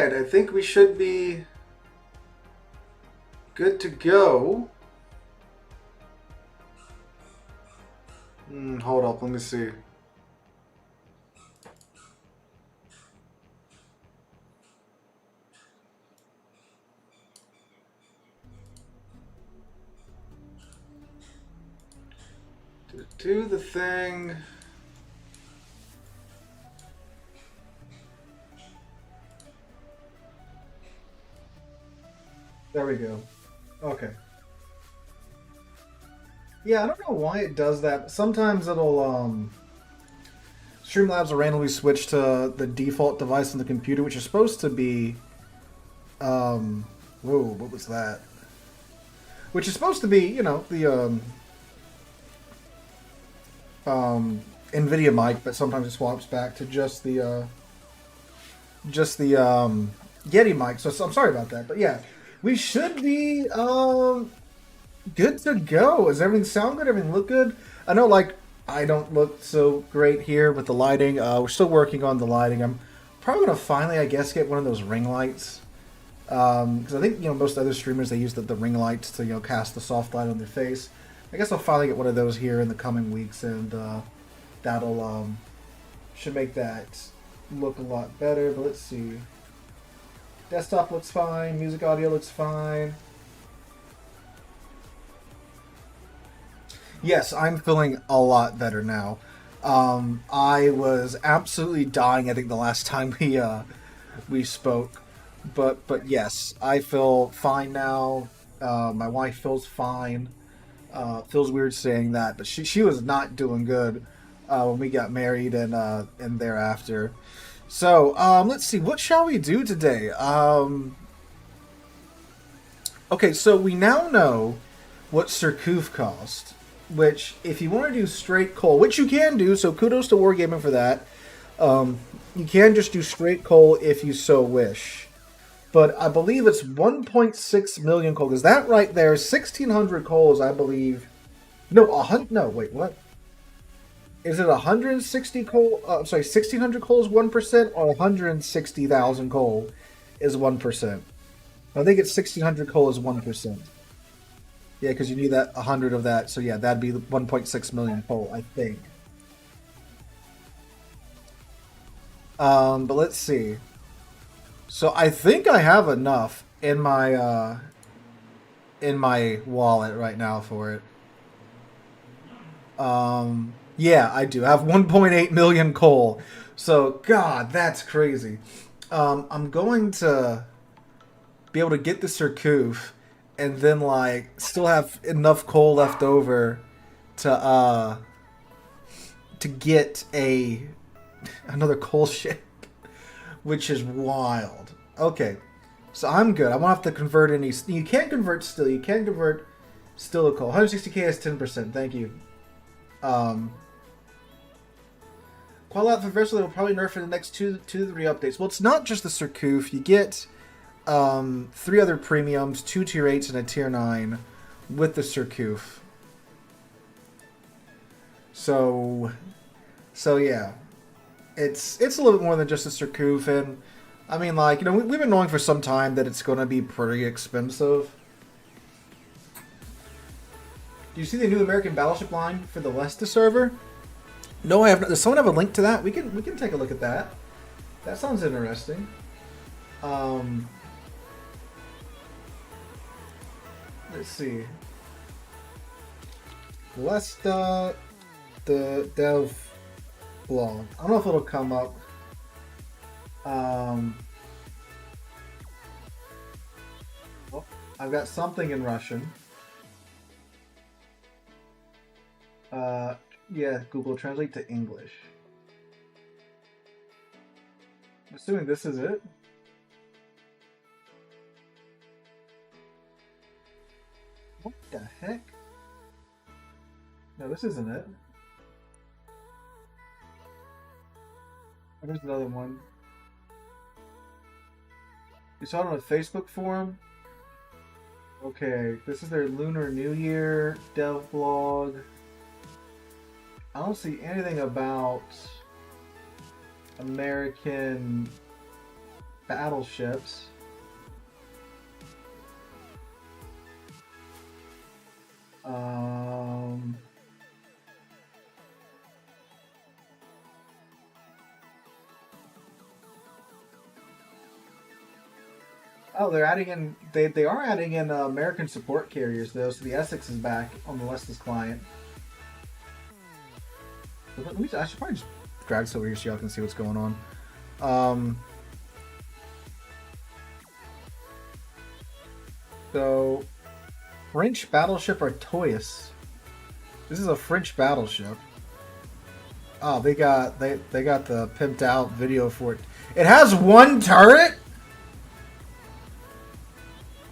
Alright, I think we should be good to go. Hold up, let me see. Do the thing. There we go. Okay. Yeah, I don't know why it does that. Sometimes it'll Streamlabs will randomly switch to the default device on the computer, which is supposed to be whoa, what was that? Which is supposed to be, you know, the NVIDIA mic, but sometimes it swaps back to just the Yeti mic. So I'm sorry about that, but yeah, we should be good to go. Does everything sound good? Everything look good? I know, like, I don't look so great here with the lighting. We're still working on the lighting. I'm probably gonna finally, I guess, get one of those ring lights. Because I think, you know, most other streamers, they use the ring lights to, you know, cast the soft light on their face. I guess I'll finally get one of those here in the coming weeks, and that'll should make that look a lot better. But let's see. Desktop looks fine. Music audio looks fine. Yes, I'm feeling a lot better now. I was absolutely dying, I think, the last time we spoke. But yes, I feel fine now. My wife feels fine. Feels weird saying that, but she was not doing good when we got married and thereafter. So let's see, what shall we do today? Okay, so we now know what Surcouf cost. Which, if you want to do straight coal, which you can do, so kudos to Wargaming for that. You can just do straight coal if you so wish. But I believe it's 1.6 million coal. Is that right there? 1,600 coals, I believe. No, 100. No, wait, what? Is it 160 coal? I'm sorry, 1,600 coal is 1%, or 160,000 coal is 1%? I think it's 1,600 coal is 1%. Yeah, because you need that 100 of that. So yeah, that'd be 1.6 million coal, I think. But let's see. So I think I have enough in my wallet right now for it. Yeah, I do. I have 1.8 million coal. So God, that's crazy. I'm going to be able to get the Surcouf and then, like, still have enough coal left over to get another coal ship, which is wild. Okay, so I'm good. I won't have to convert any. You can't convert steel. You can convert steel to coal. 160k is 10%. Thank you. Qual out for Versal will probably nerf for the next two to three updates. Well, it's not just the Surcouf. You get 3 other premiums, 2 tier 8s and a tier 9 with the Surcouf. So yeah, it's a little bit more than just a Surcouf, and I mean, like, you know, we've been knowing for some time that it's going to be pretty expensive. Do you see the new American Battleship line for the Lesta server? No, I have not. Does someone have a link to that? We can take a look at that. That sounds interesting. Let's see. Lesta, the dev blog. I don't know if it'll come up. Oh, I've got something in Russian. Yeah, Google Translate to English. I'm assuming this is it. What the heck? No, this isn't it. There's another one. You saw it on a Facebook forum? Okay, this is their Lunar New Year dev blog. I don't see anything about American battleships. Oh, they're adding in. They are adding in American support carriers though, so the Essex is back on the Lester's client. I should probably just drag this over here so y'all can see what's going on. So, French battleship Artois. This is a French battleship. Oh, they got the pimped out video for it. It has one turret.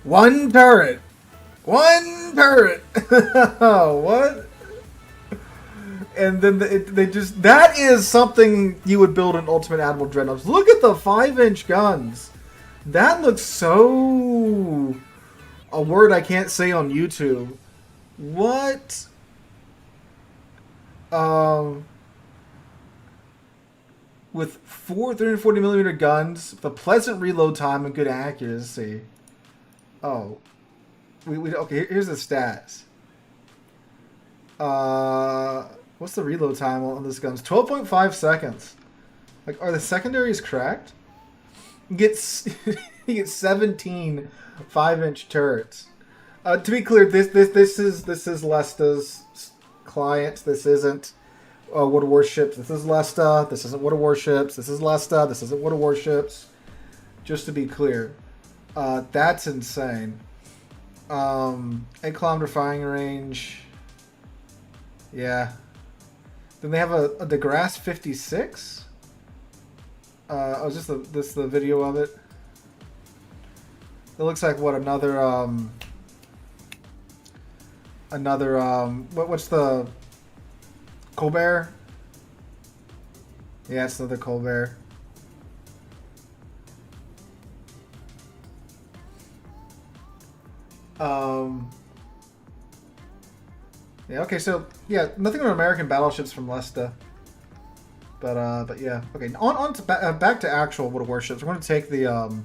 One turret. One turret. What? And then they just... That is something you would build in Ultimate Admiral Dreadnoughts. Look at the 5-inch guns. That looks so... A word I can't say on YouTube. What? With 4 340mm guns, with a pleasant reload time and good accuracy. Oh. Okay, here's the stats. What's the reload time on this gun? It's 12.5 seconds. Like, are the secondaries cracked? He gets 17 5-inch turrets. To be clear, this is Lesta's client. This isn't World of Warships. This is Lesta. This isn't World of Warships. This is Lesta. This isn't World of Warships. Just to be clear. That's insane. 8-kilometer firing range. Yeah. Then they have a DeGrasse 56. Oh, is this the video of it? It looks like what another what's the Colbert? Yeah, it's another Colbert. Yeah, okay, so yeah, nothing on American battleships from Lesta. But yeah, okay. On to back to actual World of Warships. We're going to take the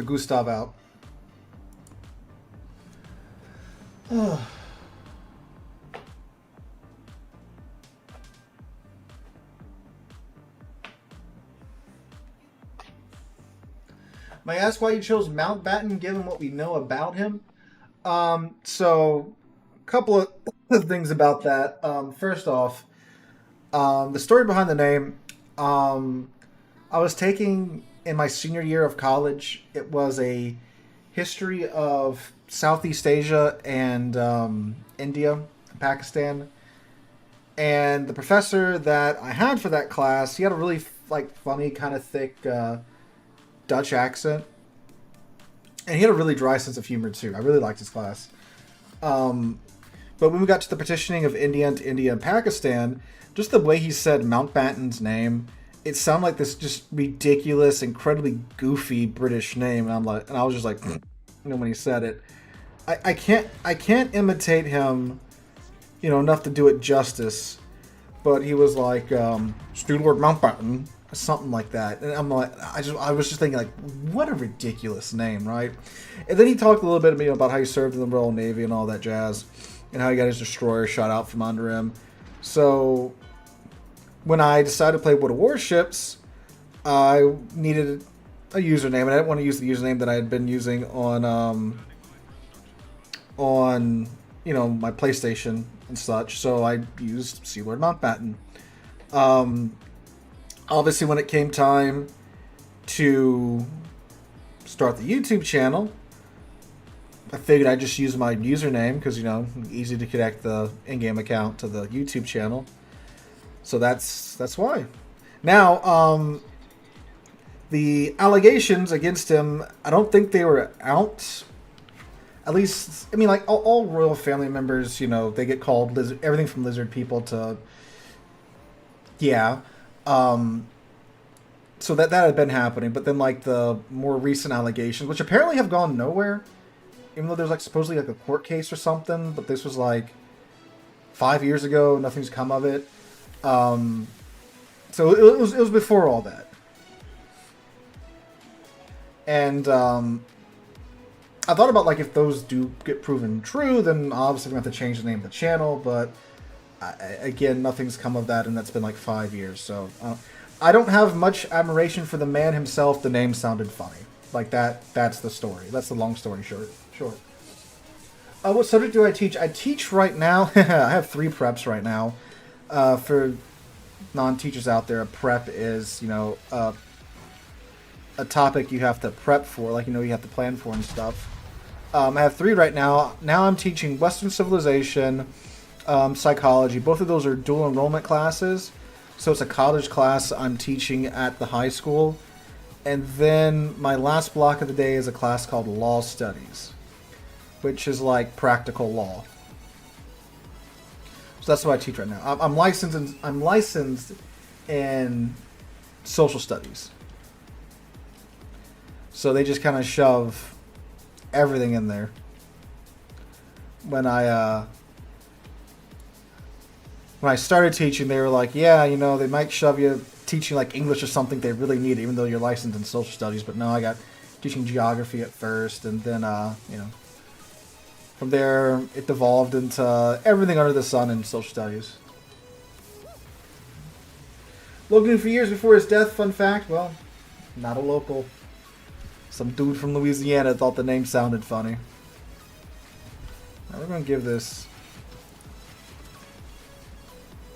Gustav out. May I ask why you chose Mountbatten, given what we know about him? So, a couple of things about that. First off, the story behind the name. I was taking in my senior year of college. It was a history of Southeast Asia and India, Pakistan. And the professor that I had for that class, he had a really funny, kind of thick Dutch accent. And he had a really dry sense of humor too. I really liked his class. But when we got to the partitioning of India into India and Pakistan, just the way he said Mountbatten's name, it sounded like this just ridiculous, incredibly goofy British name. And I was just like, when he said it, I can't imitate him, enough to do it justice. But he was like, SealordMountbatten, something like that. And I'm like, I was just thinking like, what a ridiculous name, right? And then he talked a little bit to me about how he served in the Royal Navy and all that jazz, and how he got his destroyer shot out from under him. So when I decided to play World of Warships, I needed a username, and I didn't want to use the username that I had been using on my PlayStation and such. So I used SealordMountbatten. Obviously, when it came time to start the YouTube channel, I figured I'd just use my username because, easy to connect the in-game account to the YouTube channel. So that's why. Now, the allegations against him, I don't think they were out. At least, I mean, like all royal family members, they get called everything from lizard people to, yeah. So that had been happening, but then like the more recent allegations, which apparently have gone nowhere, even though there's supposedly a court case or something, but this was 5 years ago, nothing's come of it. So it was before all that. And I thought about, like, if those do get proven true, then obviously we have to change the name of the channel, but again, nothing's come of that, and that's been like 5 years, so I don't have much admiration for the man himself. The name sounded funny. Like, that's the story. That's the long story short. What subject do I teach? I teach right now, I have 3 preps right now. For non-teachers out there, a prep is, you know, a topic you have to prep for, like, you know, you have to plan for and stuff. I have 3 right now. Now I'm teaching Western Civilization, psychology. Both of those are dual enrollment classes. So it's a college class I'm teaching at the high school. And then my last block of the day is a class called Law Studies, which is like practical law. So that's what I teach right now. I'm licensed in social studies. So they just kind of shove everything in there. When I started teaching, they were like, yeah, you know, they might shove you teaching like English or something they really need, even though you're licensed in social studies. But no, I got teaching geography at first, and then, you know, from there it devolved into everything under the sun in social studies. Local for years before his death, fun fact, well, not a local. Some dude from Louisiana thought the name sounded funny. Now we're going to give this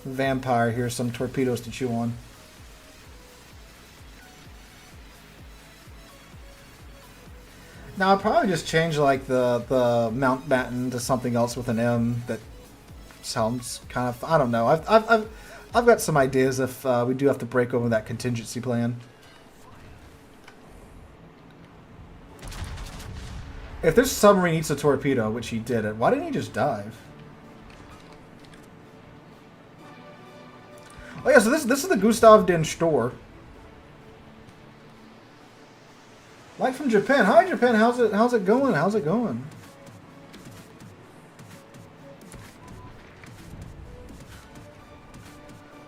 vampire here some torpedoes to chew on. Now I'll probably just change like the Mountbatten to something else with an M that sounds kind of, I don't know. I've got some ideas if we do have to break over that contingency plan. If this submarine eats a torpedo, which he did, why didn't he just dive? Oh yeah, so this is the Gustav den Stor. Like from Japan. Hi Japan, how's it going? How's it going?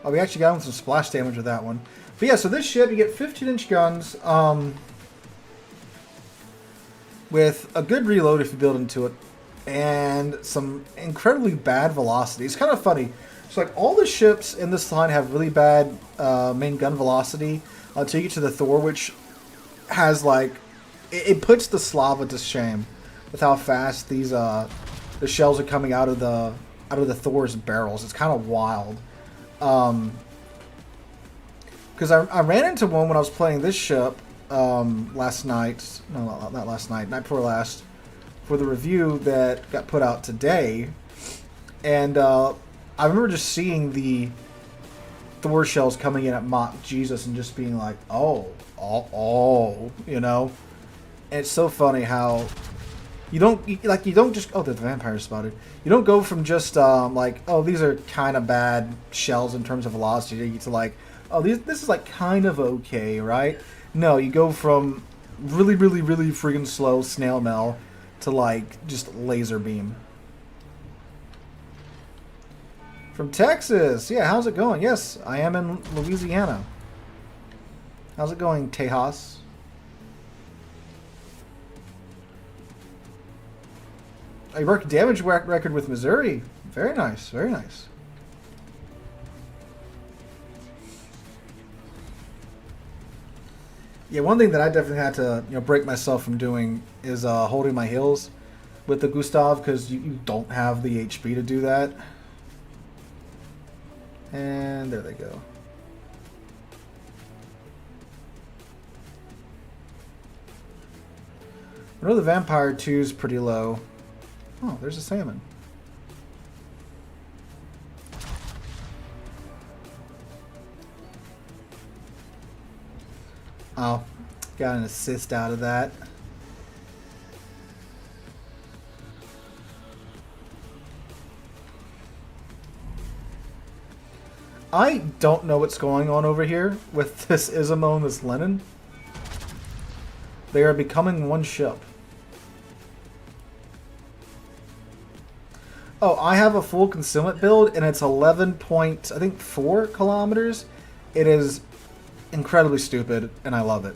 Oh, we actually got him some splash damage with that one. But yeah, so this ship, you get 15-inch guns, with a good reload if you build into it, and some incredibly bad velocity. It's kind of funny. So like all the ships in this line have really bad main gun velocity until you get to the Thor, which has like it puts the Slava to shame with how fast these the shells are coming out of the Thor's barrels. It's kind of wild. Because I ran into one when I was playing this ship last night. No, not last night. Night before last, for the review that got put out today, and I remember just seeing the Thor shells coming in at Mach Jesus and just being like, oh, you know. And it's so funny how you don't just, oh, the vampire spotted. You don't go from just like, oh, these are kind of bad shells in terms of velocity to like, oh, this is like kind of okay, right? No, you go from really, really, really freaking slow snail mail to like just laser beam. From Texas, yeah, how's it going? Yes, I am in Louisiana. How's it going, Tejas? I worked damage record with Missouri. Very nice, very nice. Yeah, one thing that I definitely had to break myself from doing is holding my heals with the Gustav, because you don't have the HP to do that. And there they go. I know the Vampire 2 is pretty low. Oh, there's a salmon. Oh, got an assist out of that. I don't know what's going on over here with this Izumo and this Lenin. They are becoming one ship. Oh, I have a full concealment build, and it's 11.4 kilometers. It is incredibly stupid, and I love it.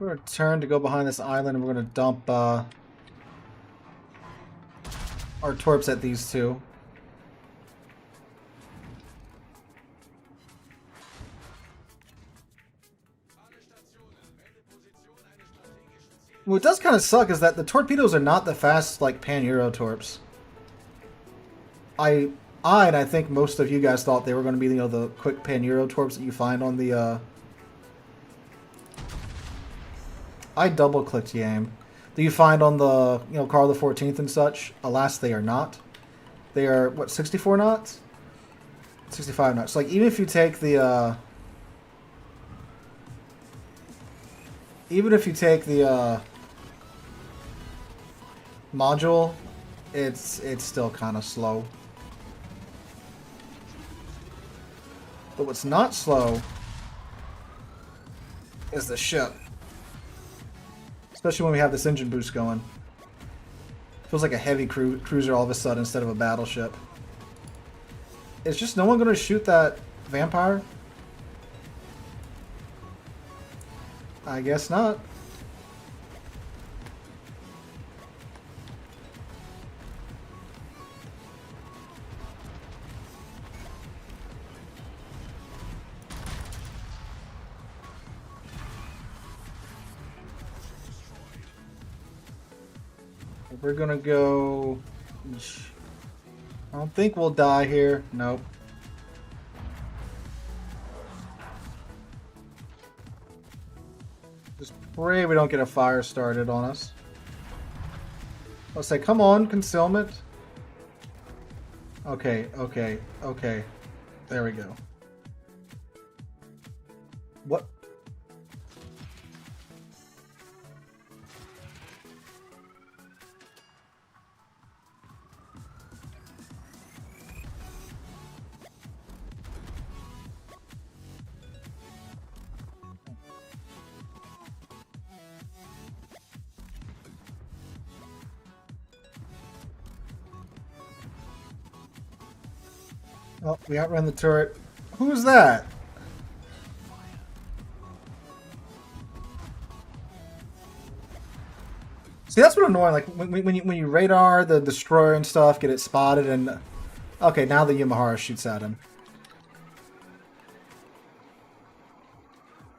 We're going to turn to go behind this island, and we're going to dump our torps at these two. What does kind of suck is that the torpedoes are not the fast, like, pan-Euro torps. And I think most of you guys thought they were going to be, you know, the quick pan-Euro torps that you find on the, I double-clicked game. That you find on the, you know, Carl the 14th and such. Alas, they are not. They are, what, 64 knots? 65 knots. Like, even if you take the, module, it's still kind of slow. But what's not slow is the ship. Especially when we have this engine boost going. Feels like a heavy cruiser all of a sudden instead of a battleship. Is just no one going to shoot that vampire? I guess not. We're gonna go... I don't think we'll die here. Nope. Just pray we don't get a fire started on us. I'll say, come on, concealment. Okay, okay, okay. There we go. What? Oh, we outran the turret. Who's that? See, that's what annoying. Like when you radar the destroyer and stuff, get it spotted, and okay, now the Yamahara shoots at him.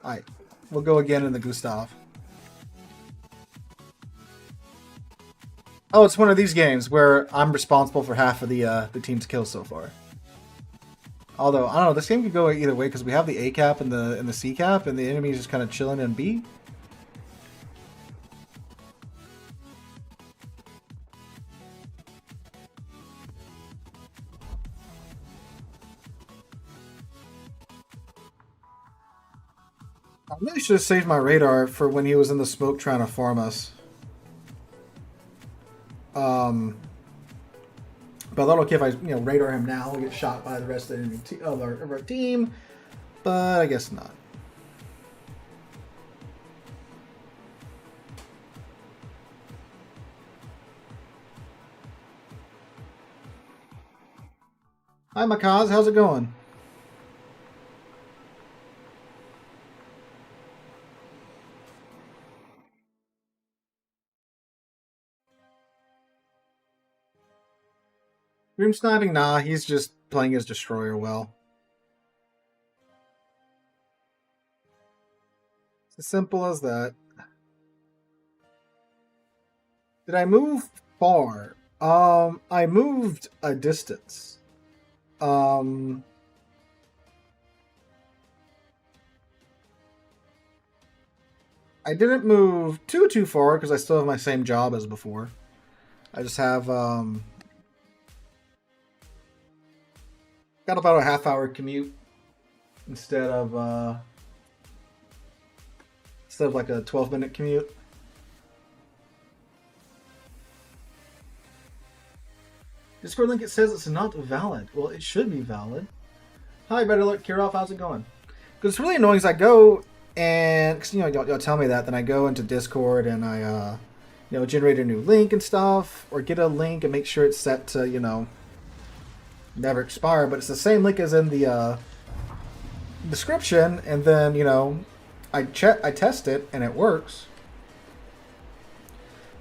All right, we'll go again in the Gustav. Oh, it's one of these games where I'm responsible for half of the team's kills so far. Although, I don't know, this game could go either way because we have the A cap and the C cap, and the enemy is just kind of chilling in B. I really should have saved my radar for when he was in the smoke trying to farm us. But I thought, okay, if I radar him now, we'll get shot by the rest of our team. But I guess not. Hi, Makaz. How's it going? Room sniping? Nah, he's just playing his destroyer well. It's as simple as that. Did I move far? I moved a distance. I didn't move too far because I still have my same job as before. I just have got about a half-hour commute instead of like a 12-minute commute. Discord link, it says it's not valid. Well, it should be valid. Hi, Better Look, Kirov, how's it going? Because it's really annoying as I go and, cause, y'all tell me that, then I go into Discord and I, generate a new link and stuff, or get a link and make sure it's set to, never expire, but it's the same link as in the description, and then I test it and it works.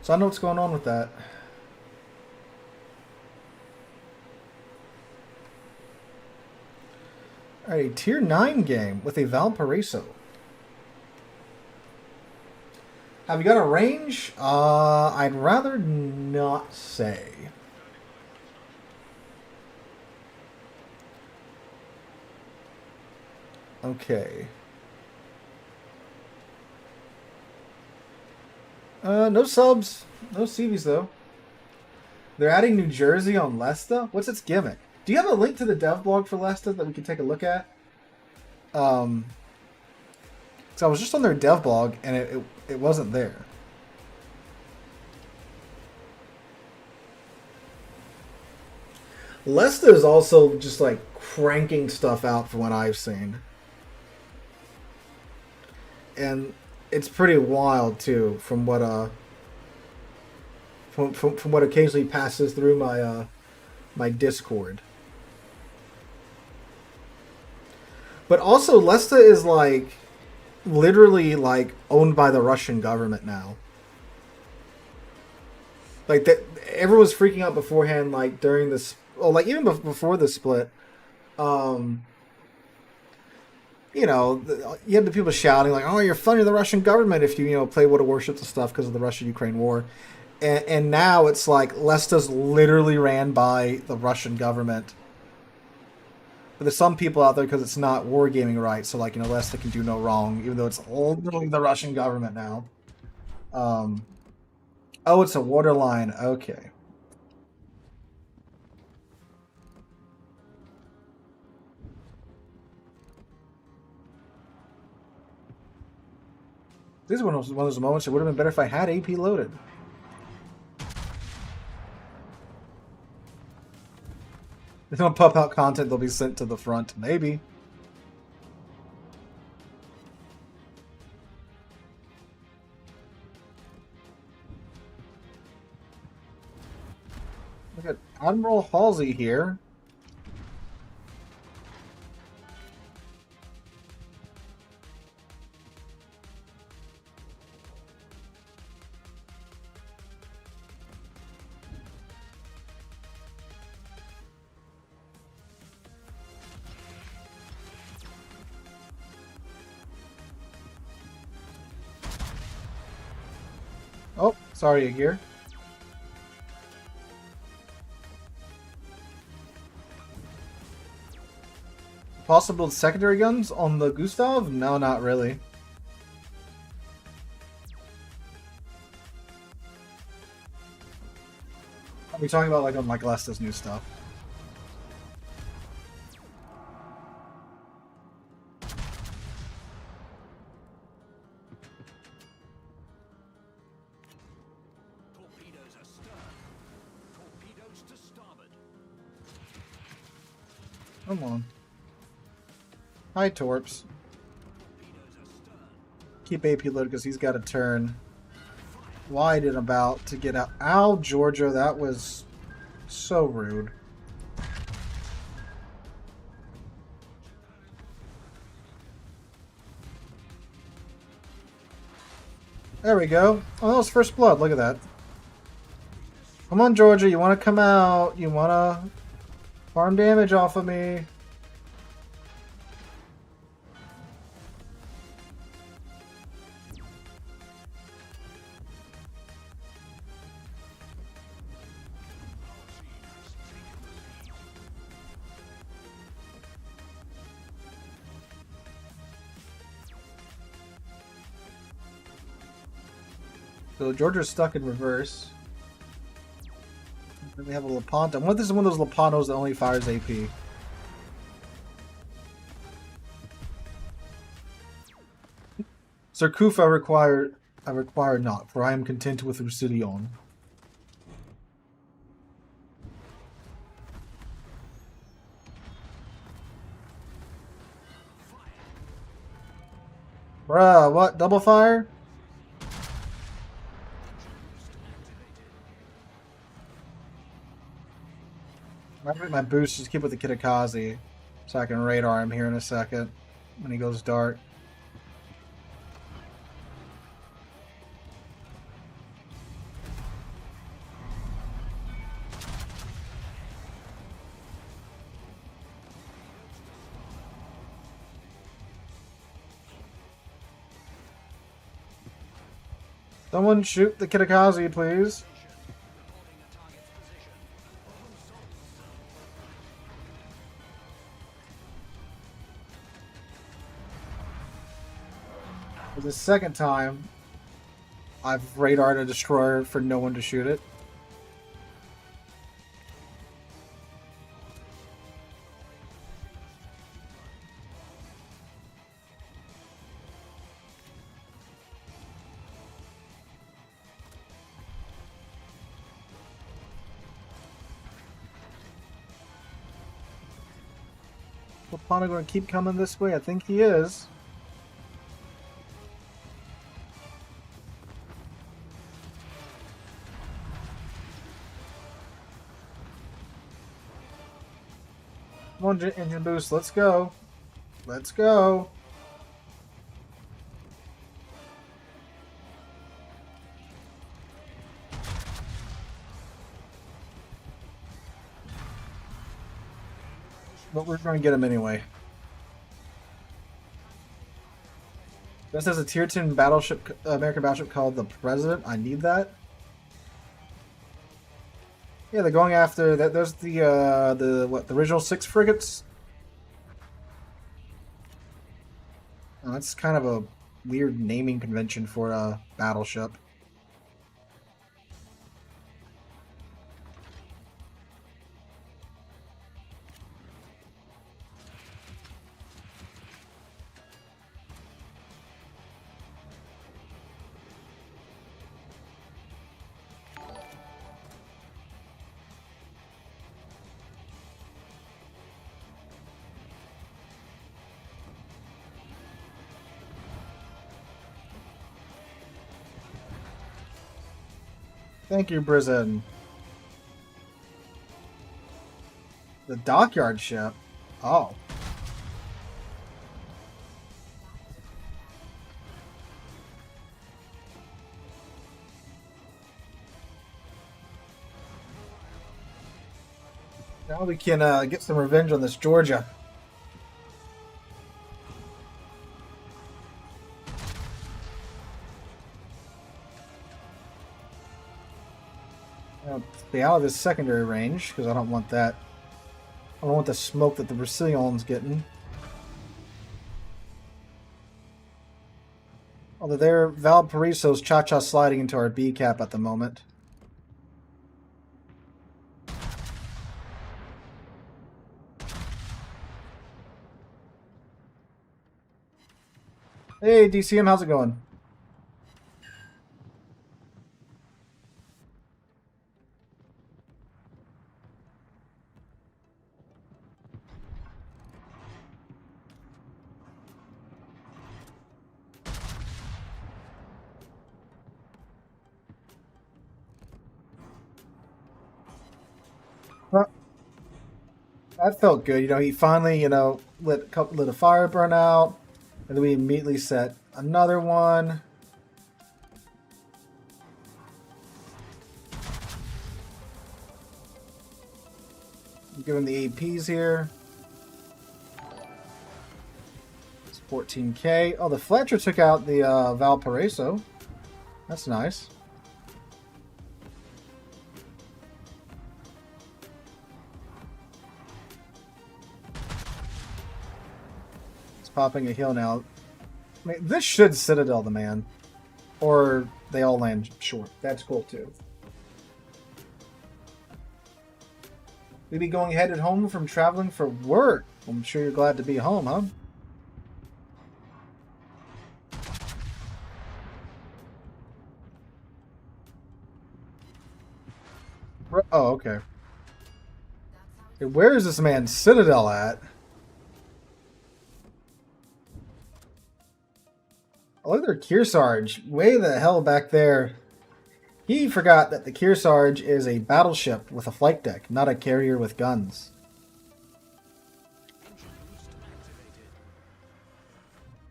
So I know what's going on with that. Alright, a tier 9 game with a Valparaiso. Have you got a range? I'd rather not say. Okay. No subs. No CVs, though. They're adding New Jersey on Lesta? What's its gimmick? Do you have a link to the dev blog for Lesta that we can take a look at? So I was just on their dev blog, and it wasn't there. Lesta is also just, like, cranking stuff out from what I've seen. And it's pretty wild, too, from what, from what occasionally passes through my, my Discord. But also, Lesta is, like, literally, like, owned by the Russian government now. Like, that, everyone was freaking out beforehand, like, during this, well, like, even before the split, you know, you had the people shouting, like, oh, you're funding the Russian government if you, you know, play World of Warships and stuff because of the Russia-Ukraine war. And now it's like, Lesta's literally ran by the Russian government. But there's some people out there because it's not wargaming right, so, like, you know, Lesta can do no wrong, even though it's literally the Russian government now. Oh, it's a waterline. Okay. This is one of those moments it would have been better if I had AP loaded. If they don't pop out content, they'll be sent to the front. Maybe. Look at Admiral Halsey here. Oh, sorry, Agir. Possible secondary guns on the Gustav? No, not really. Are we talking about, like, on like Lesta's new stuff? Come on. Hi, Torps. Keep AP loaded because he's got to turn wide and about to get out. Ow, Georgia, that was so rude. There we go. Oh, that was first blood. Look at that. Come on, Georgia. You want to come out. You want to farm damage off of me. So Georgia's stuck in reverse. Then we have a Lepanto. What if this is one of those Lepantos that only fires AP? Surcouf I require not, for I am content with Roussillon. Bruh, what? Double fire? My boost, just keep with the Kitakami so I can radar him here in a second when he goes dark. Someone shoot the Kitakami, please. For the second time, I've radared a destroyer for no one to shoot it. Is Lapana going to keep coming this way? I think he is. Come on, engine boost. Let's go. Let's go. But we're going to get him anyway. This has a tier 10 battleship, American battleship called the President. I need that. Yeah, they're going after that. There's the original 6 frigates. Oh, that's kind of a weird naming convention for a battleship. Thank you, Brizen. The dockyard ship? Oh. Now we can get some revenge on this Georgia. Stay out of this secondary range because I don't want that. I don't want the smoke that the Brazilian's getting. Although there, Valparaiso's cha-cha sliding into our B cap at the moment. Hey DCM, how's it going? That felt good. You know, he finally, you know, lit a fire burn out, and then we immediately set another one. Give him the APs here. It's 14k. Oh, the Fletcher took out the Valparaiso. That's nice. Popping a hill now. I mean, this should Citadel the man. Or they all land short. That's cool too. We be going headed home from traveling for work. I'm sure you're glad to be home, huh? Oh, okay. Hey, where is this man Citadel at? Oh, look at their Kearsarge. Way the hell back there. He forgot that the Kearsarge is a battleship with a flight deck, not a carrier with guns.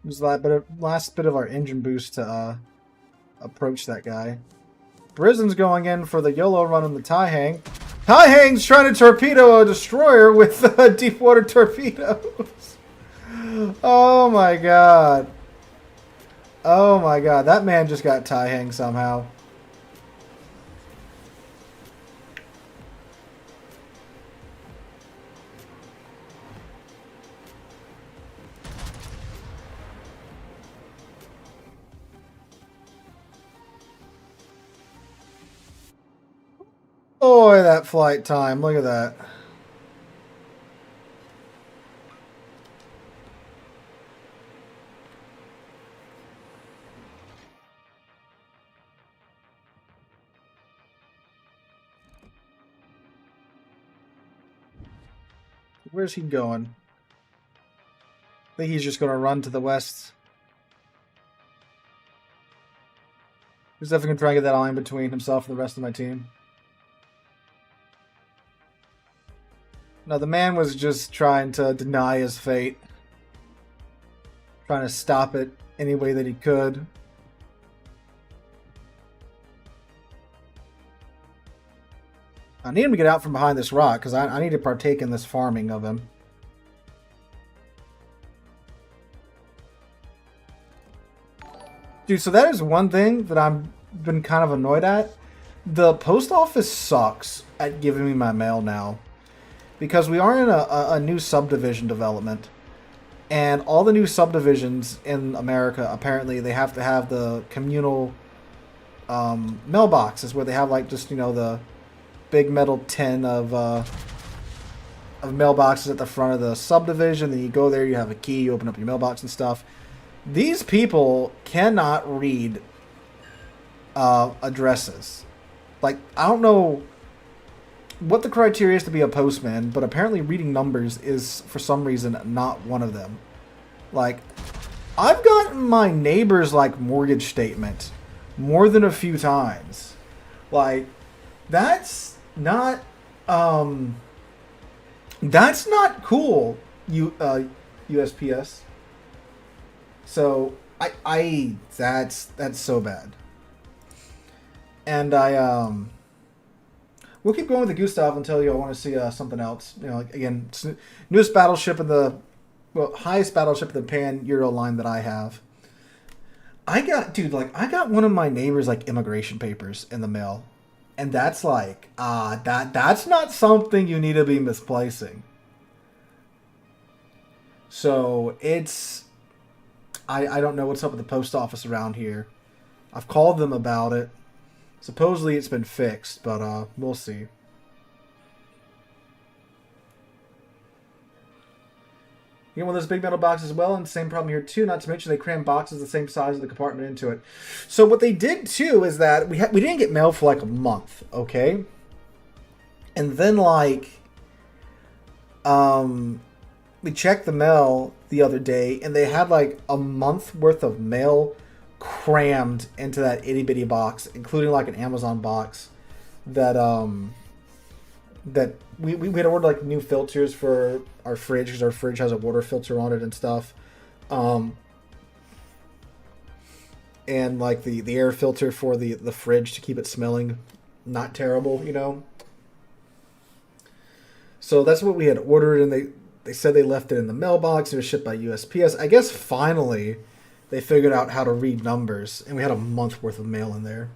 Use the last bit of our engine boost to approach that guy. Brizen's going in for the YOLO run on the Taihang. Taihang's trying to torpedo a destroyer with deep water torpedoes. Oh my god. Oh my god, that man just got tie hanged somehow. Boy, that flight time. Look at that. Where's he going? I think he's just going to run to the west. He's definitely going to try and get that line between himself and the rest of my team. No, the man was just trying to deny his fate. Trying to stop it any way that he could. I need him to get out from behind this rock, because I need to partake in this farming of him. Dude, so that is one thing that I've been kind of annoyed at. The post office sucks at giving me my mail now. Because we are in a new subdivision development. And all the new subdivisions in America, apparently, they have to have the communal mailboxes where they have, like, just, you know, the big metal tin of mailboxes at the front of the subdivision. Then you go there, you have a key, you open up your mailbox and stuff. These people cannot read addresses. Like, I don't know what the criteria is to be a postman, but apparently reading numbers is, for some reason, not one of them. Like, I've gotten my neighbor's, like, mortgage statement more than a few times. Like, that's not cool, USPS. So, that's so bad. And we'll keep going with the Gustav until you want to see something else. You know, like, again, it's newest battleship in the, well, highest battleship in the Pan-Euro line that I have. I got one of my neighbor's, like, immigration papers in the mail. And that's like, that's not something you need to be misplacing. So, it's, I don't know what's up with the post office around here. I've called them about it. Supposedly it's been fixed, but we'll see. You get one of those big metal boxes as well, and same problem here too. Not to mention they cram boxes the same size of the compartment into it. So what they did too is that we didn't get mail for like a month, okay? And then like, we checked the mail the other day, and they had like a month worth of mail crammed into that itty bitty box, including like an Amazon box that that we had ordered like new filters for our fridge, because our fridge has a water filter on it and stuff, and like the air filter for the fridge to keep it smelling not terrible, you know. So that's what we had ordered, and they said they left it in the mailbox. It was shipped by USPS. I guess finally they figured out how to read numbers, and we had a month worth of mail in there.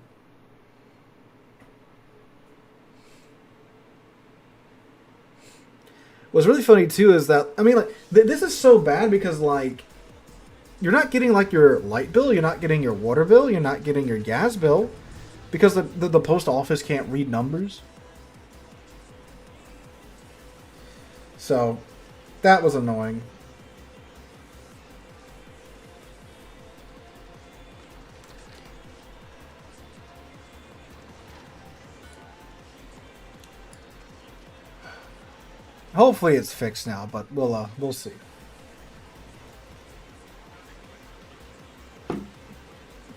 What's really funny too is that, I mean, like, this is so bad because, like, you're not getting like your light bill, you're not getting your water bill, you're not getting your gas bill, because the post office can't read numbers. So that was annoying. Hopefully it's fixed now, but we'll see.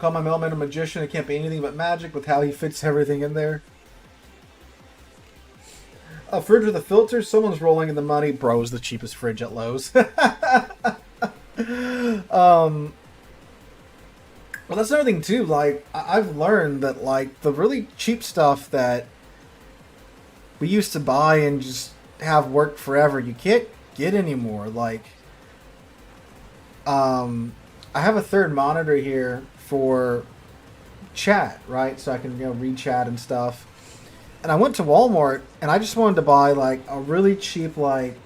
Call my mailman a magician. It can't be anything but magic with how he fits everything in there. A fridge with a filter. Someone's rolling in the money. Bro is the cheapest fridge at Lowe's. Well, that's another thing too. Like, I've learned that like the really cheap stuff that we used to buy and just have worked forever, you can't get anymore. Like, I have a third monitor here for chat, right? So I can read chat and stuff. And I went to Walmart and I just wanted to buy like a really cheap like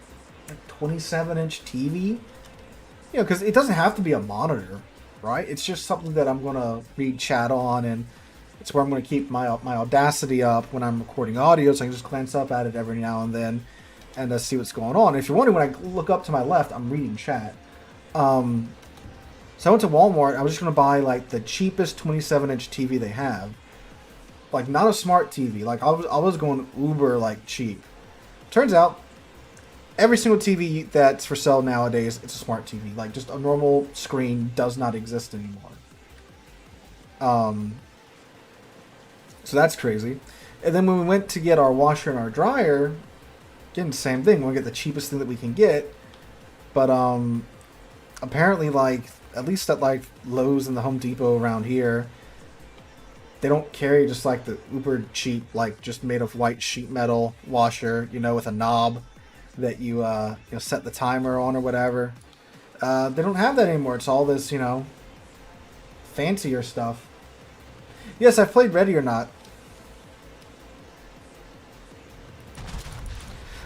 27-inch TV. Because it doesn't have to be a monitor, right? It's just something that I'm gonna read chat on, and it's where I'm gonna keep my Audacity up when I'm recording audio, so I can just glance up at it every now and then and see what's going on. And if you're wondering, when I look up to my left, I'm reading chat. So I went to Walmart. I was just gonna buy like the cheapest 27-inch TV they have, like not a smart TV. Like I was going uber like cheap. Turns out, every single TV that's for sale nowadays, it's a smart TV. Like, just a normal screen does not exist anymore. So that's crazy. And then when we went to get our washer and our dryer, again, same thing. We'll get the cheapest thing that we can get. But apparently, like, at least at like Lowe's and the Home Depot around here, they don't carry just like the uber cheap, like just made of white sheet metal washer, with a knob that you set the timer on or whatever. They don't have that anymore. It's all this, fancier stuff. Yes, I've played Ready or Not.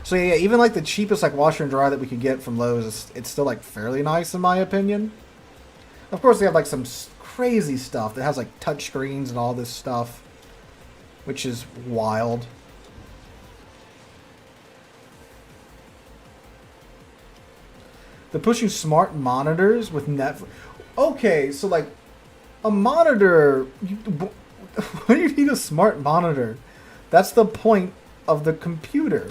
So yeah, even like the cheapest like washer and dryer that we could get from Lowe's, it's still like fairly nice in my opinion. Of course, they have like some crazy stuff that has like touch screens and all this stuff, which is wild. They're pushing smart monitors with Netflix. Okay, so like a monitor. Why do you need a smart monitor? That's the point of the computer.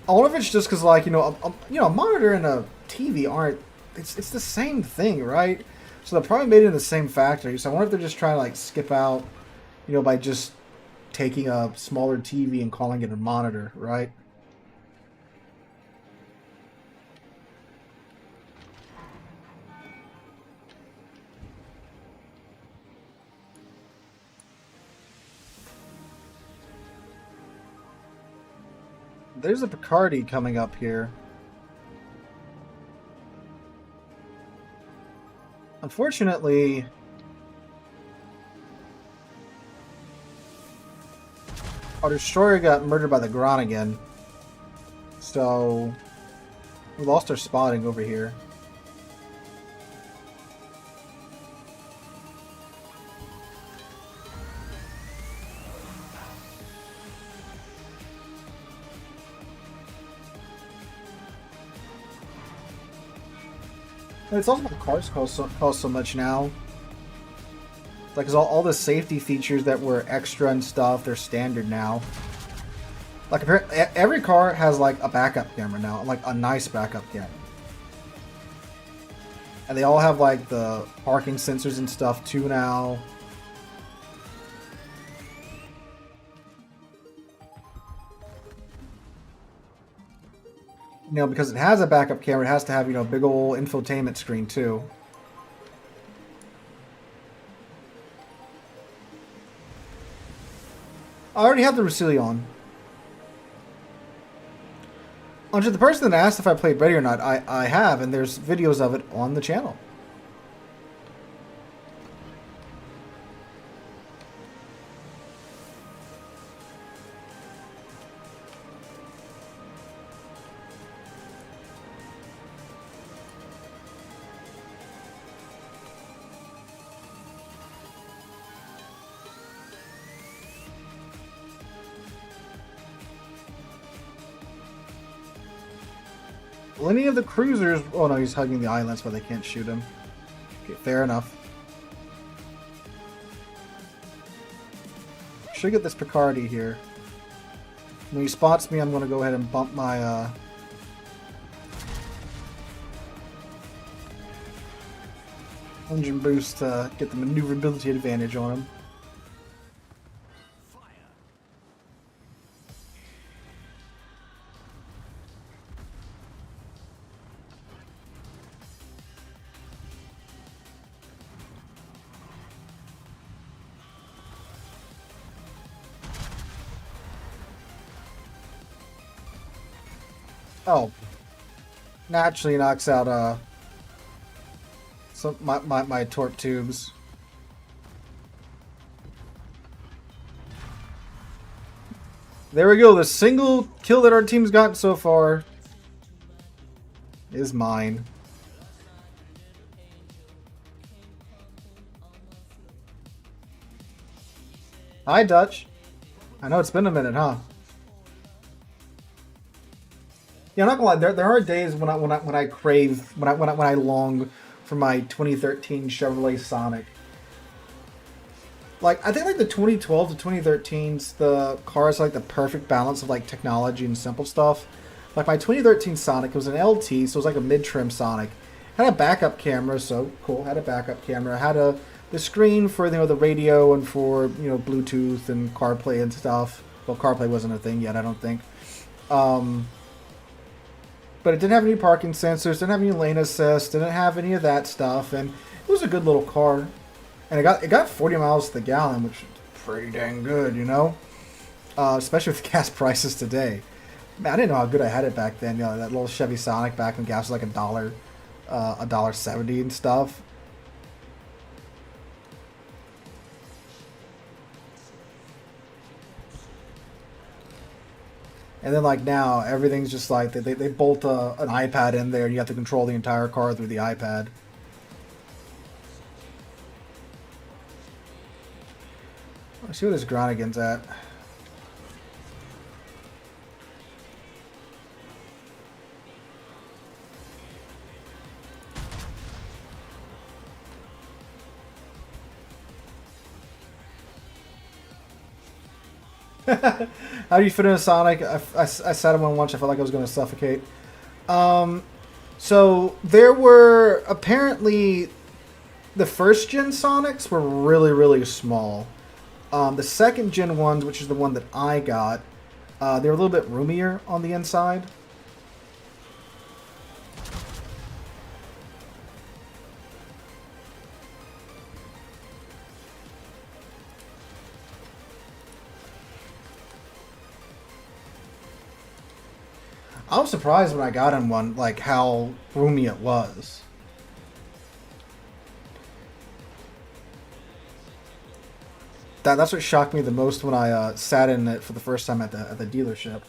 I wonder if it's just because, like, a monitor and a TV aren't. It's the same thing, right? So they probably made it in the same factory. So I wonder if they're just trying to like skip out, by just taking a smaller TV and calling it a monitor, right? There's a Picardy coming up here. Unfortunately, our destroyer got murdered by the Gron again. So we lost our spotting over here. It's also why cars cost so much now. Like, cause all the safety features that were extra and stuff, they're standard now. Like, every car has like a backup camera now, like a nice backup camera. And they all have like the parking sensors and stuff too now. Because it has a backup camera, it has to have, a big old infotainment screen too. I already have the Roussillon. To the person that asked if I played Ready or Not, I have, and there's videos of it on the channel. Well, any of the cruisers... Oh no, he's hugging the islands, but they can't shoot him. Okay, fair enough. Should get this Picardy here. When he spots me, I'm going to go ahead and bump my... engine boost to get the maneuverability advantage on him. Oh. Naturally knocks out, some my torp tubes. There we go. The single kill that our team's gotten so far is mine. Hi, Dutch. I know it's been a minute, huh? Yeah, I'm not gonna lie. There are days when I crave when I long for my 2013 Chevrolet Sonic. Like, I think like the 2012 to 2013s, the cars like the perfect balance of like technology and simple stuff. Like my 2013 Sonic, it was an LT, so it was like a mid-trim Sonic. Had a backup camera, so cool. Had a backup camera. Had the screen for the radio and for Bluetooth and CarPlay and stuff. Well, CarPlay wasn't a thing yet, I don't think. But it didn't have any parking sensors, didn't have any lane assist, didn't have any of that stuff, and it was a good little car. And it got 40 miles to the gallon, which is pretty dang good, especially with gas prices today. Man, I didn't know how good I had it back then. That little Chevy Sonic back when gas was like $1.70 and stuff. And then like now, everything's just like they bolt an iPad in there, and you have to control the entire car through the iPad. Let's see where this Groningen's at. How do you fit in a Sonic? I sat in one once. I felt like I was going to suffocate. So there were apparently the first gen Sonics were really, really small. The second gen ones, which is the one that I got, they were a little bit roomier on the inside. I was surprised when I got in one, like how roomy it was. That's what shocked me the most when I sat in it for the first time at the dealership.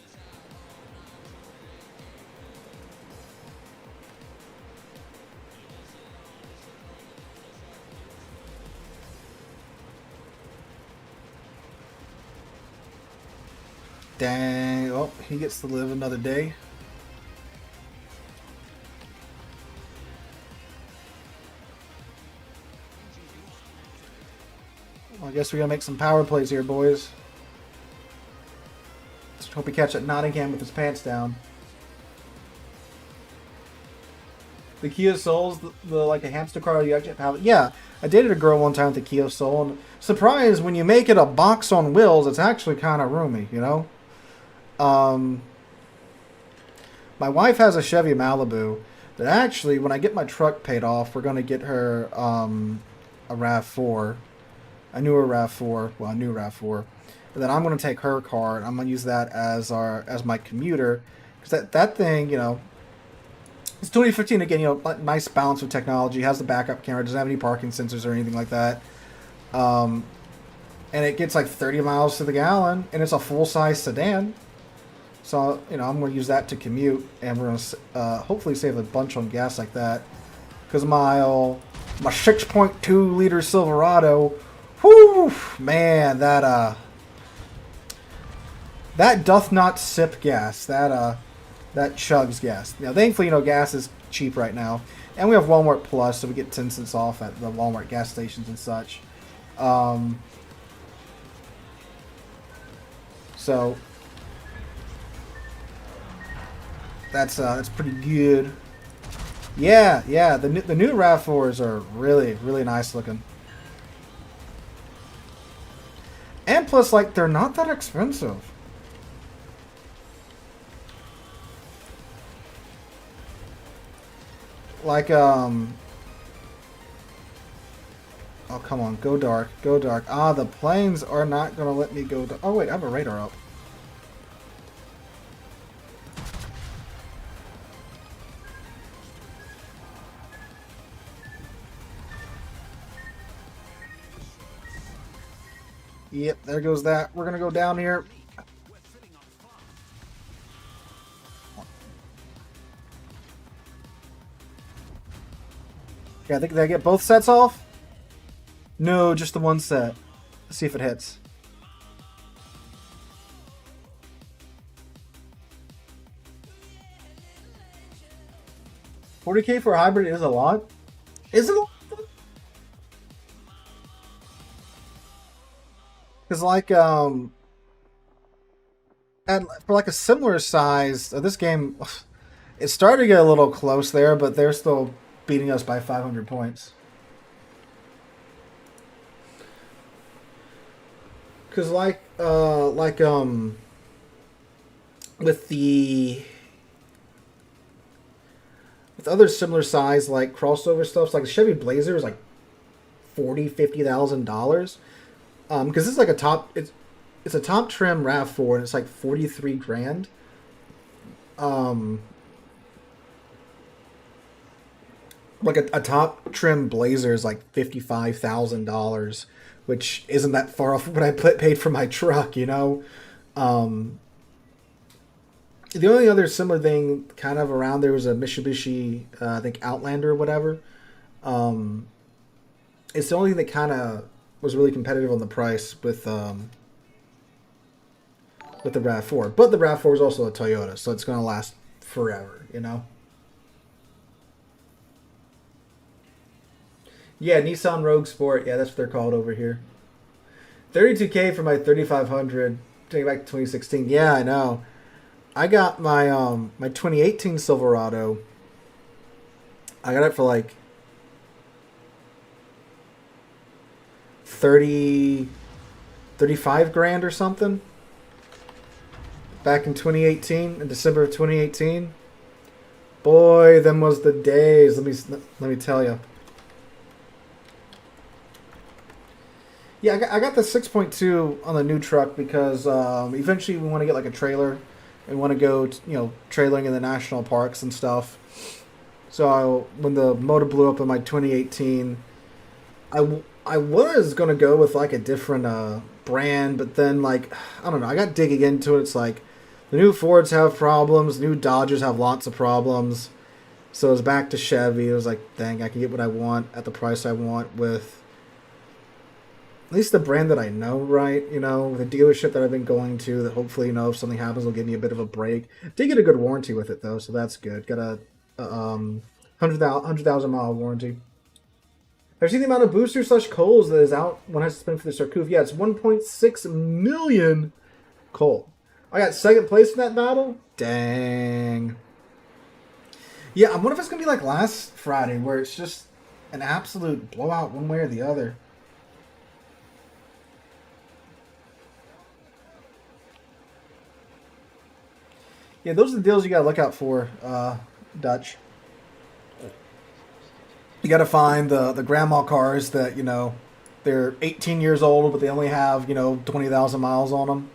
Dang! Oh, he gets to live another day. Well, I guess we're gonna make some power plays here, boys. Let's hope we catch that Nottingham with his pants down. The Kia Soul's the like a hamster car you actually have. Yeah, I dated a girl one time with the Kia Soul, and surprised when you make it a box on wheels, it's actually kind of roomy, My wife has a Chevy Malibu that actually, when I get my truck paid off, we're gonna get her a RAV4. A newer RAV4, well, a new RAV4, and then I'm going to take her car and I'm going to use that as my commuter, because that thing, it's 2015 again, nice balance with technology, has the backup camera, doesn't have any parking sensors or anything like that, and it gets like 30 miles to the gallon, and it's a full-size sedan, so I'm going to use that to commute, and we're going to hopefully save a bunch on gas like that, because my 6.2 liter Silverado. Whew, man, that doth not sip gas. That chugs gas. Now, thankfully, gas is cheap right now, and we have Walmart Plus, so we get 10 cents off at the Walmart gas stations and such. So that's pretty good. Yeah. The new RAV4s are really, really nice looking. And plus, like, they're not that expensive. Like, oh, come on, go dark, go dark. Ah, the planes are not gonna let me go. Oh, wait, I have a radar up. Yep, there goes that. We're gonna go down here. Yeah, I think, did I get both sets off? No, just the one set. Let's see if it hits. $40K for a hybrid is a lot. Is it a lot? Because like for like a similar size, this game, it started to get a little close there, but they're still beating us by 500 points. Because with other similar size like crossover stuff, like the Chevy Blazer is like $50,000. Because it's like a top, it's a top trim RAV4 and it's like 43 grand. Like a top trim Blazer is like $55,000, which isn't that far off what I paid for my truck, you know. The only other similar thing kind of around there was a Mitsubishi, I think Outlander or whatever. It's the only thing that kind of was really competitive on the price with the RAV4. But the RAV4 is also a Toyota, so it's going to last forever, you know? Yeah, Nissan Rogue Sport. Yeah, that's what they're called over here. 32K for my 3500. Taking back to 2016. Yeah, I know. I got my my 2018 Silverado. I got it for like 35 grand or something. Back in 2018, in December of 2018. Boy, them was the days. Let me tell you. Yeah, I got the 6.2 on the new truck because eventually we want to get like a trailer and want to go, trailering in the national parks and stuff. So when the motor blew up in my 2018, I was going to go with like a different brand, but then like, I don't know, I got digging into it. It's like the new Fords have problems, new Dodgers have lots of problems. So it was back to Chevy. It was like, dang, I can get what I want at the price I want with at least the brand that I know, right? The dealership that I've been going to that hopefully, if something happens, will give me a bit of a break. Did get a good warranty with it, though, so that's good. Got a 100,000 mile warranty. Have you seen the amount of boosters / coals that is out when I spend for the Sarkouf? Yeah, it's 1.6 million coal. I got second place in that battle? Dang. Yeah, I wonder if it's going to be like last Friday, where it's just an absolute blowout one way or the other. Yeah, those are the deals you got to look out for, Dutch. You got to find the grandma cars that, they're 18 years old, but they only have, 20,000 miles on them.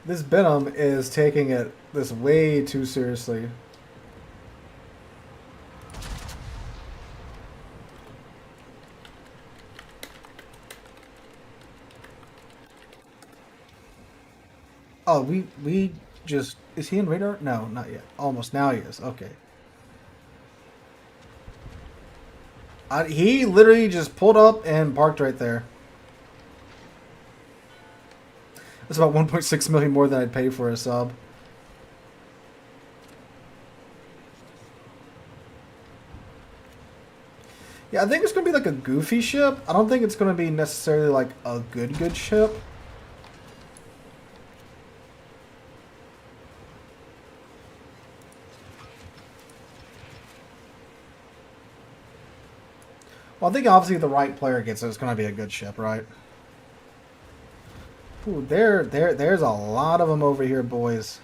This Benham is taking this way too seriously. Oh, we just... Is he in radar? No, not yet. Almost. Now he is. Okay. He literally just pulled up and parked right there. That's about 1.6 million more than I'd pay for a sub. Yeah, I think it's going to be like a goofy ship. I don't think it's going to be necessarily like a good ship. Well, I think obviously if the right player gets it, it's going to be a good ship, right? Ooh, there's a lot of them over here, boys.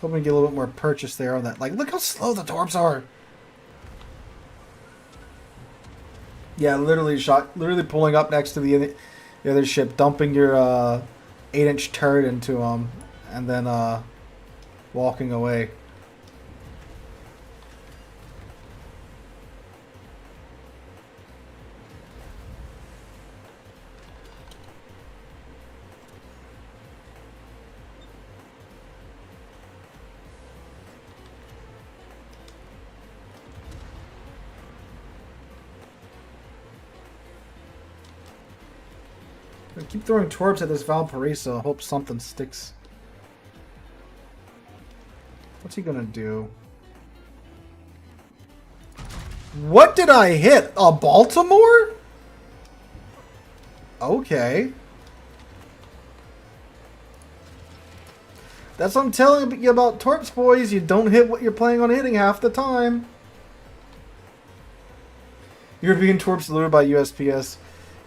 hoping to get a little bit more purchase there on that. Like, look how slow the torps are. Yeah, literally pulling up next to the other ship, dumping your 8-inch turret into them, and then walking away. I keep throwing torps at this Valparaiso. I hope something sticks. What's he gonna do? What did I hit? A Baltimore? Okay. That's what I'm telling you about torps, boys. You don't hit what you're planning on hitting half the time. European torps delivered by USPS.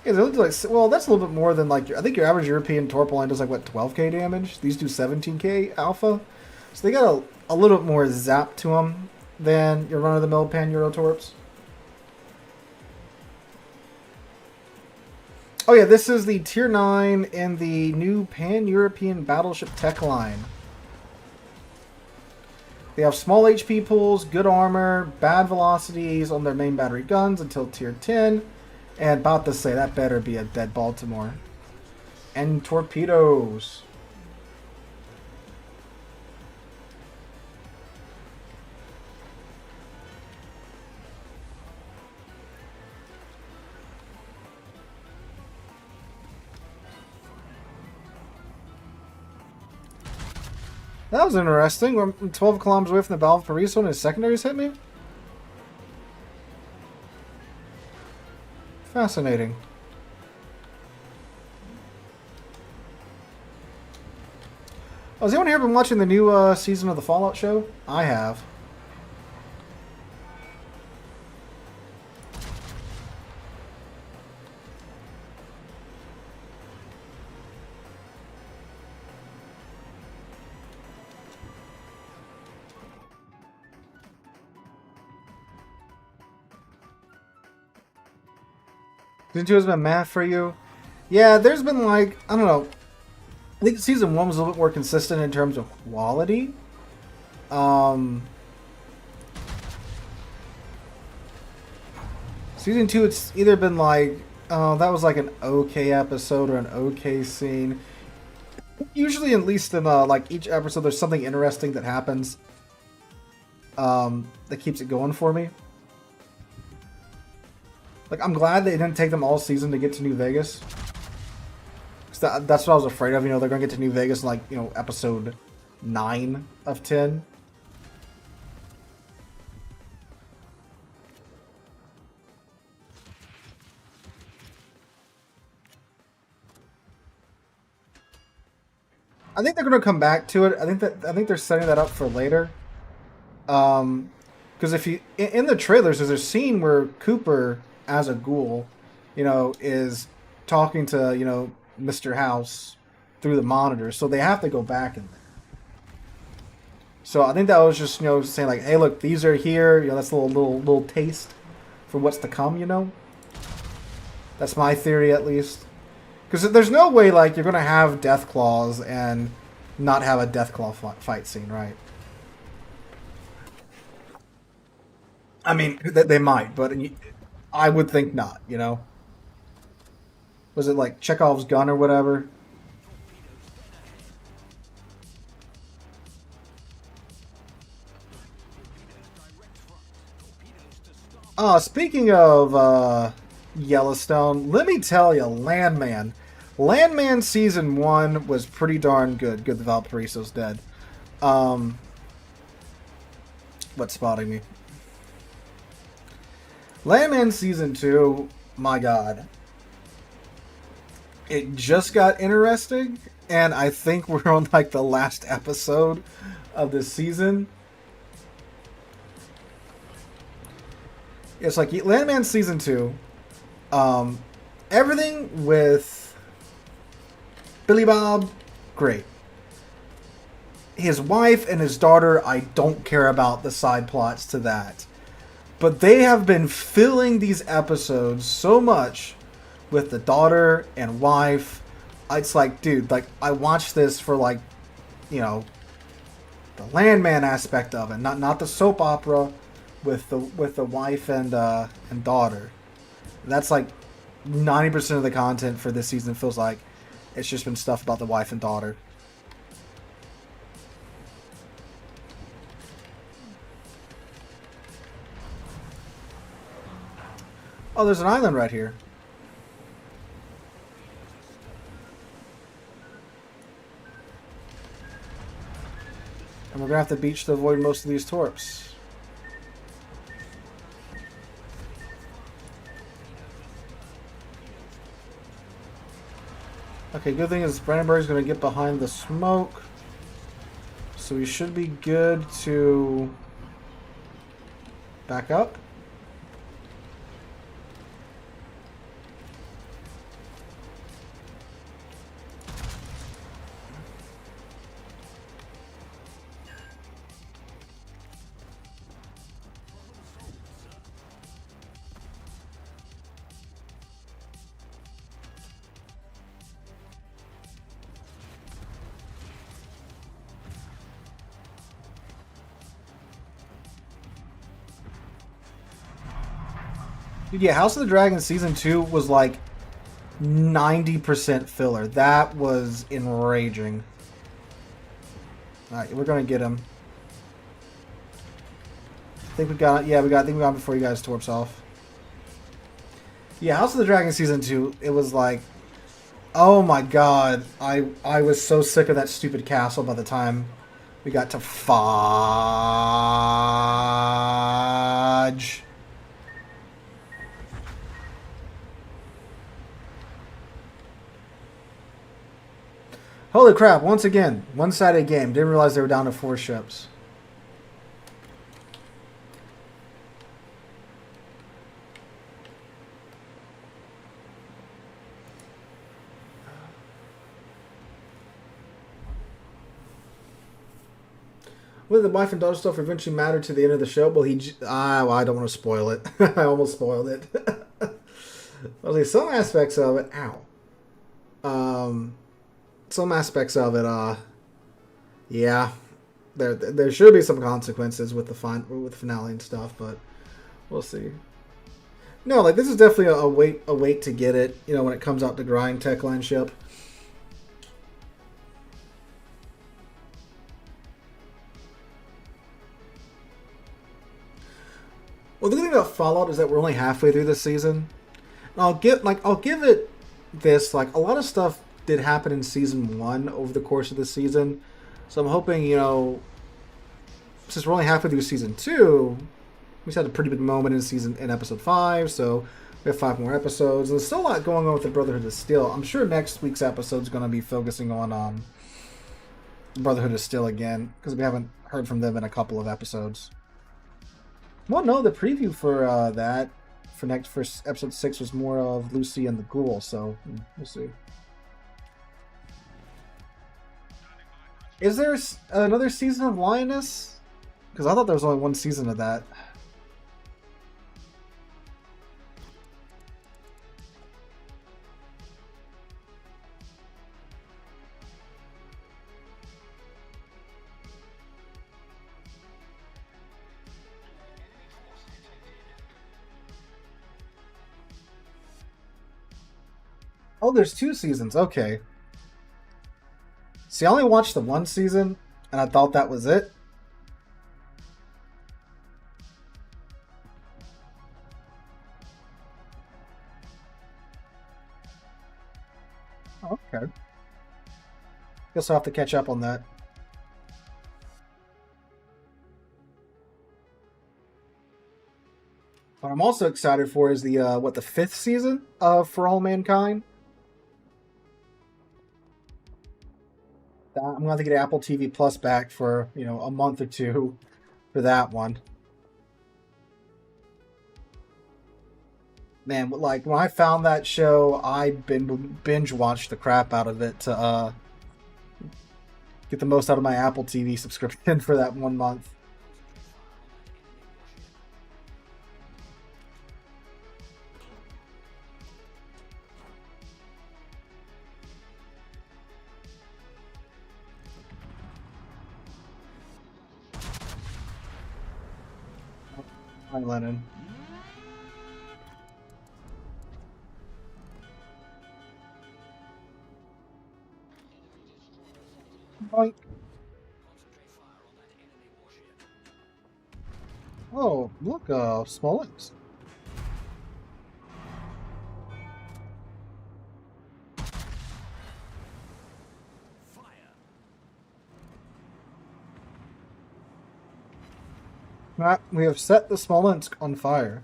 Yeah, they look like, well, that's a little bit more than like, I think your average European torp line does like, what, 12k damage? These do 17k alpha. So they got a little bit more zap to them than your run-of-the-mill pan-Euro torps. Oh yeah, this is the Tier 9 in the new Pan-European Battleship Tech line. They have small HP pools, good armor, bad velocities on their main battery guns until Tier 10. And about to say, that better be a dead Baltimore. And torpedoes. That was interesting. We're 12 kilometers away from the Valparaiso and his secondaries hit me? Fascinating. Oh, has anyone here been watching the new season of the Fallout show? I have. Season 2 has been math for you. Yeah, there's been like, I don't know. I think Season 1 was a little bit more consistent in terms of quality. Season 2, it's either been like, oh, that was like an okay episode or an okay scene. Usually, at least in like each episode, there's something interesting that happens that keeps it going for me. Like, I'm glad they didn't take them all season to get to New Vegas. That's what I was afraid of. You know, they're going to get to New Vegas in, like, you know, episode 9 of 10. I think they're going to come back to it. I think they're setting that up for later. Because if you in the trailers, there's a scene where Cooper, as a ghoul, you know, is talking to, you know, Mr. House through the monitor, so they have to go back in there. So I think that was just, you know, saying like, hey, look, these are here. You know, that's a little taste for what's to come. You know, that's my theory at least. Because there's no way like you're gonna have Deathclaws and not have a Deathclaw fight scene, right? I mean, they might, but I would think not, you know? Was it like Chekhov's gun or whatever? Speaking of Yellowstone, let me tell you, Landman. Landman Season 1 was pretty darn good. Good, the Valparaiso's dead. What's spotting me? Landman Season 2, my god. It just got interesting, and I think we're on like the last episode of this season. It's like Landman Season 2. Everything with Billy Bob, great. his wife and his daughter, I don't care about the side plots to that. But they have been filling these episodes so much with the daughter and wife. It's like, dude, like, I watched this for, like, you know, the landman aspect of it, not the soap opera with the wife and daughter. That's like 90% of the content for this season feels like it's just been stuff about the wife and daughter. Oh, there's an island right here. And we're going to have to beach to avoid most of these torps. Okay, good thing is Brandenburg's going to get behind the smoke. So we should be good to back up. Dude, yeah, House of the Dragon Season 2 was like 90% filler. That was enraging. Alright, we're gonna get him. I think we got it. Yeah, I think we got him before you guys torps off. Yeah, House of the Dragon Season 2, it was like, oh my god. I was so sick of that stupid castle by the time we got to Fudge. Holy crap, once again, one-sided game. Didn't realize they were down to 4 ships. Will the wife and daughter stuff eventually matter to the end of the show? Well, well, I don't want to spoil it. I almost spoiled it. I was like, some aspects of it, some aspects of it, yeah, there should be some consequences with the finale and stuff, but we'll see. No, like, this is definitely a wait to get it, you know, when it comes out to grind Techland ship. Well, the thing about Fallout is that we're only halfway through this season. And I'll give it this, like, a lot of stuff did happen in Season 1 over the course of the season. So I'm hoping, you know, since we're only halfway through Season 2, we just had a pretty big moment in Episode 5, so we have 5 more episodes. And there's still a lot going on with the Brotherhood of Steel. I'm sure next week's episode is going to be focusing on Brotherhood of Steel again, because we haven't heard from them in a couple of episodes. Well, no, the preview for that, for Episode 6 was more of Lucy and the Ghoul, so we'll see. Is there another season of Lioness? Because I thought there was only one season of that. Oh, there's 2 seasons. Okay. See, I only watched the 1 season, and I thought that was it. Oh, okay. Guess I'll have to catch up on that. What I'm also excited for is the 5th season of For All Mankind. I'm gonna have to get Apple TV Plus back for, you know, a month or 2 for that one. Man, like, when I found that show, I binge watched the crap out of it to Get the most out of my Apple TV subscription for that 1 month. Hi, Lennon. Boink. Oh, look, Smollett. We have set the Smolensk on fire.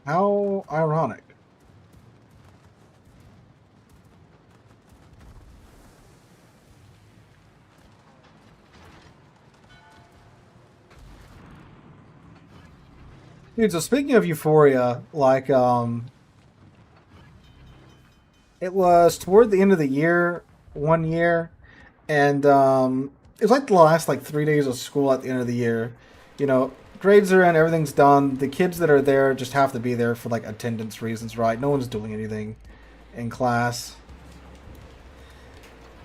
How ironic. Dude, so speaking of Euphoria, like, it was toward the end of the year, 1 year, and it was like the last like 3 days of school at the end of the year. You know, grades are in, everything's done. The kids that are there just have to be there for like attendance reasons, right? No one's doing anything in class.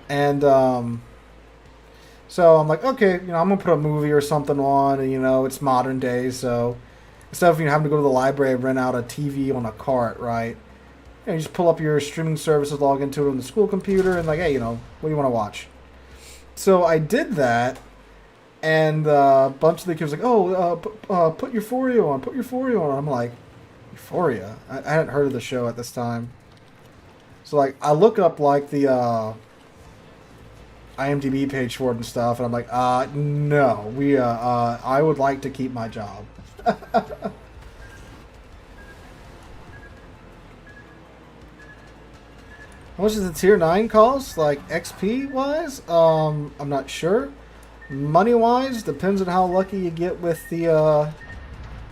And so I'm like, okay, you know, I'm gonna put a movie or something on, and you know, it's modern day, so instead of having to go to the library and rent out a TV on a cart, right? You just pull up your streaming services, log into it on the school computer, and like, hey, you know, what do you want to watch? So I did that, and a bunch of the kids were like, oh, put Euphoria on, put Euphoria on. I'm like, Euphoria? I hadn't heard of the show at this time. So like, I look up like the IMDb page for it and stuff, and I'm like, no, I would like to keep my job. How much does the tier 9 cost? Like XP wise? I'm not sure. Money wise, depends on how lucky you get with the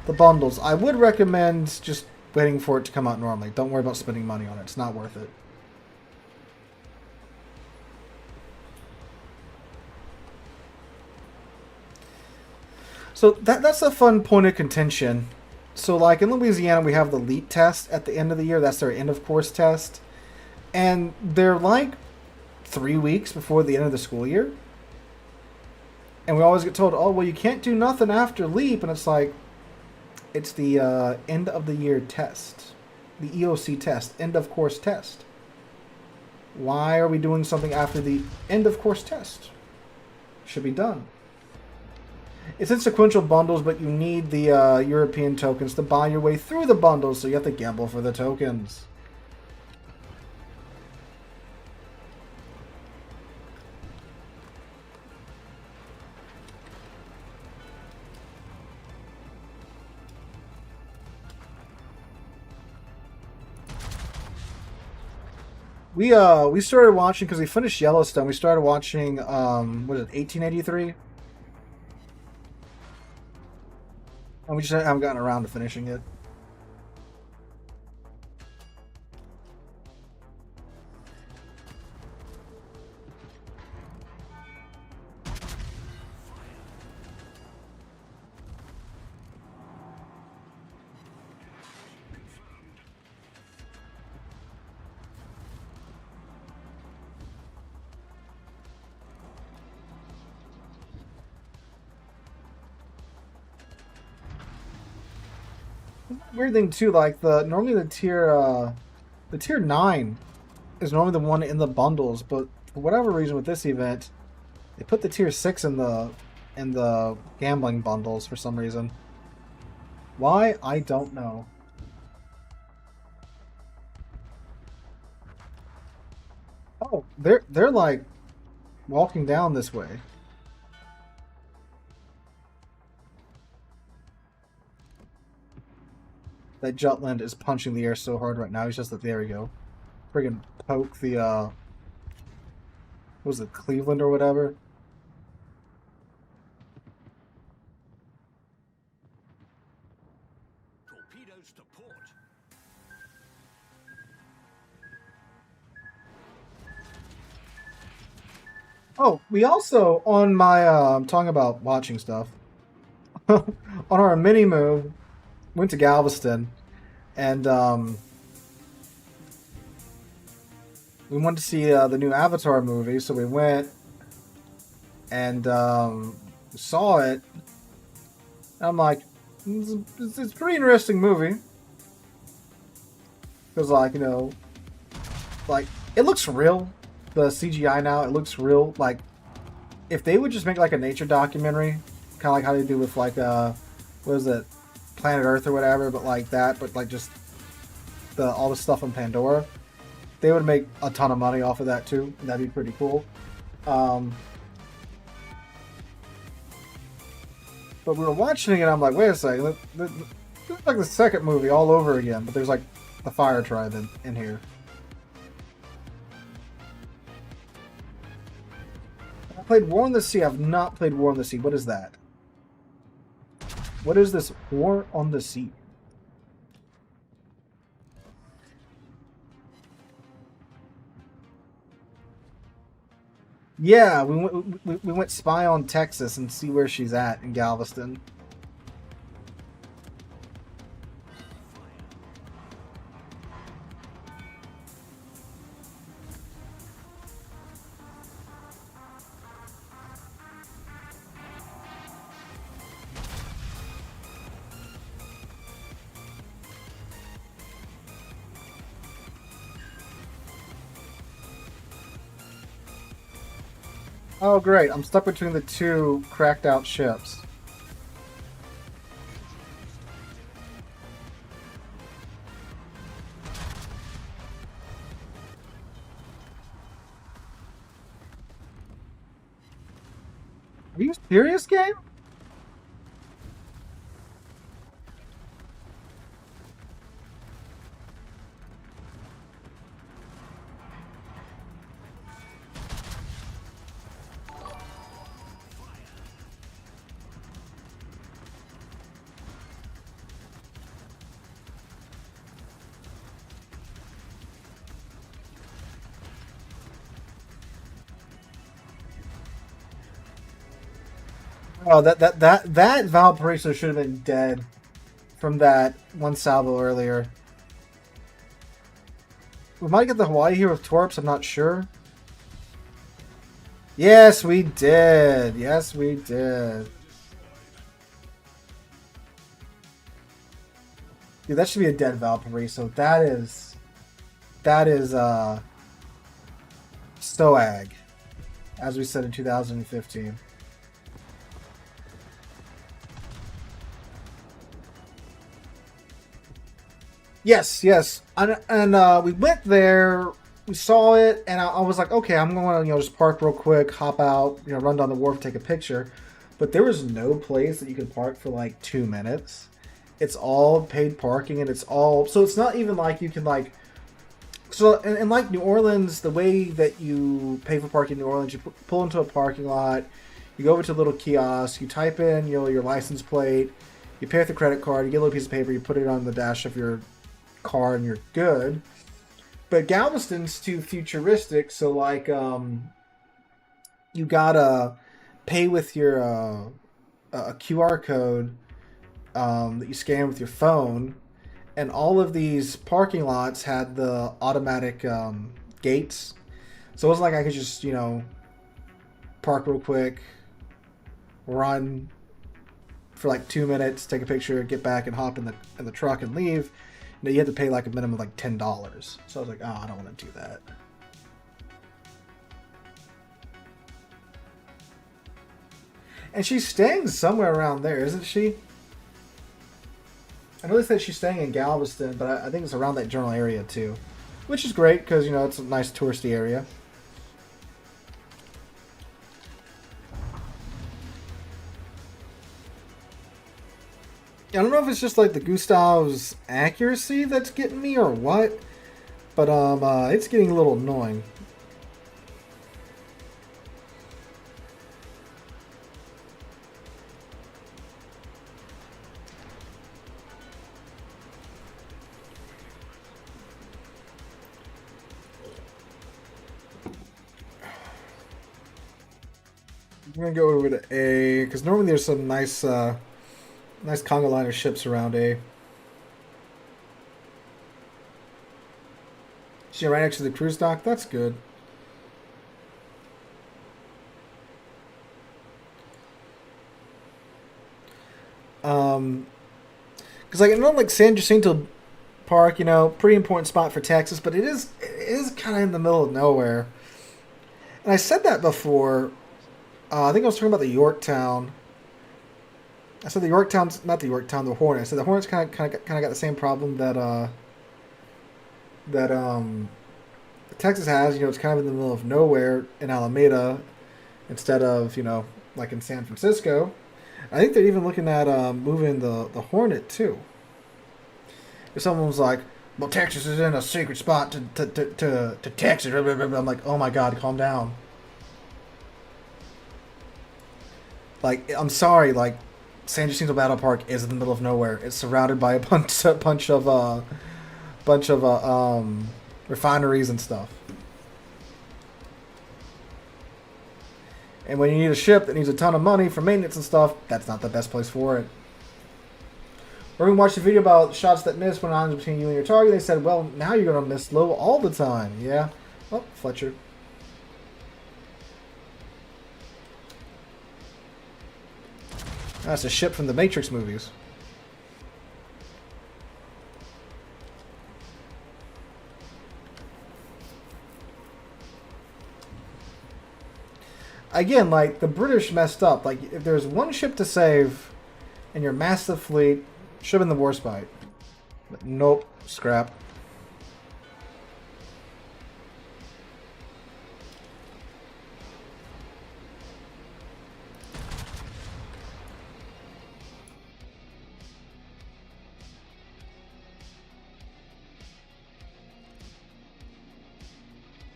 bundles. I would recommend just waiting for it to come out normally. Don't worry about spending money on it. It's not worth it. So that's a fun point of contention. So like in Louisiana, we have the LEAP test at the end of the year. That's their end of course test. And they're like 3 weeks before the end of the school year. And we always get told, oh, well, you can't do nothing after LEAP. And it's like, it's the end of the year test. The EOC test, end of course test. Why are we doing something after the end of course test? Should be done. It's in sequential bundles, but you need the European tokens to buy your way through the bundles, so you have to gamble for the tokens. We started watching because we finished Yellowstone. We started watching what is it, 1883, and we just haven't gotten around to finishing it. Weird thing too, like normally the tier 9 is normally the one in the bundles, but for whatever reason with this event, they put the tier 6 in the gambling bundles for some reason. Why? I don't know. Oh, they're like walking down this way. That Jutland is punching the air so hard right now. He's just like, there we go. Friggin' poke the what was it, Cleveland or whatever? Torpedoes to port. Oh, we also on my I'm talking about watching stuff. On our mini move, went to Galveston, and we wanted to see the new Avatar movie, so we went and saw it. And I'm like, it's a pretty interesting movie because, like, like it looks real. The CGI now, it looks real. Like if they would just make like a nature documentary, kind of like how they do with like what is it, Planet Earth or whatever, but like that, but like just the all the stuff on Pandora, they would make a ton of money off of that too. And that'd be pretty cool. Um, but we were watching it, and I'm like, wait a second, it's like the second movie all over again. But there's like a fire tribe in here. I played War on the Sea. I've not played War on the Sea. What is that? What is this War on the Sea? Yeah, we went spy on Texas and see where she's at in Galveston. Oh, great. I'm stuck between the two cracked out ships. Are you serious, game? Oh, that Valparaiso should have been dead from that one salvo earlier. We might get the Hawaii here with Torps, I'm not sure. Yes, we did. Yes, we did. Dude, that should be a dead Valparaiso. That is Stoag, as we said in 2015. Yes, yes, and we went there. We saw it, and I was like, okay, I'm going to just park real quick, hop out, run down the wharf, take a picture. But there was no place that you could park for like 2 minutes. It's all paid parking, and it's all so it's not even like you can like so in like New Orleans, the way that you pay for parking in New Orleans, you pull into a parking lot, you go over to a little kiosk, you type in your license plate, you pay with a credit card, you get a little piece of paper, you put it on the dash of your car, and you're good. But Galveston's too futuristic, so like you gotta pay with your a QR code that you scan with your phone, and all of these parking lots had the automatic gates, so it wasn't like I could just park real quick, run for like 2 minutes, take a picture, get back, and hop in the truck and leave. You had to pay like a minimum of like $10. So I was like, oh, I don't want to do that. And she's staying somewhere around there, isn't she? I know they said she's staying in Galveston, but I think it's around that general area too. Which is great because, it's a nice touristy area. I don't know if it's just like the Gustav's accuracy that's getting me or what, but it's getting a little annoying. gonna go over to A because normally there's some nice, nice conga liner ships around A. See, right next to the cruise dock. That's good. Because like I know like San Jacinto Park, you know, pretty important spot for Texas, but it is kind of in the middle of nowhere. And I said that before. I think I was talking about the Yorktown. I said the Yorktown's not the Yorktown, the Hornet. I said the Hornet's kind of got the same problem that Texas has. You know, it's kind of in the middle of nowhere in Alameda instead of like in San Francisco. I think they're even looking at moving the Hornet too. If someone was like, "Well, Texas is in a secret spot to Texas," I'm like, "Oh my God, calm down." Like, I'm sorry, like San Jacinto Battle Park is in the middle of nowhere. It's surrounded by a bunch of refineries and stuff. And when you need a ship that needs a ton of money for maintenance and stuff, that's not the best place for it. We're going to watch the video about shots that miss when on between you and your target. They said, well, now you're going to miss low all the time. Yeah. Oh, Fletcher. That's a ship from the Matrix movies. Again, like, the British messed up. Like, if there's one ship to save in your massive fleet, should have been the Warspite. But nope, scrap.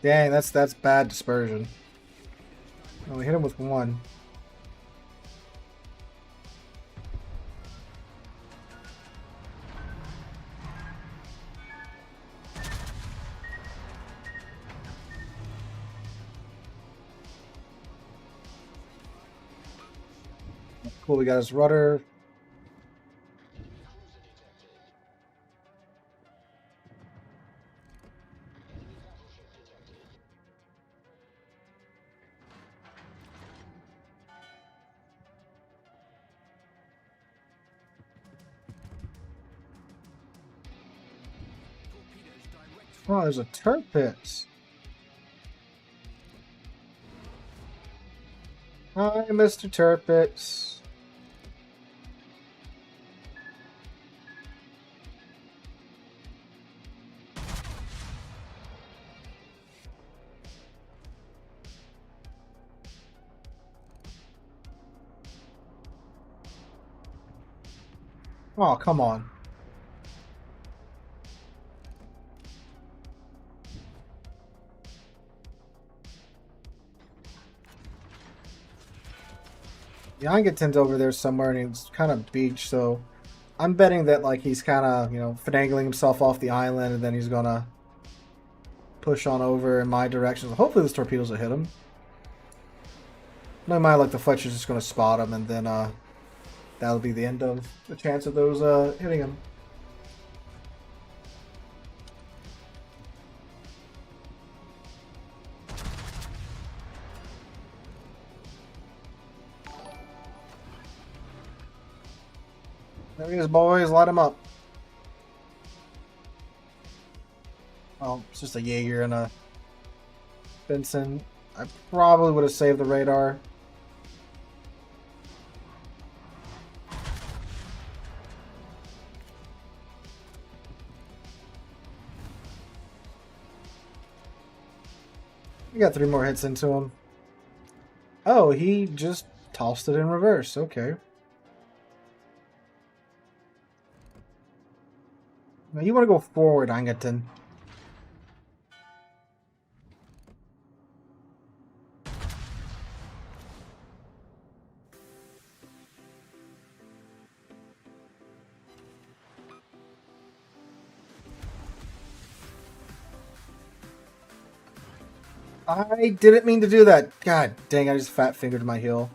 Dang, that's bad dispersion. Oh, we hit him with one. Cool, we got his rudder. Oh, there's a turret pit. Hi, Mr. Turpix. Oh, come on. Yangaton's over there somewhere and he's kind of beached, so I'm betting that like he's kind of, finagling himself off the island and then he's gonna push on over in my direction. So hopefully those torpedoes will hit him. No mind, like the Fletcher's just gonna spot him and then that'll be the end of the chance of those hitting him. There he is, boys. Light him up. Oh, it's just a Jaeger and a Benson. I probably would have saved the radar. We got 3 more hits into him. Oh, he just tossed it in reverse. Okay. Now you want to go forward, Angaton. I didn't mean to do that. God dang, I just fat fingered my heel.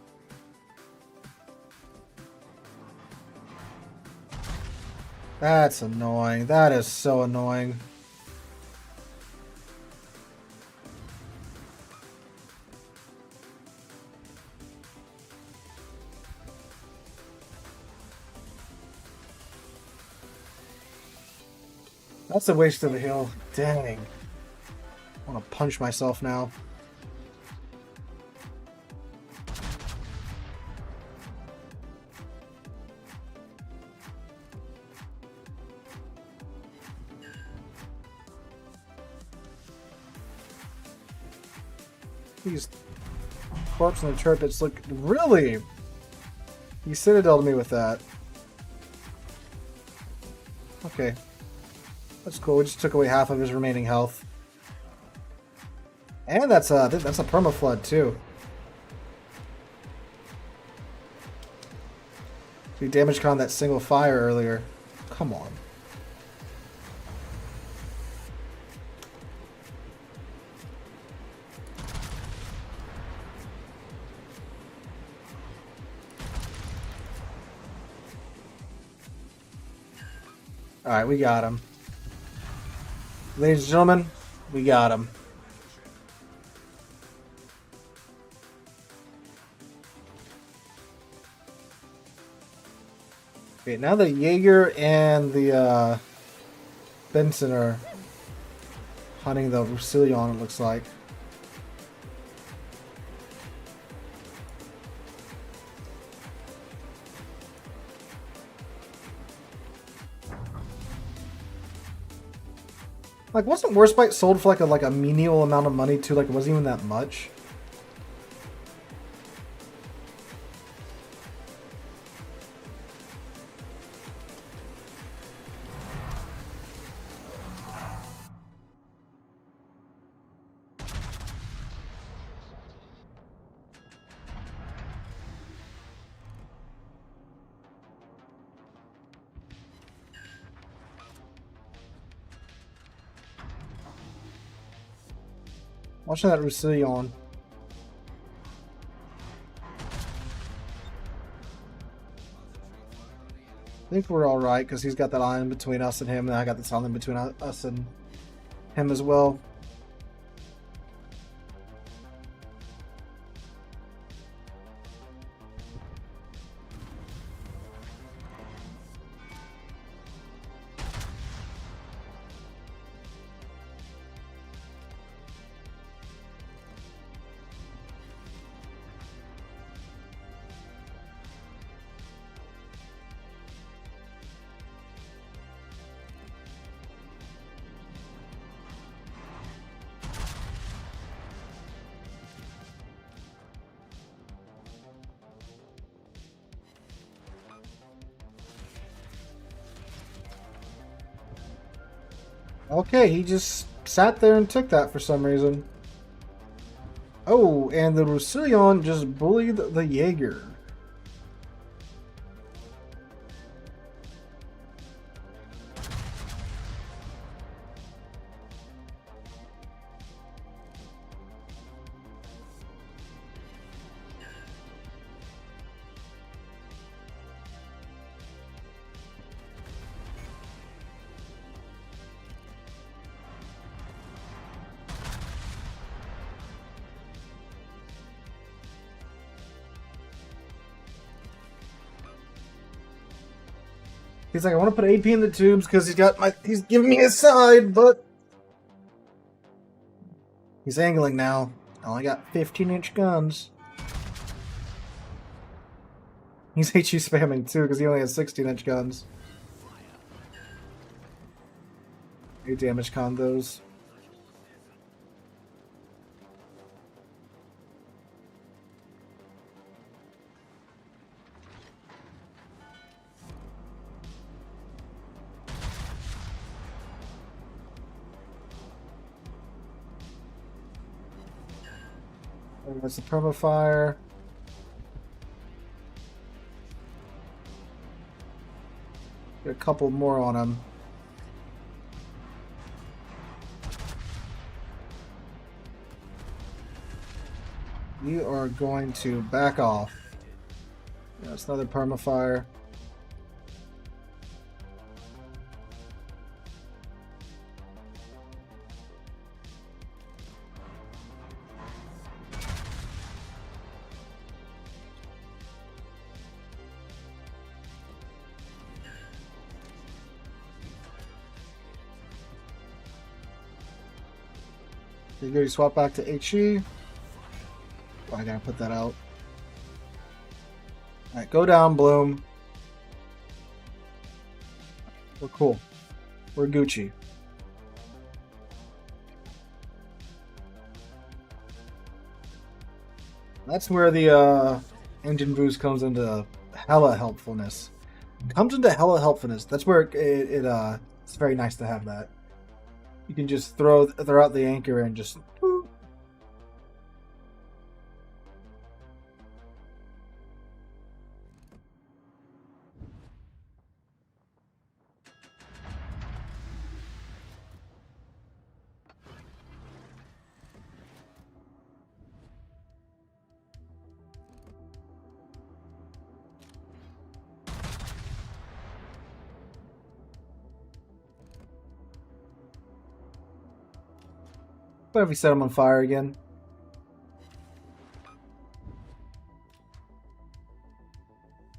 That's annoying. That is so annoying. That's a waste of a heal. Dang. I want to punch myself now. These corpse and the turpits look really. He citadeled me with that. Okay. That's cool. We just took away half of his remaining health. And that's a permaflood too. We damage con that single fire earlier. Come on. Alright, we got him. Ladies and gentlemen, we got him. Okay, now the Jaeger and the Benson are hunting the Roussillon, it looks like. Like, wasn't Warspite sold for like a menial amount of money too? Like, it wasn't even that much. Watching that Roussillon. I think we're alright because he's got that island between us and him, and I got this island between us and him as well. Okay, he just sat there and took that for some reason. Oh, and the Roussillon just bullied the Jaeger. He's like, I want to put AP in the tubes because he's giving me his side, but he's angling now. I only got 15-inch guns. He's HE spamming too because he only has 16-inch guns. You damage con those. There's the permafire. Get a couple more on him. We are going to back off. Yeah, it's another permafire. You go, you swap back to HE. Oh, I gotta put that out. Alright, go down, Bloom. We're cool. We're Gucci. That's where the engine boost comes into hella helpfulness. That's where it's very nice to have that. You can just throw out the anchor and just. What if we set them on fire again?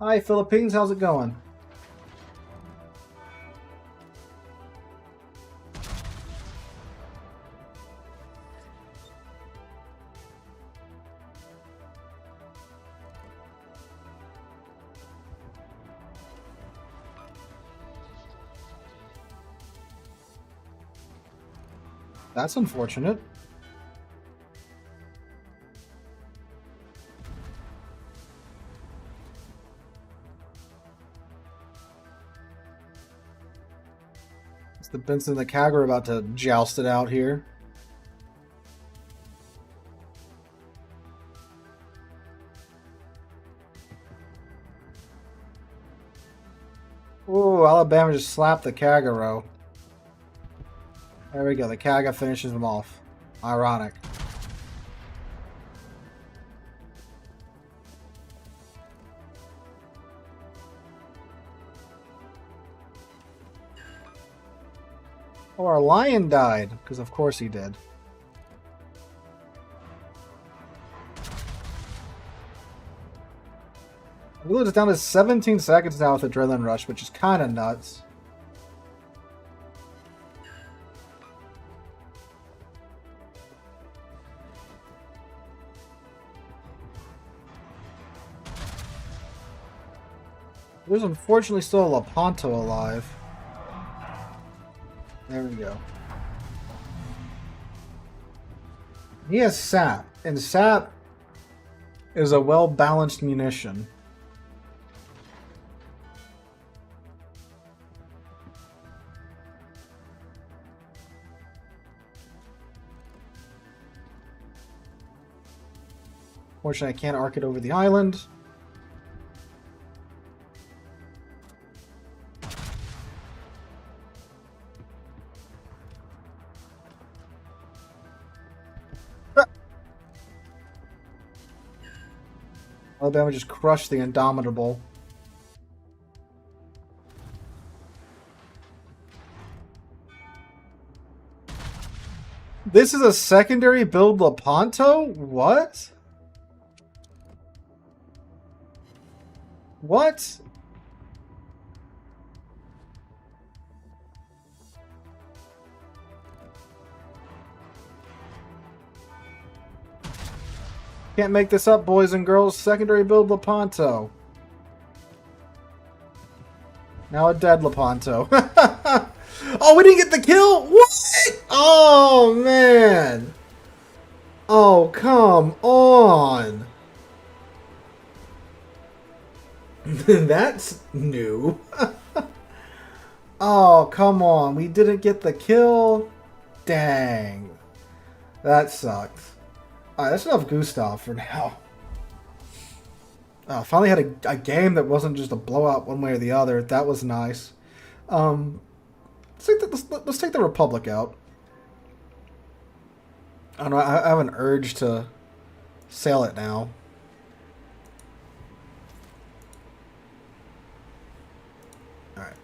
Hi, Philippines. How's it going? That's unfortunate. It's the Benson and the Kag are about to joust it out here. Ooh, Alabama just slapped the Kagero. There we go. The Kaga finishes them off. Ironic. Oh, our lion died. Because of course he did. It's down to 17 seconds now with Adrenaline Rush, which is kind of nuts. There's unfortunately still a Lepanto alive. There we go. He has sap, and sap is a well-balanced munition. Fortunately, I can't arc it over the island. Alabama just crushed the Indomitable. This is a secondary build Lepanto? What? What? Can't make this up, boys and girls. Secondary build Lepanto. Now a dead Lepanto. Oh, we didn't get the kill? What? Oh, man. Oh, come on. That's new. Oh, come on. We didn't get the kill? Dang. That sucked. Alright, that's enough Gustav for now. Finally had a game that wasn't just a blowout one way or the other. That was nice. Let's take the Republic out. I don't know, I have an urge to Sail it now. Alright.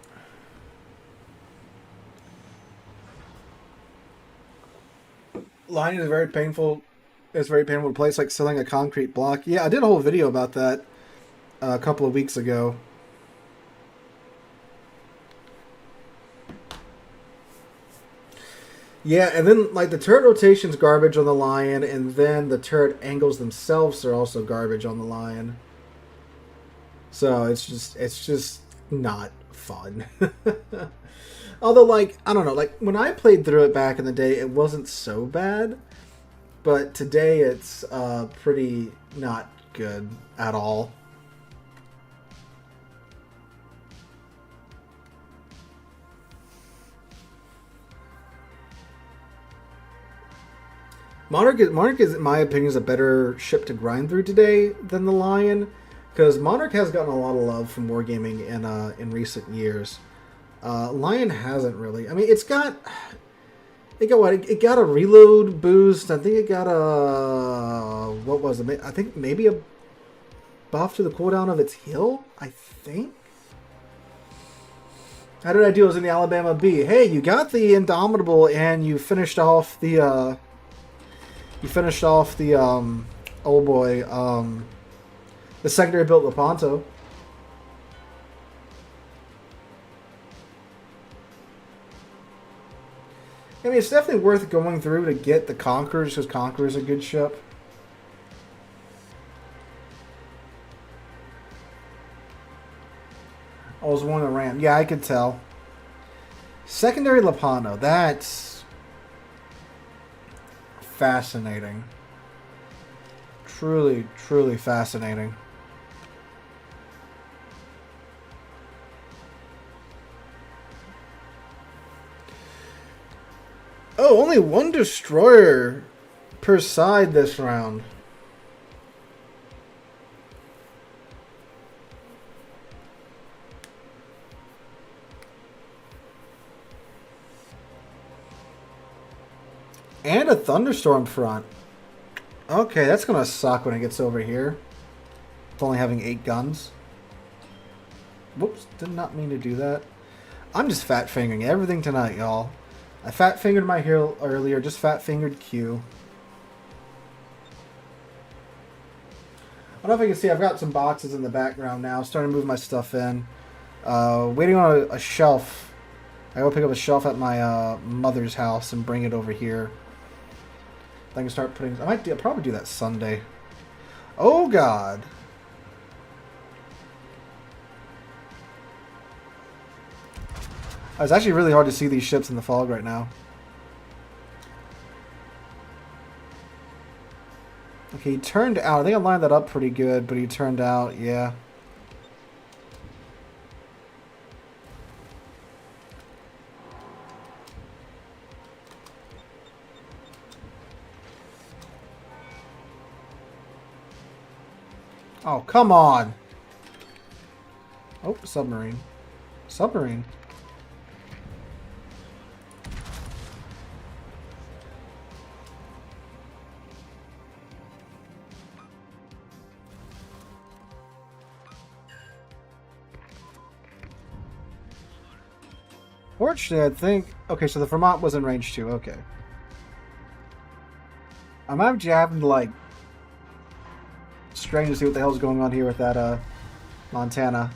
Line is very painful. It's very painful to play. It's like selling a concrete block. Yeah, I did a whole video about that a couple of weeks ago. Yeah, and then like the turret rotation's garbage on the Lion, and then the turret angles themselves are also garbage on the Lion. So it's just not fun. Although, like, I don't know, like when I played through it back in the day, it wasn't so bad, but today it's pretty not good at all. Monarch is, in my opinion, is a better ship to grind through today than the Lion, because Monarch has gotten a lot of love from wargaming in recent years. Lion hasn't really. I mean, it got what? It got a reload boost. I think it got a what was it? I think maybe a buff to the cooldown of its heal. I think. How did I do? It was in the Alabama B. Hey, you got the Indomitable, and you finished off the. Oh boy, the secondary built Lepanto. I mean, it's definitely worth going through to get the Conquerors, because Conqueror's a good ship. I was one of the Ram. Yeah, I could tell. Secondary Lepanto. That's fascinating. Truly, truly fascinating. Oh, only one destroyer per side this round. And a thunderstorm front. Okay, that's going to suck when it gets over here. With only having 8 guns. Whoops, did not mean to do that. I'm just fat-fingering everything tonight, y'all. I fat-fingered my hero earlier, just fat-fingered Q. I don't know if you can see, I've got some boxes in the background now. Starting to move my stuff in. Waiting on a shelf. I go pick up a shelf at my mother's house and bring it over here. I can start putting... I'll probably do that Sunday. Oh, God. It's actually really hard to see these ships in the fog right now. Okay, he turned out. I think I lined that up pretty good, but he turned out, yeah. Oh, come on. Oh, submarine. Submarine. Fortunately, I think... Okay, so the Vermont was in range 2. Okay. I'm actually having to, like... Strange to see what the hell's going on here with that, Montana.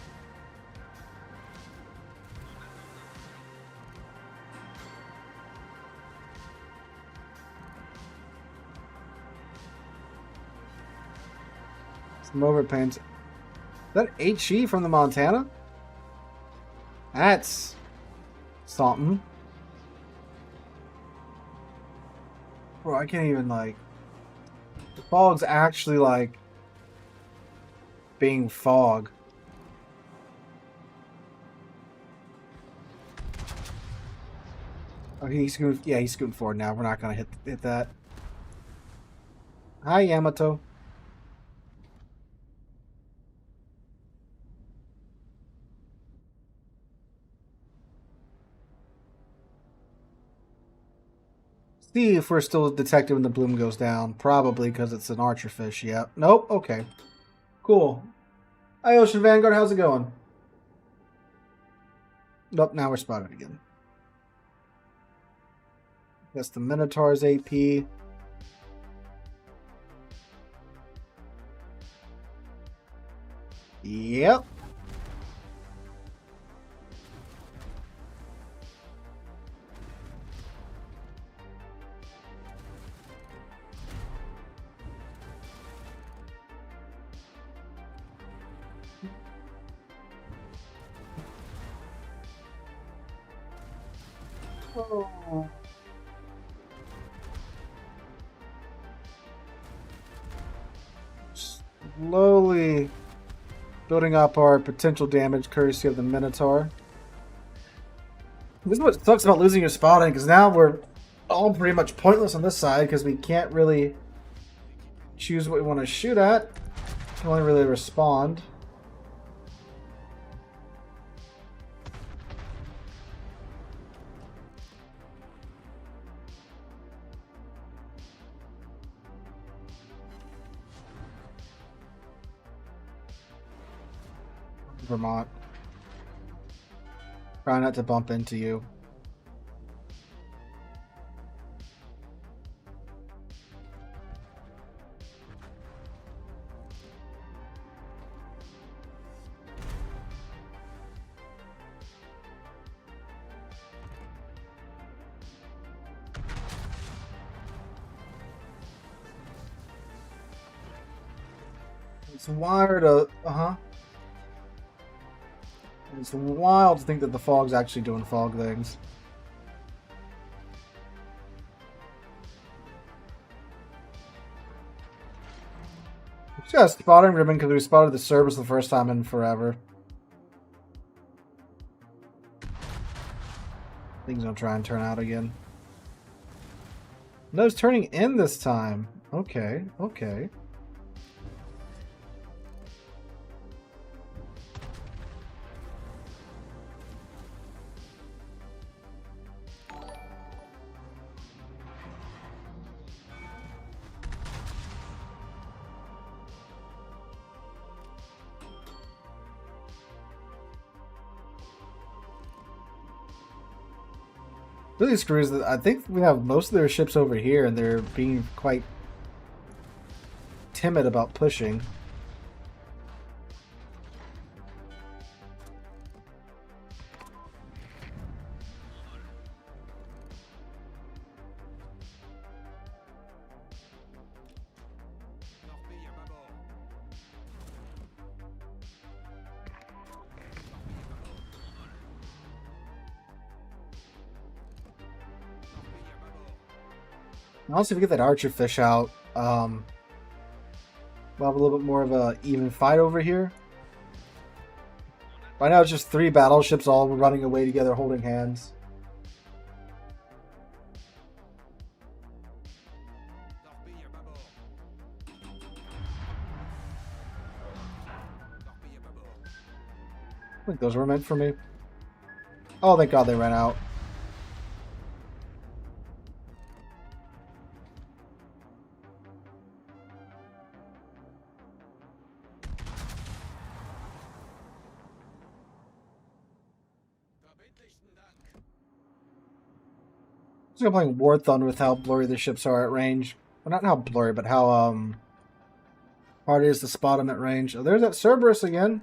Some overpaints. Is that HE from the Montana? That's... something. Bro, I can't even, like... The fog's actually, like... being fog. Okay, he's scooting. Yeah, he's scooting forward now. We're not gonna hit that. Hi, Yamato. see if we're still detected when the bloom goes down. Probably because it's an archer fish. Yep. Nope. Okay. Cool. Hi, Ocean Vanguard. How's it going? Nope. Now we're spotted again. That's the Minotaur's AP. Yep. Oh. Slowly building up our potential damage courtesy of the Minotaur. This is what sucks about losing your spotting, because now we're all pretty much pointless on this side because we can't really choose what we want to shoot at. We can only really respond. Vermont. Try not to bump into you. It's wired It's wild to think that the fog's actually doing fog things. We just got a spotting ribbon because we spotted the Cerberus the first time in forever. Things don't try and turn out again. No, it's turning in this time. Okay, okay. Really screws that. I think we have most of their ships over here, and they're being quite timid about pushing. Also, if we get that archer fish out, we'll have a little bit more of a even fight over here. Right now, it's just 3 battleships all running away together, holding hands. I think those were meant for me. Oh, thank God they ran out. I'm playing War Thunder with how blurry the ships are at range. Well, not how blurry, but how hard it is to spot them at range. Oh, there's that Cerberus again.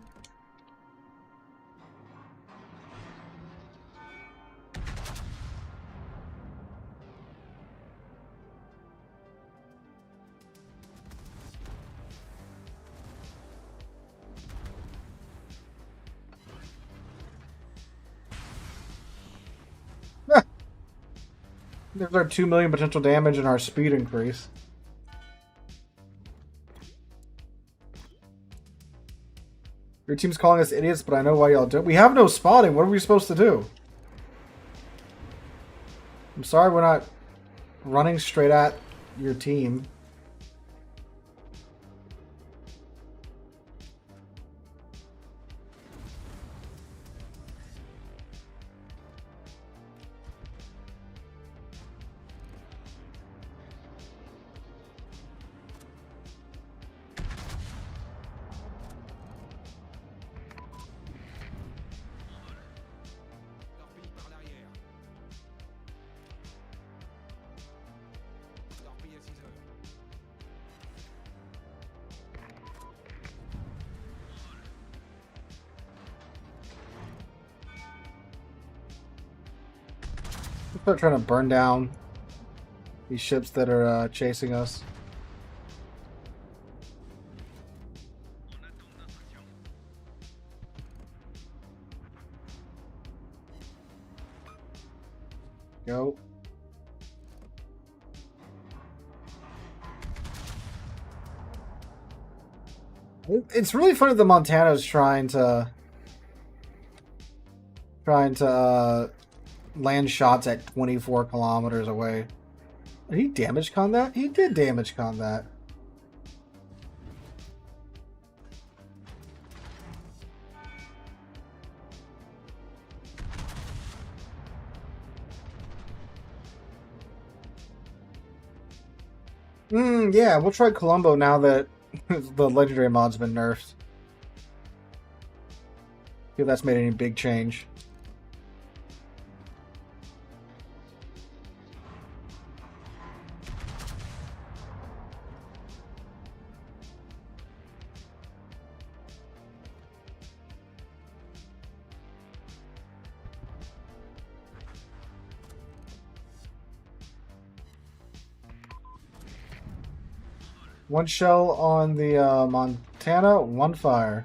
There's our 2 million potential damage and our speed increase. Your team's calling us idiots, but I know why y'all do it. We have no spotting. What are we supposed to do? I'm sorry we're not running straight at your team. Start trying to burn down these ships that are chasing us. Go. It's really funny that Montana's trying to land shots at 24 kilometers away. Did he damage con that? He did damage con that. Yeah, we'll try Colombo now that the legendary mod's been nerfed. See if that's made any big change. One shell on the Montana, one fire.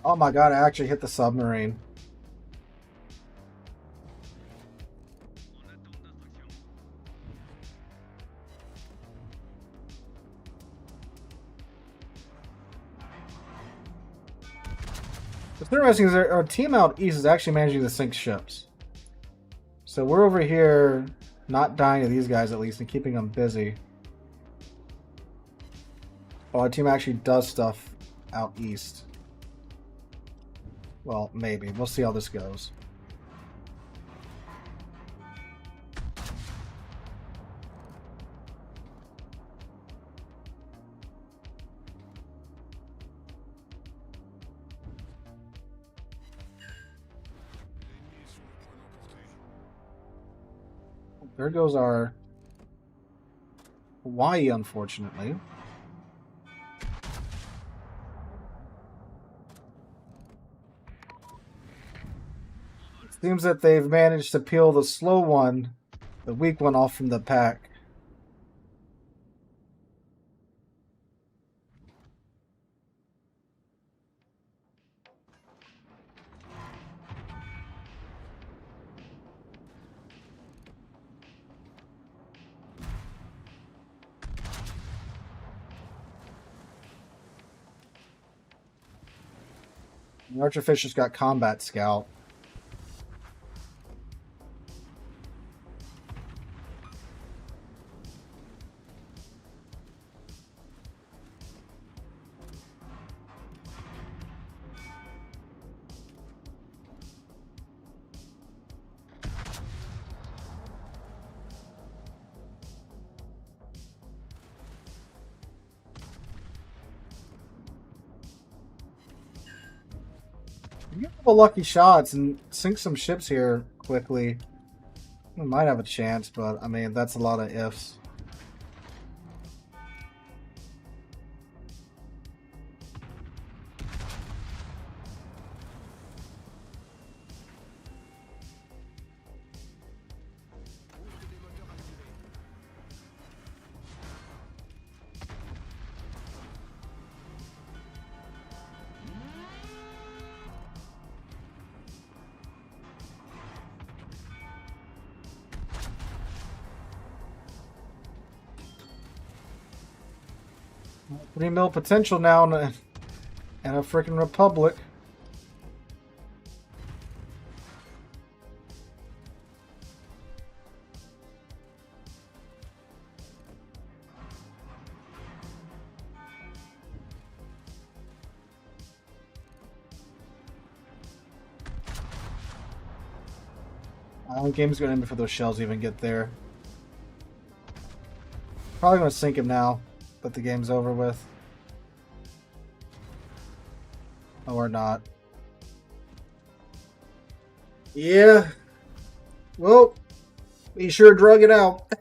Oh my god, I actually hit the submarine. What's interesting is our team out east is actually managing to sink ships. So we're over here not dying to these guys at least and keeping them busy. Oh, our team actually does stuff out east. Well, maybe. We'll see how this goes. There goes our Hawaii, unfortunately. It seems that they've managed to peel the slow one, the weak one, off from the pack. The Archerfish just got Combat Scout. You get a couple lucky shots and sink some ships here quickly. We might have a chance, but I mean, that's a lot of ifs. $3 mil potential now in a freaking republic. I don't think game's gonna end before those shells even get there. Probably gonna sink him now, but the game's over with. Or not. Yeah. Well, he sure drug it out.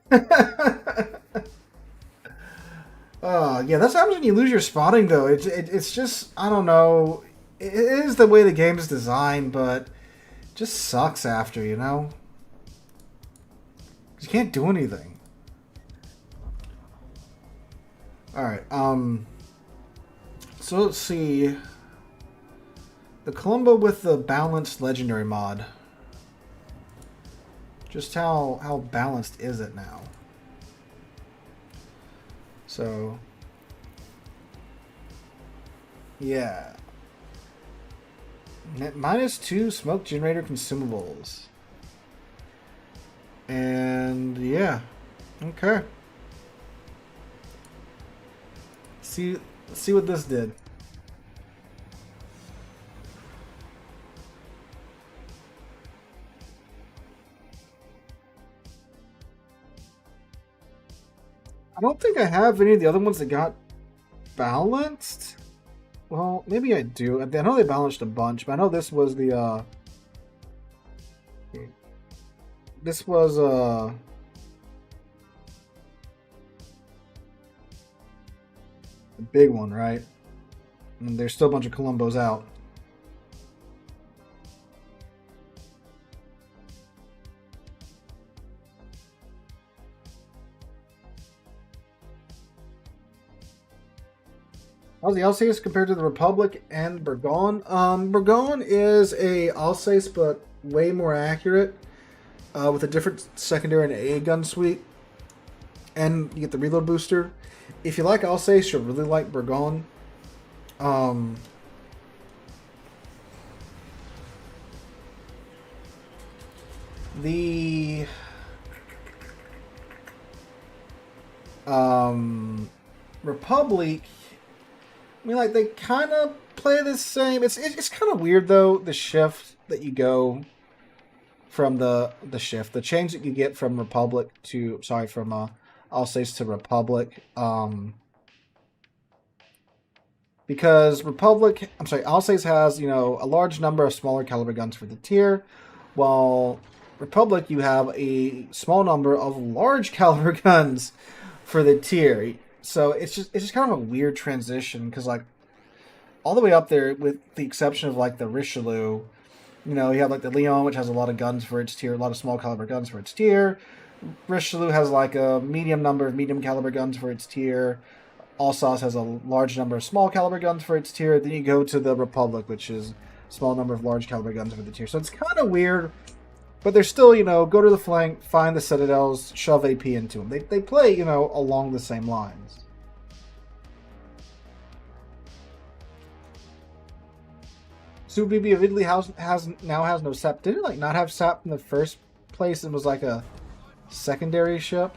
Yeah, that's what happens when you lose your spotting, though. It's just, I don't know. It is the way the game is designed, but it just sucks after, you know? You can't do anything. Alright, so let's see. The Colombo with the balanced legendary mod. Just how balanced is it now? So, yeah. -2 smoke generator consumables. And yeah. Okay. See what this did. I don't think I have any of the other ones that got balanced. Well, maybe I do. I know they balanced a bunch, but I know this was the this was the big one, right? And there's still a bunch of Colombos out. How's the Alsace compared to the Republic and Burgon? Burgon is a Alsace, but way more accurate, with a different secondary and AA gun suite, and you get the reload booster. If you like Alsace, you'll really like Burgon. The Republic, I mean, like, they kind of play the same. It's kind of weird, though, the shift that you go from the change that you get from Republic to, sorry, from Alsace to Republic. Because Alsace has, you know, a large number of smaller caliber guns for the tier, while Republic, you have a small number of large caliber guns for the tier. So it's just kind of a weird transition, because, like, all the way up there, with the exception of, like, the Richelieu, you know, you have, like, the Leon, which has a lot of guns for its tier, a lot of small caliber guns for its tier. Richelieu has, like, a medium number of medium caliber guns for its tier. Alsace has a large number of small caliber guns for its tier. Then you go to the Republic, which is a small number of large caliber guns for the tier. So it's kind of weird, but they're still, you know, go to the flank, find the citadels, shove AP into them. They play, you know, along the same lines. Subibi of Italy now has no SAP. Did it, like, not have SAP in the first place? It was like a secondary ship.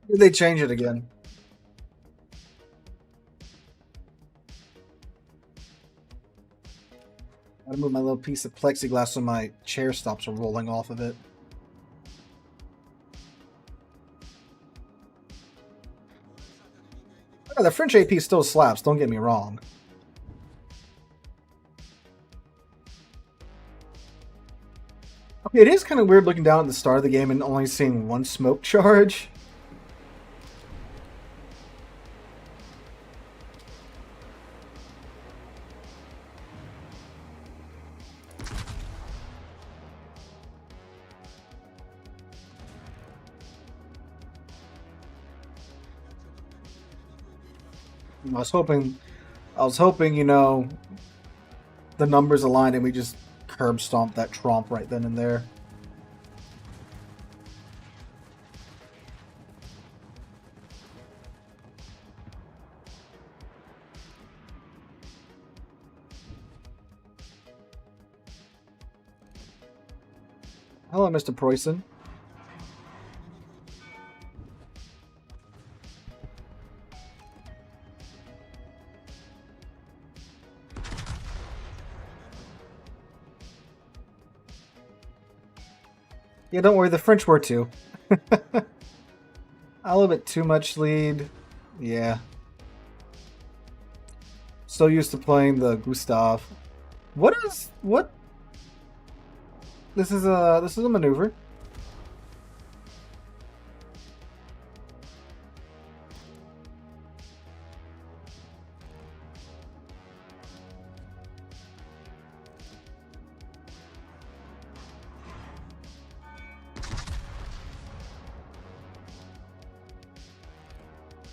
Did they change it again? I gotta move my little piece of plexiglass so my chair stops rolling off of it. Oh, the French AP still slaps, don't get me wrong. Okay, it is kind of weird looking down at the start of the game and only seeing one smoke charge. I was hoping, you know, the numbers aligned and we just curb stomp that Tromp right then and there. Hello, Mr. Preussen. Yeah, don't worry, the French were too. A little bit too much lead. Yeah. So used to playing the Gustav. What? This is a maneuver.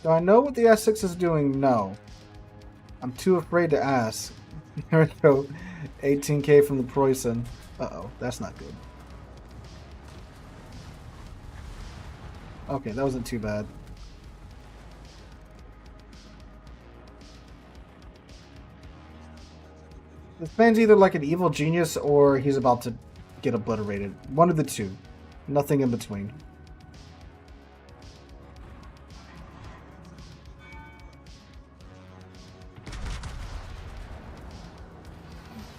Do I know what the S6 is doing? No. I'm too afraid to ask. Here we go. 18k from the Preußen. Uh-oh, that's not good. Okay, that wasn't too bad. This man's either like an evil genius or he's about to get obliterated. One of the two. Nothing in between.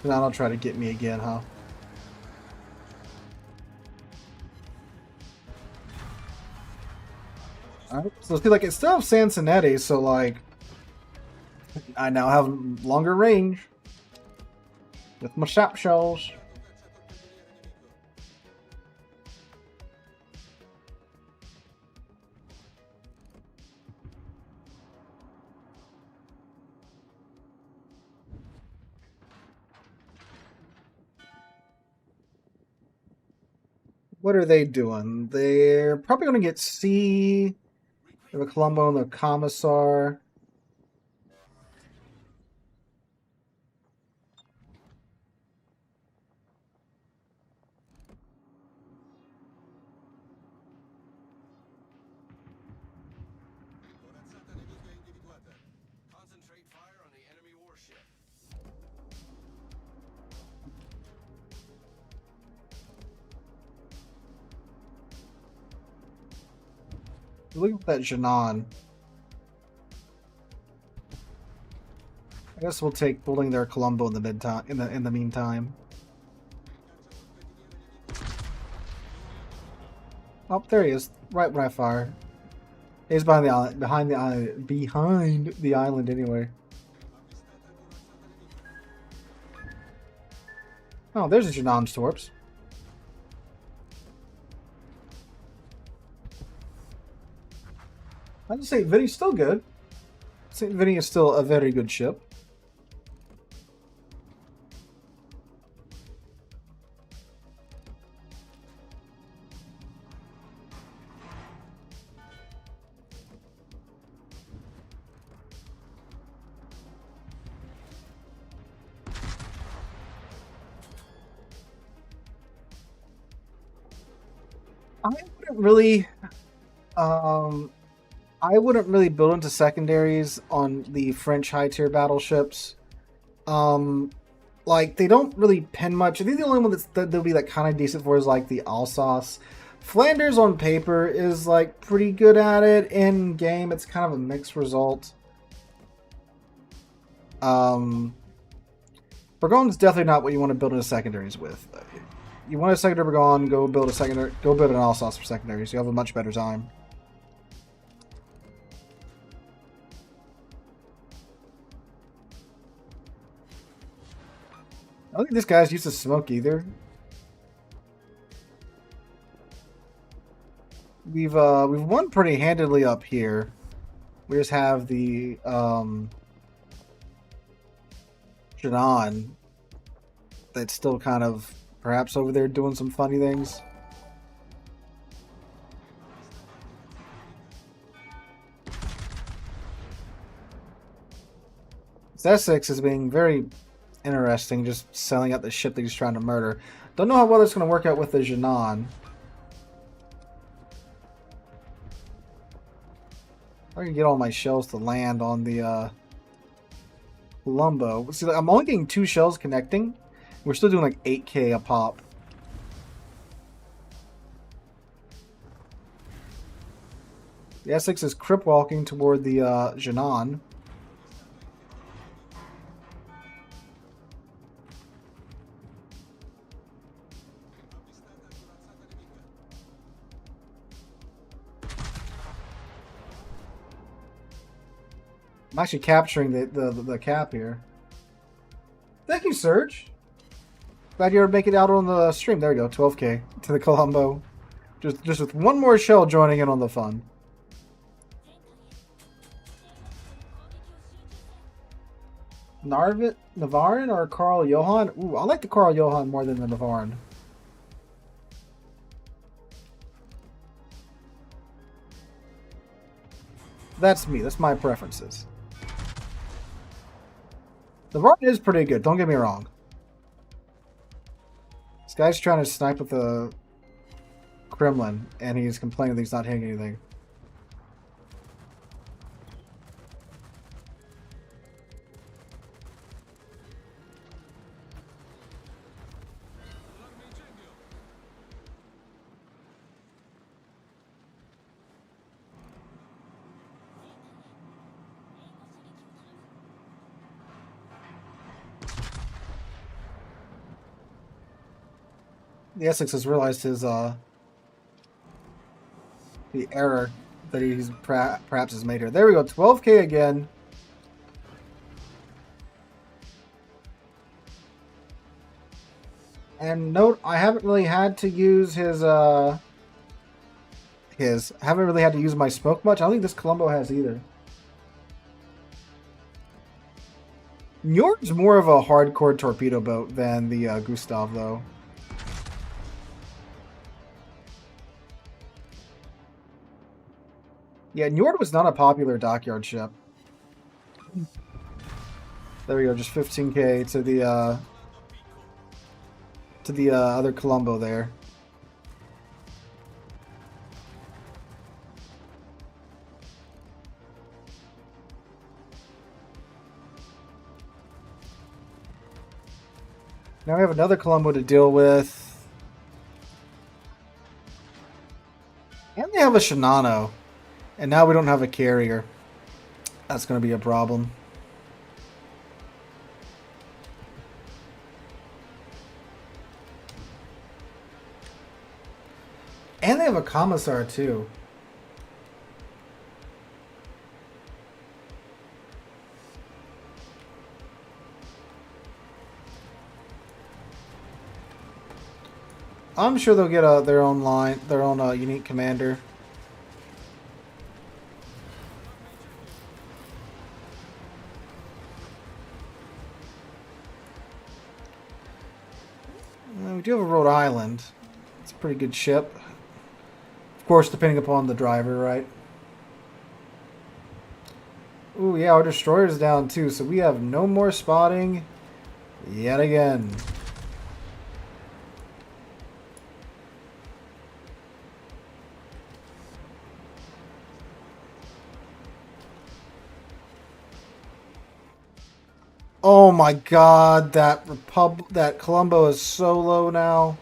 Now don't try to get me again, huh? Alright, so see, like, it's still Sansonetti, so, like, I now have longer range with my shop shells. What are they doing? They're probably going to get C. They have a Colombo and the Commissar. Concentrate fire on the enemy warship. Look at that Janan. I guess we'll take building their Colombo in the meantime. Oh, there he is, right when I fire. He's behind the island. Behind the island, anyway. Oh, there's a Janan's torps. I'd just say Vinny's still good. St. Vinny is still a very good ship. I wouldn't really build into secondaries on the French high tier battleships. Like they don't really pen much. I think the only one that they'll be like kind of decent for is like the Alsace. Flanders on paper is like pretty good at it. In game, it's kind of a mixed result. Burgon's definitely not what you want to build into secondaries with. You want a secondary Burgon, go build an Alsace for secondaries. You have a much better time. I don't think this guy's used to smoke either. We've won pretty handedly up here. We just have the Janan that's still kind of perhaps over there doing some funny things. Essex is being very interesting, just selling out the ship that he's trying to murder. Don't know how well that's going to work out with the Janan. I can get all my shells to land on the Colombo. See, I'm only getting 2 shells connecting. We're still doing like 8k a pop. The Essex is crip walking toward the Janan. I'm actually capturing the cap here. Thank you, Serge. Glad you were making it out on the stream. There we go, 12k to the Colombo. Just with one more shell joining in on the fun. Navarin or Carl Johan? Ooh, I like the Carl Johan more than the Navarin. That's me. That's my preferences. Navarin is pretty good. Don't get me wrong. This guy's trying to snipe with the Kremlin, and he's complaining that he's not hitting anything. The Essex has realized his the error that he's perhaps has made here. There we go, 12k again. And note, I haven't really had to use I haven't really had to use my smoke much. I don't think this Colombo has either. Neword's more of a hardcore torpedo boat than the Gustav, though. Yeah, Neword was not a popular dockyard ship. There we go, just 15k to the other Colombo there. Now we have another Colombo to deal with. And they have a Shinano. And now we don't have a carrier. That's going to be a problem. And they have a Commissar too. I'm sure they'll get their own line, their own unique commander. We do have a Rhode Island. It's a pretty good ship. Of course, depending upon the driver, right? Ooh, yeah, our destroyer's down too, so we have no more spotting yet again. Oh my god, that Colombo is so low now.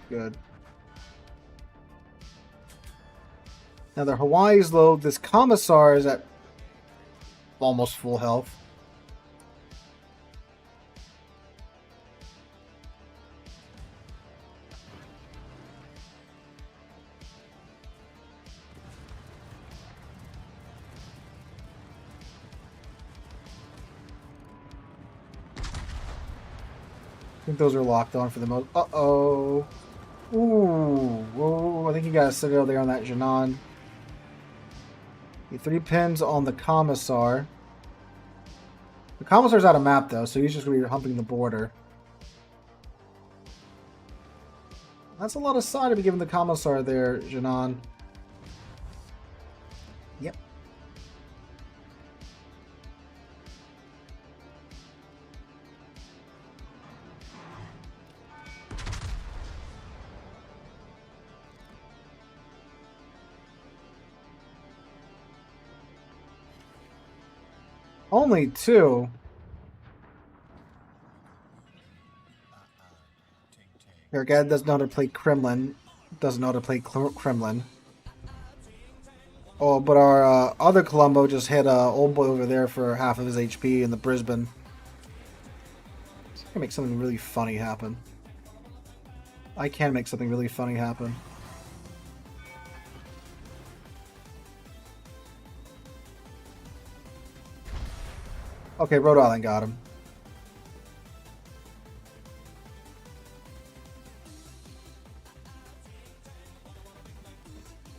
Good. Now their Hawaii's low. This Commissar is at almost full health. I think those are locked on for the most. Uh-oh. Ooh. Whoa. I think you got a citadel there on that Janan. The 3 pins on the Commissar. The Commissar's out of map, though, so he's just going to be humping the border. That's a lot of side to be giving the Commissar there, Janan. Yep. Only 2. Your guy doesn't know how to play Kremlin. Doesn't know how to play Kremlin. Oh, but our other Colombo just hit old boy over there for half of his HP in the Brisbane. So I can make something really funny happen. I can make something really funny happen. Okay, Rhode Island got him.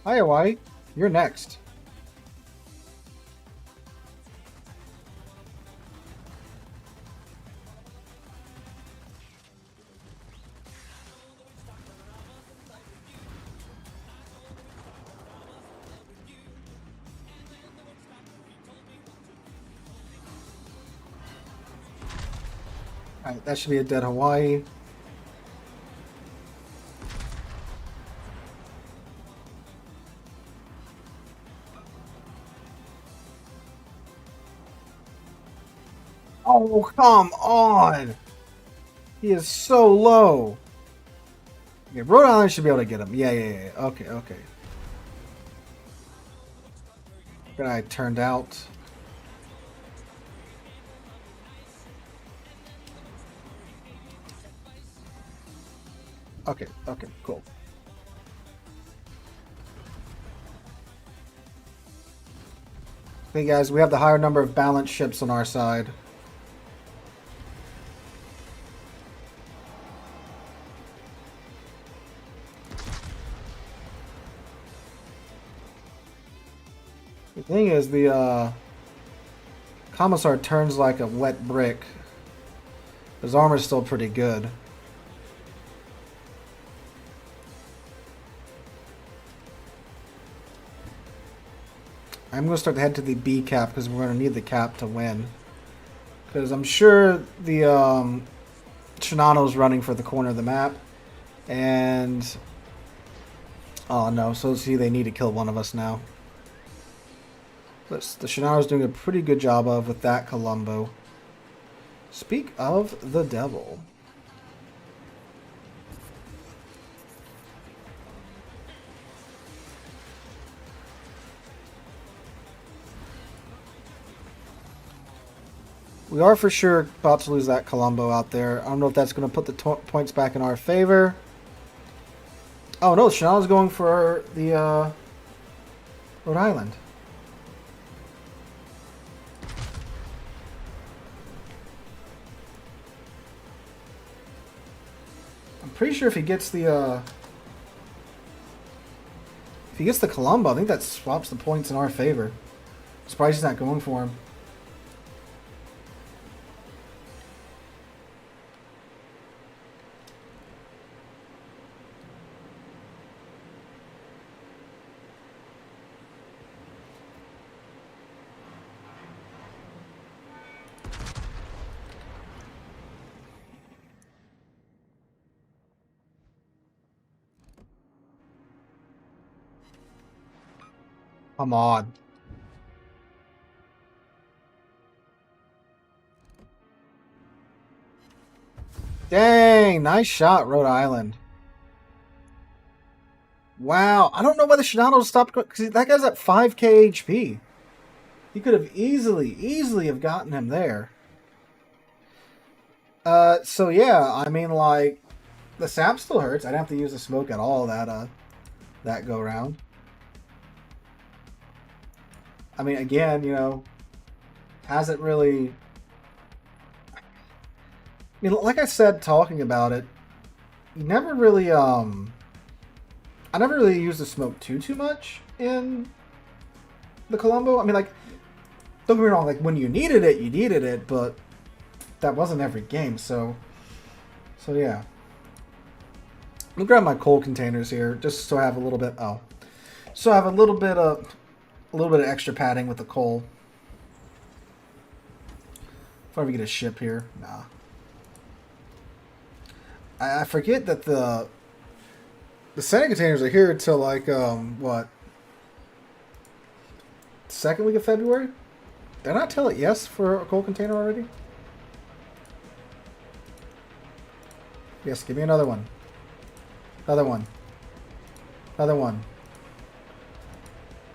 Hi, Hawaii. You're next. Alright, that should be a dead Hawaii. Oh, come on! He is so low. Okay, Rhode Island should be able to get him. Yeah. Okay. Good eye turned out. Okay, cool. Hey guys, we have the higher number of balanced ships on our side. The thing is, the Commissar turns like a wet brick. His armor's still pretty good. I'm going to start to head to the B cap because we're going to need the cap to win. Because I'm sure the Shinano's running for the corner of the map. And... oh no, so see, they need to kill one of us now. The Shinano's doing a pretty good job of with that Colombo. Speak of the devil. We are for sure about to lose that Colombo out there. I don't know if that's going to put the points back in our favor. Oh no, Chanel's going for the Rhode Island. I'm pretty sure if he gets the Colombo, I think that swaps the points in our favor. Surprised he's not going for him. Come on. Dang, nice shot, Rhode Island. Wow, I don't know why the Shinano stopped because that guy's at 5k HP. He could have easily have gotten him there. So yeah, I mean, like, the sap still hurts. I didn't have to use the smoke at all that go round. I mean, again, you know, hasn't really... I mean, like I said, talking about it, you never really, I never really used the smoke too much in the Colombo. I mean, like, don't get me wrong, like, when you needed it, but that wasn't every game, so yeah. Let me grab my coal containers here, just so I have a little bit, so I have a little bit of extra padding with the coal. If I ever get a ship here, nah. I forget that the sending containers are here till like what? Second week of February? Did I not tell it yes for a coal container already? Yes, give me another one. Another one. Another one.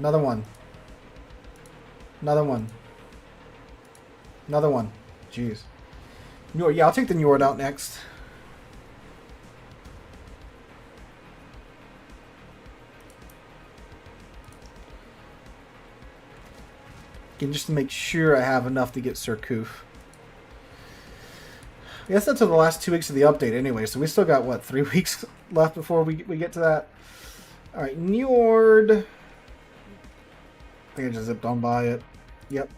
Another one. Another one. Another one. Jeez. Neword. Yeah, I'll take the Neword out next. Again, just to make sure I have enough to get Surcouf. I guess that's the last 2 weeks of the update anyway, so we still got, what, 3 weeks left before we get to that? Alright, Neword. I think I just zipped on by it. Yep.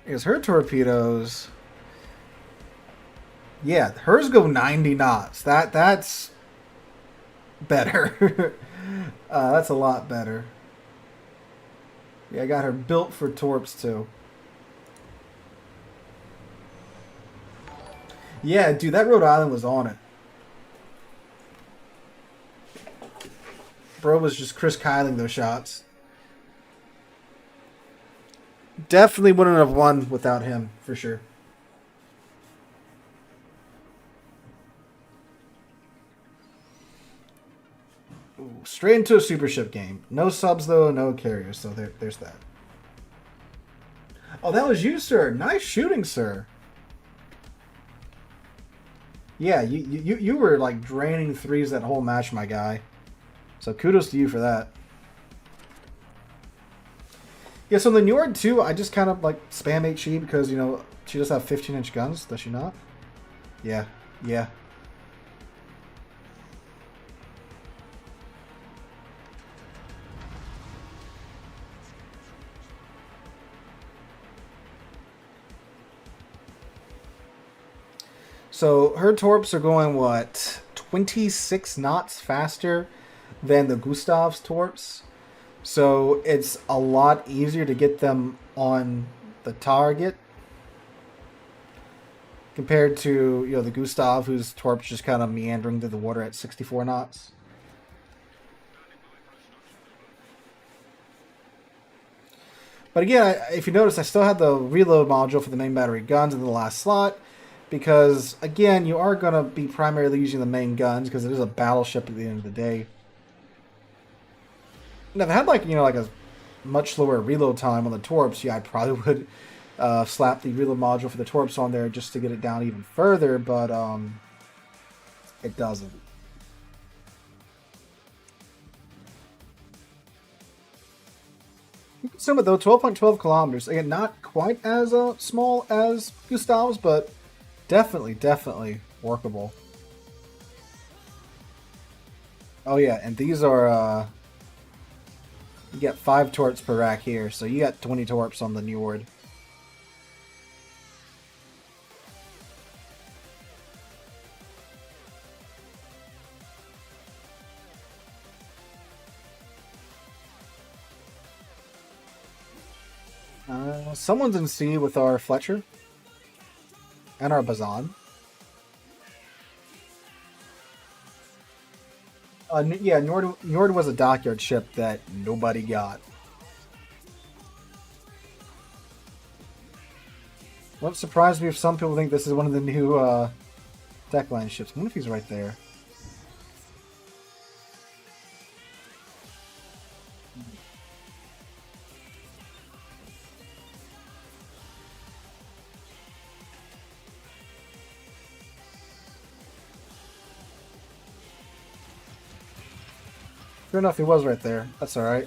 Here's her torpedoes. Yeah, hers go 90 knots. That's better. That's a lot better. Yeah, I got her built for torps too. Yeah, dude, that Rhode Island was on it. Bro was just Chris Kyling those shots. Definitely wouldn't have won without him, for sure. Ooh, straight into a super ship game. No subs, though, no carriers, so there's that. Oh, that was you, sir. Nice shooting, sir. Yeah, you were, like, draining threes that whole match, my guy. So kudos to you for that. Yeah, so the Neword too, I just kind of like spam HE because, you know, she does have 15-inch guns, does she not? Yeah, yeah. So her torps are going, what, 26 knots faster than the Gustav's torps. So it's a lot easier to get them on the target compared to, you know, the Gustav, whose torps just kind of meandering through the water at 64 knots. But again, if you notice, I still had the reload module for the main battery guns in the last slot because, again, you are going to be primarily using the main guns because it is a battleship at the end of the day. And if I had, like, you know, like a much slower reload time on the torps, yeah, I probably would slap the reload module for the torps on there just to get it down even further, but it doesn't. You can swim it though, 12.12 kilometers. Again, not quite as small as Gustav's, but definitely workable. Oh yeah, and these are you get 5 torps per rack here, so you got 20 torps on the Neword. Someone's in C with our Fletcher and our Bazan. Yeah, Neword was a dockyard ship that nobody got. Won't surprise me if some people think this is one of the new Declan ships. I wonder if he's right there. Sure enough, he was right there. That's alright.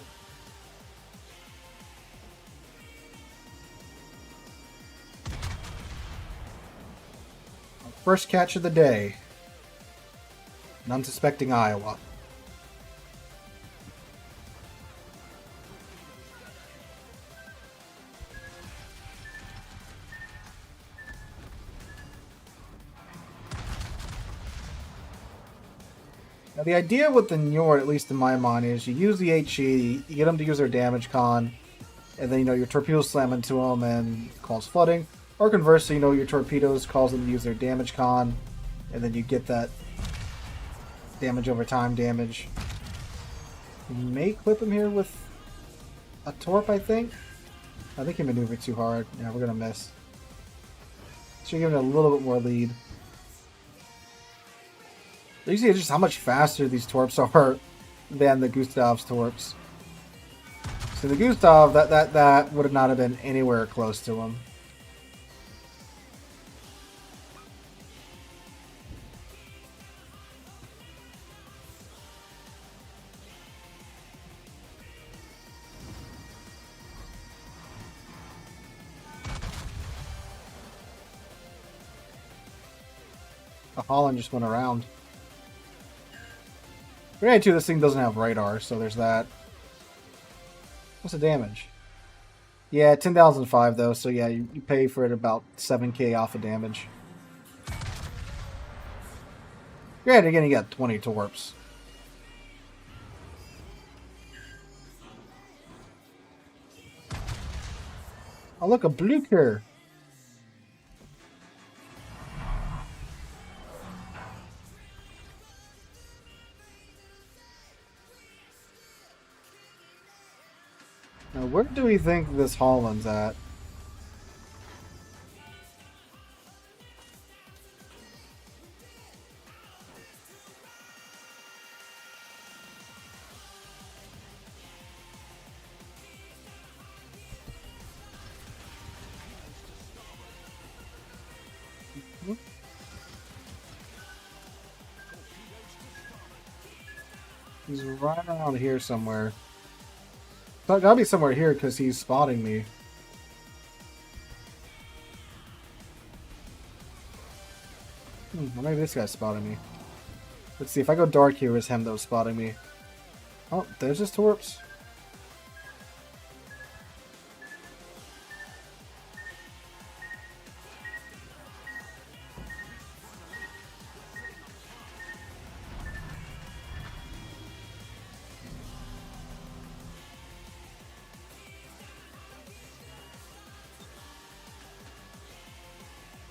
First catch of the day. An unsuspecting Iowa. Now the idea with the Neword, at least in my mind, is you use the HE, you get them to use their damage con, and then, you know, your torpedoes slam into them and cause flooding. Or conversely, you know, your torpedoes cause them to use their damage con, and then you get that damage over time damage. You may clip him here with a torp, I think. I think he maneuvered too hard. Yeah, we're going to miss. Should give him a little bit more lead. You see just how much faster these torps are than the Gustav's torps. So the Gustav, that would not have been anywhere close to him. The Holland just went around. Granted, too, this thing doesn't have radar, so there's that. What's the damage? Yeah, 10,005 though, so yeah, you pay for it about 7k off of damage. Granted, again, you got 20 torps. Oh, look, a Blucher. Now, where do we think this Holland's at? He's right around here somewhere. It's gotta be somewhere here because he's spotting me. Well, maybe this guy's spotting me. Let's see, if I go dark here, it's him that was spotting me. Oh, there's his torps.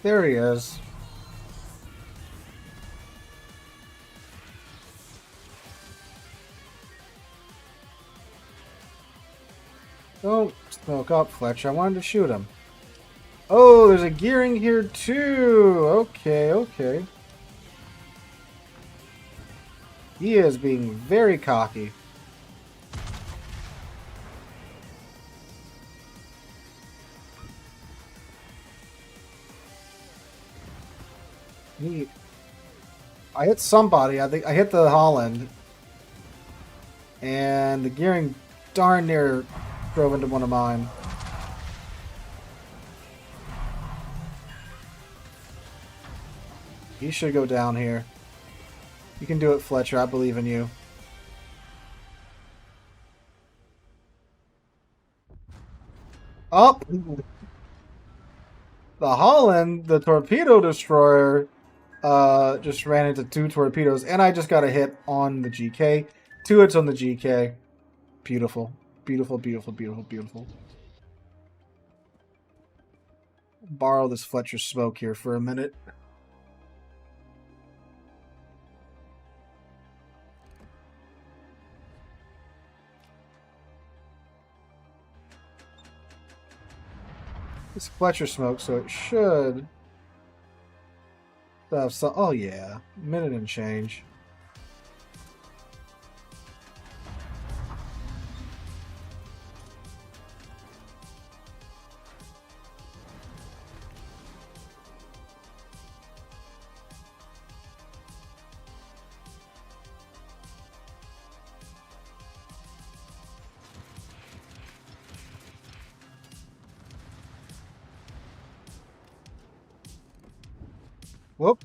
There he is. Don't smoke up, Fletcher. I wanted to shoot him. Oh, there's a gearing here too. Okay, okay. He is being very cocky. I hit somebody. I think I hit the Holland. And the gearing darn near drove into one of mine. He should go down here. You can do it, Fletcher. I believe in you. Oh! The Holland, the torpedo destroyer, just ran into 2 torpedoes, and I just got a hit on the GK. 2 hits on the GK. Beautiful. Beautiful, beautiful, beautiful, beautiful. Borrow this Fletcher smoke here for a minute. It's Fletcher smoke, so it should have some. Oh yeah, minute and change. Whoop.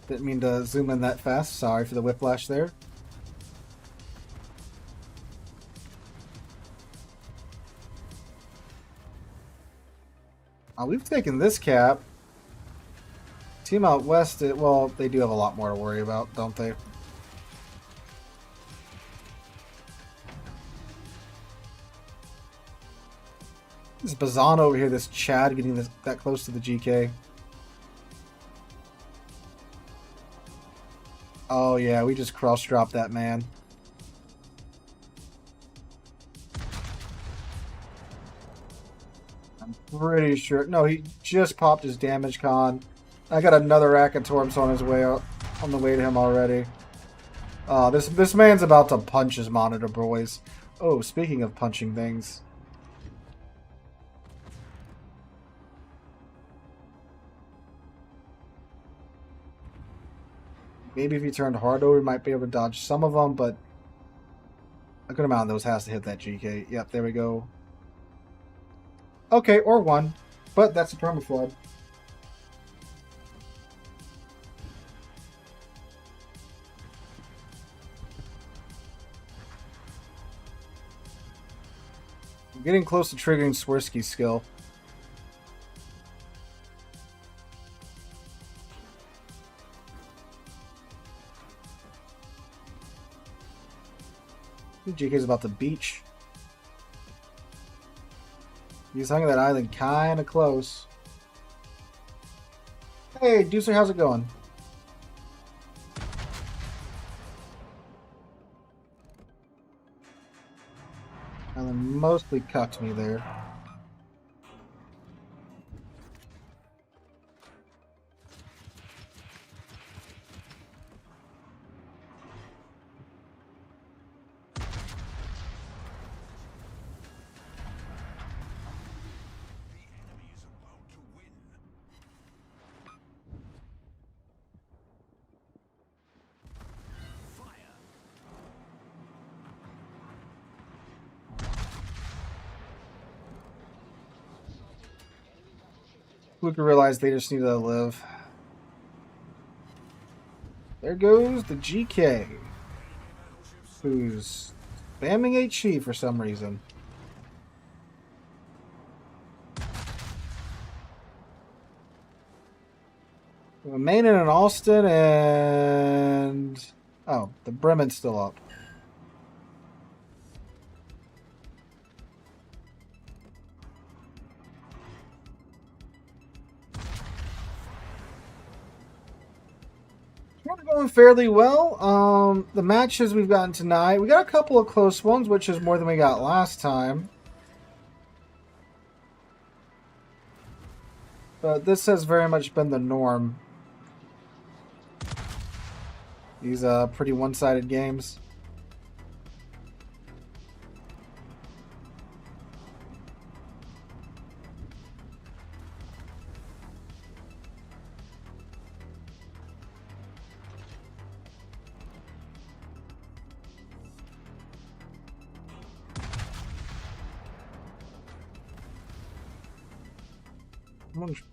Didn't mean to zoom in that fast. Sorry for the whiplash there. We've taken this cap. Team out west, well, they do have a lot more to worry about, don't they? This Bazan over here, this Chad getting that close to the GK. Oh yeah, we just cross-dropped that man. I'm pretty sure. No, he just popped his damage con. I got another rack of torps on his way out, on the way to him already. Oh, this man's about to punch his monitor, boys. Oh, speaking of punching things. Maybe if you turned harder, we might be able to dodge some of them, but a good amount of those has to hit that GK. Yep, there we go. Okay, or one. But that's a permaflood. I'm getting close to triggering Swirsky's skill. GK's about to beach. He's hung that island kind of close. Hey, Deucer, how's it going? Island mostly cucked me there. Luca realized they just need to live. There goes the GK, who's spamming HE for some reason. Maine and Alston, and oh, the Bremen's still up. We're going fairly well. The matches we've gotten tonight, we got a couple of close ones, which is more than we got last time. But this has very much been the norm. These pretty one-sided games.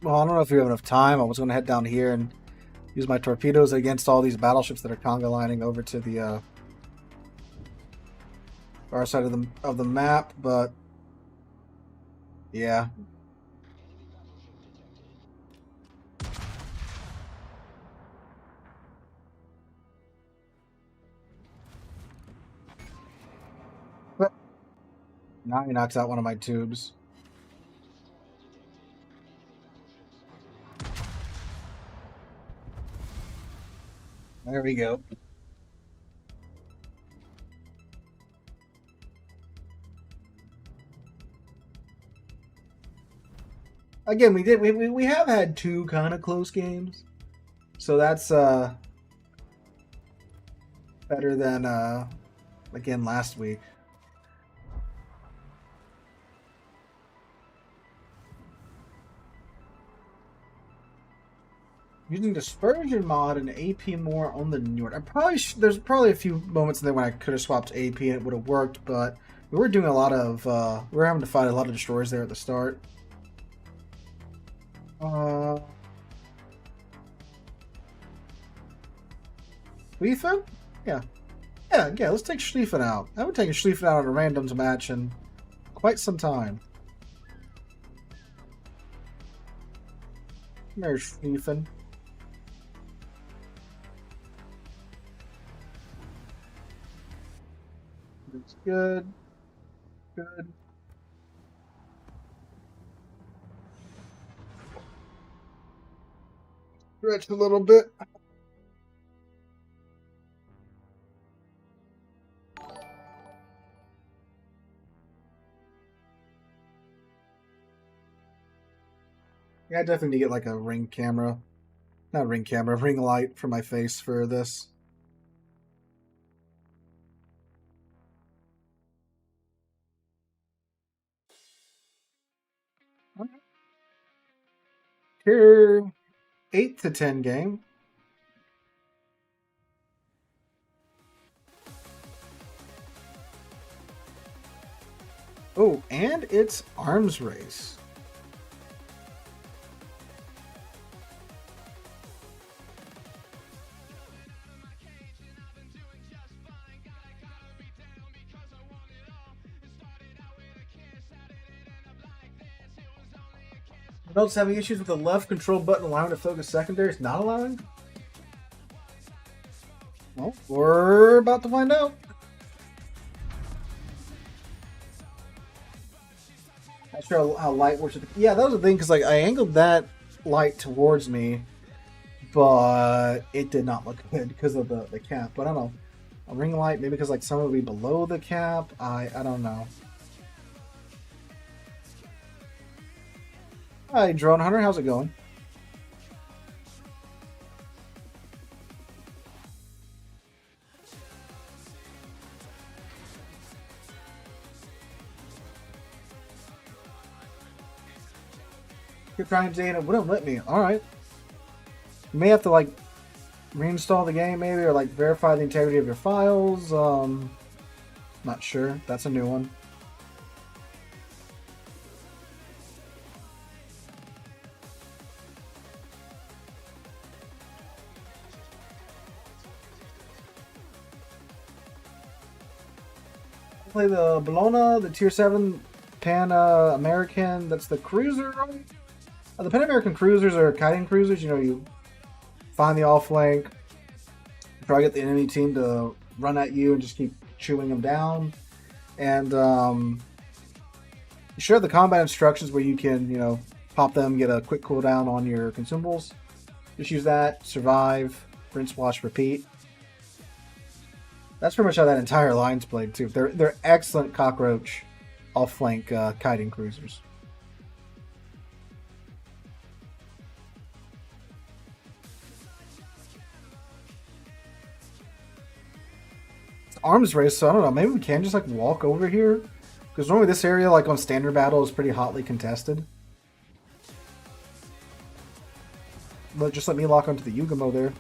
Well, I don't know if we have enough time. I was going to head down here and use my torpedoes against all these battleships that are conga lining over to the our side of the map, but yeah. But now he knocks out one of my tubes. There we go. Again, we have had two kind of close games, so that's better than again last week. Using dispersion mod and AP more on the Neword. There's probably a few moments in there when I could have swapped AP and it would have worked, but we were doing a lot of we were having to fight a lot of destroyers there at the start. Schlieffen? Yeah. Yeah, let's take Schlieffen out. I haven't taken Schlieffen out in a randoms match in quite some time. There's Schlieffen. It's good. Good. Stretch a little bit. Yeah, I definitely need to get like a ring camera. Not ring camera, ring light for my face for this. Tier 8 to 10 game. Oh, and it's arms race. Notes having issues with the left control button allowing to focus secondaries, not allowing? Well, we're about to find out. Not sure how light works. Yeah, that was the thing, because like I angled that light towards me, but it did not look good because of the cap. But I don't know. A ring light, maybe because like some would be below the cap. I don't know. Hi, Drone Hunter. How's it going? You're trying to and it wouldn't let me. Alright. You may have to like reinstall the game maybe or like verify the integrity of your files. Not sure. That's a new one. Play the Bologna, the Tier 7 Pan American. That's the cruiser, right? The Pan American cruisers are kiting cruisers. You know, you find the off flank, try to get the enemy team to run at you and just keep chewing them down. And you share the combat instructions where you can, you know, pop them, get a quick cooldown on your consumables. Just use that, survive, rinse, wash, repeat. That's pretty much how that entire line's played too. They're excellent cockroach off flank kiting cruisers. It's arms race, so I don't know. Maybe we can just like walk over here because normally this area, like on standard battle, is pretty hotly contested. But just let me lock onto the Yugamo there.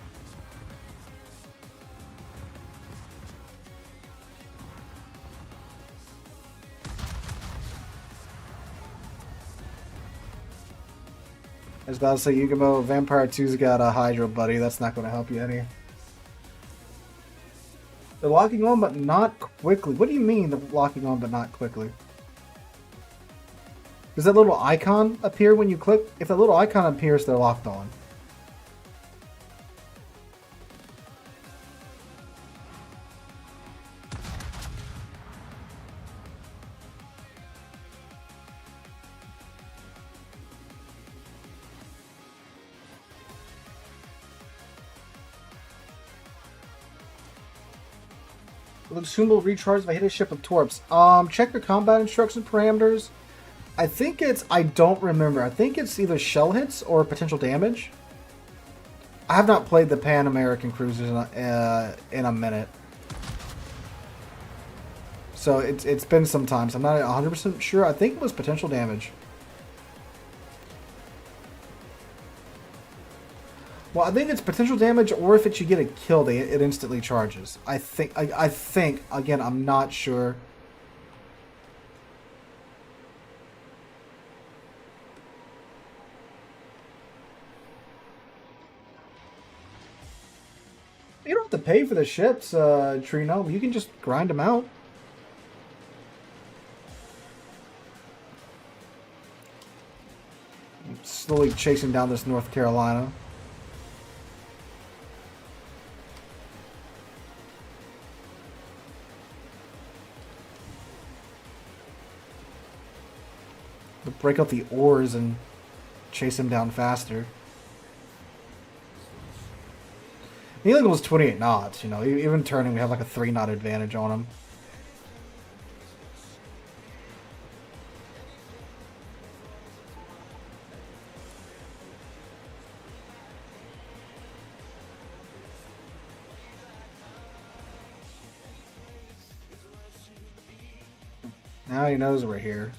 I was about to say, Yugamo, Vampire 2's got a Hydro buddy. That's not going to help you any. They're locking on, but not quickly. What do you mean they're locking on, but not quickly? Does that little icon appear when you click? If that little icon appears, they're locked on. The consumable recharge if I hit a ship with torps. Check your combat instruction parameters. I think it's, I don't remember. I think it's either shell hits or potential damage. I have not played the Pan American cruisers in a minute. So it's been some time. So I'm not 100% sure. I think it was potential damage. Well, I think it's potential damage, or if you get a kill, it instantly charges. I think, again, I'm not sure. You don't have to pay for the ships, Trino. You can just grind them out. I'm slowly chasing down this North Carolina. Break out the oars and chase him down faster. Neeling was 28 knots, you know, even turning we have like a 3-knot advantage on him. Now he knows we're here.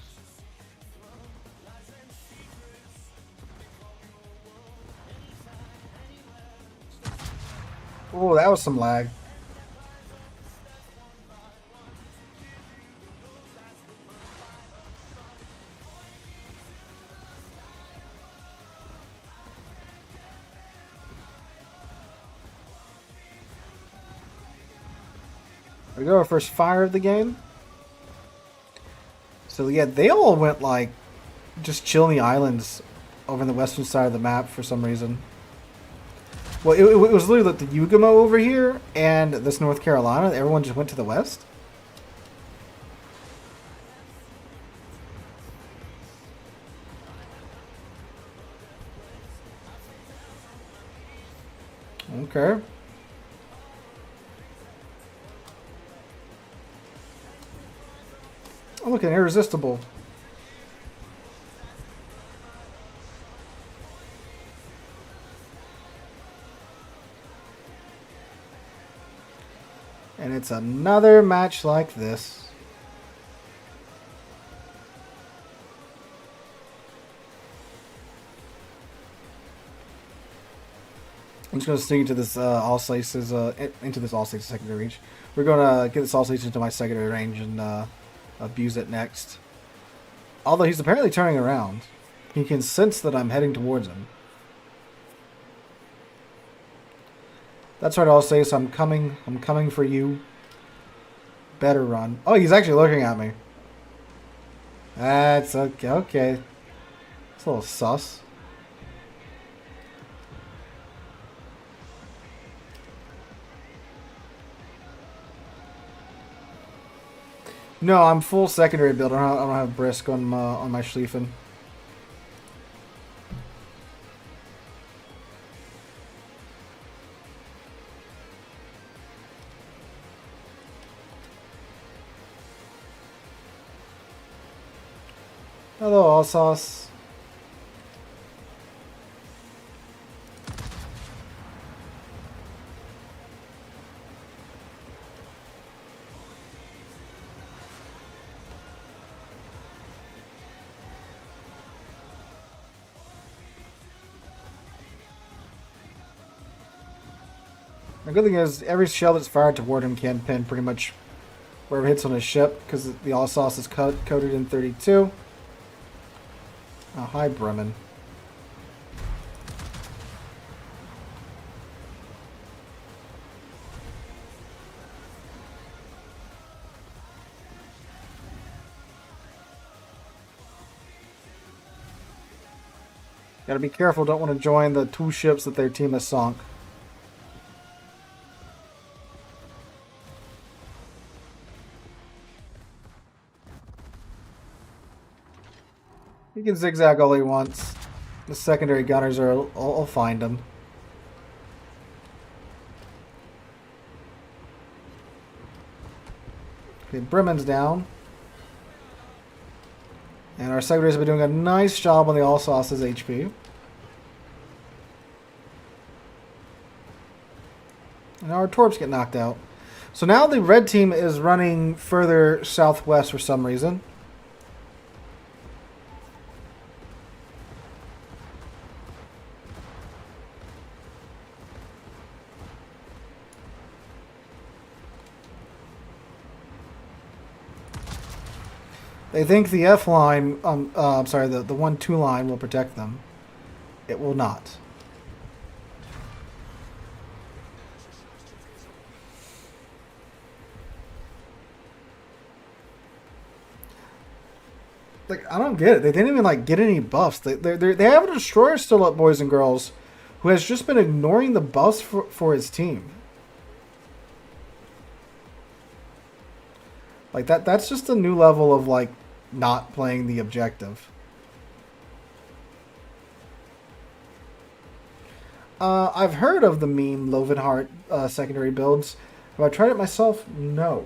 Oh, that was some lag. We go our first fire of the game. So yeah, they all went like just chill in the islands over on the western side of the map for some reason. Well, it was literally like the Yugamo over here and this North Carolina. Everyone just went to the west. Okay. Oh, look, an irresistible. And it's another match like this. I'm just going to stick into this all slices into this all slices secondary range. We're going to get this all slices into my secondary range and abuse it next. Although he's apparently turning around, he can sense that I'm heading towards him. That's right, all slices. I'm coming. I'm coming for you. Better run. Oh, he's actually looking at me. That's okay. Okay, it's a little sus. No, I'm full secondary build. I don't have brisk on my Schlieffen. Hello, Alsace. The good thing is, every shell that's fired toward him can pin pretty much wherever it hits on his ship, because the Alsace is coated in 32. Oh, hi, Bremen. Gotta be careful, don't want to join the two ships that their team has sunk. He can zigzag all he wants. The secondary gunners will find him. Okay, Bremen's down. And our secondaries have been doing a nice job on the Alsace's HP. And our torps get knocked out. So now the red team is running further southwest for some reason. They think the F line, I'm sorry, the 1-2 line will protect them. It will not. Like, I don't get it. They didn't even like get any buffs. They have a destroyer still up, boys and girls, who has just been ignoring the buffs for his team. Like that's just a new level of like not playing the objective. I've heard of the meme Lovenhart secondary builds. Have I tried it myself? No.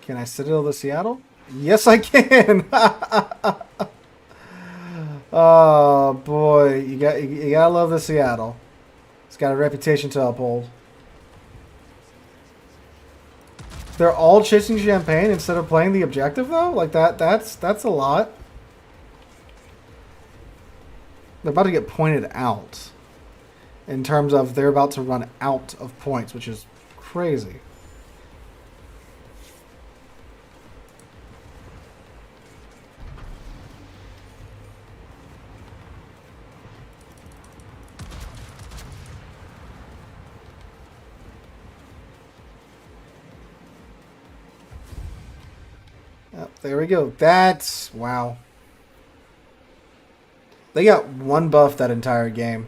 Can I citadel to Seattle? Yes, I can. Oh boy, you gotta love the Seattle. It's got a reputation to uphold. They're all chasing champagne instead of playing the objective, though? Like, that's a lot. They're about to get pointed out. In terms of they're about to run out of points, which is crazy. Yep, there we go. That's... wow. They got one buff that entire game.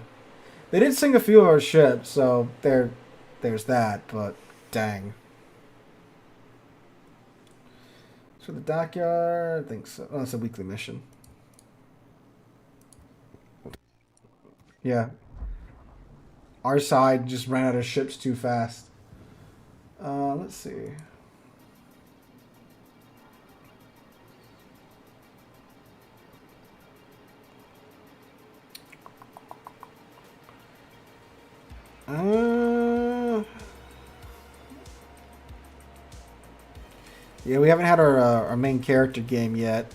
They did sink a few of our ships, so there's that, but dang. So the dockyard, I think so. Oh, it's a weekly mission. Yeah. Our side just ran out of ships too fast. Let's see. Yeah, we haven't had our main character game yet.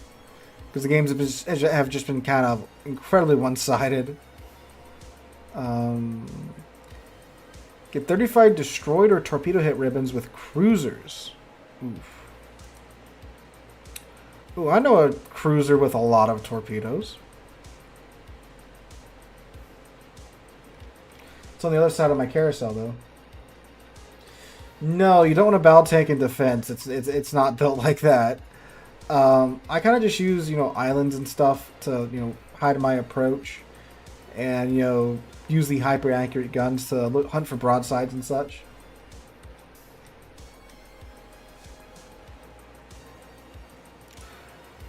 Because the games have just been kind of incredibly one-sided. Get 35 destroyed or torpedo hit ribbons with cruisers. Oof. Ooh, I know a cruiser with a lot of torpedoes. It's on the other side of my carousel, though. No, you don't want a battle tank in defense. It's not built like that. I kind of just use, islands and stuff to, hide my approach. And, use the hyper-accurate guns to hunt for broadsides and such.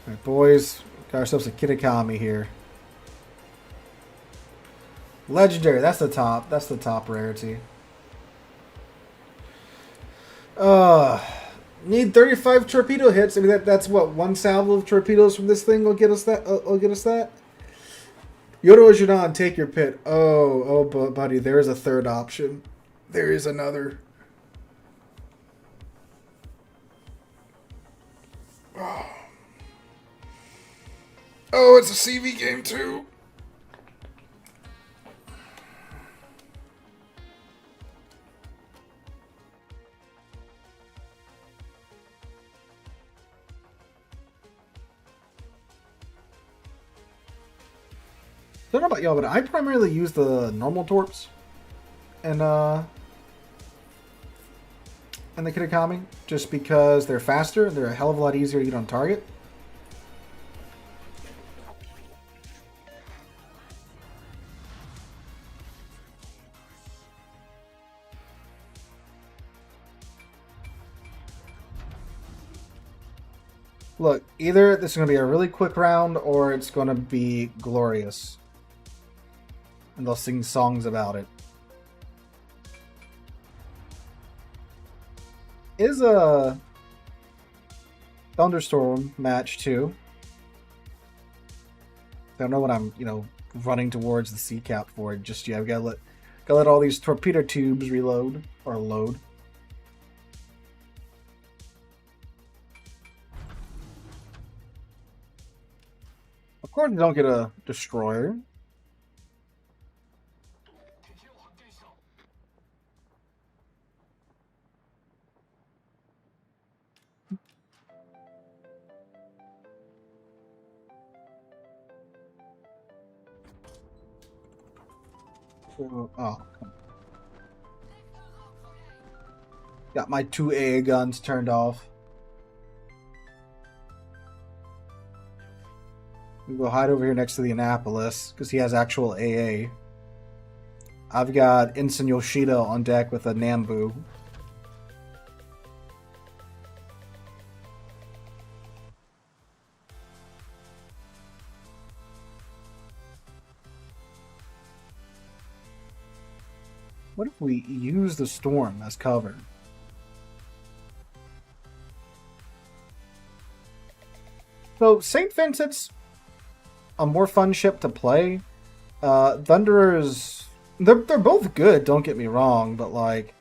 Alright, boys. Got ourselves a Kitakami here. Legendary. That's the top. That's the top rarity. Need 35 torpedo hits. I mean, that's what, one salvo of torpedoes from this thing will get us that. Will get us that. Yodo Ajudan, take your pit. Oh, buddy, there is a third option. There is another. Oh, it's a CV game too. I don't know about y'all, but I primarily use the normal torps and the Kitakami just because they're faster and they're a hell of a lot easier to get on target. Look, either this is going to be a really quick round or it's going to be glorious. And they'll sing songs about it. Is a thunderstorm match too. I don't know what I'm, running towards the sea cap for just yet. I've got to let all these torpedo tubes reload or load. Of course, you don't get a destroyer. Oh. Got my 2 AA guns turned off. We go hide over here next to the Annapolis because he has actual AA. I've got Ensign Yoshida on deck with a Nambu. What if we use the storm as cover? So, St. Vincent's a more fun ship to play. Thunderer's They're both good, don't get me wrong, but like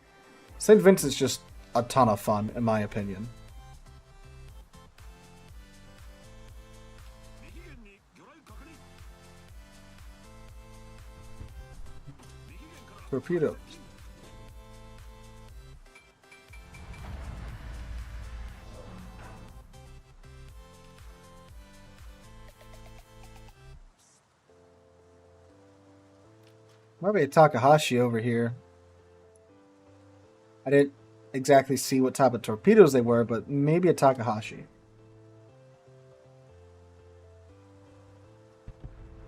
St. Vincent's just a ton of fun, in my opinion. Torpedo. Might be a Takahashi over here. I didn't exactly see what type of torpedoes they were, but maybe a Takahashi.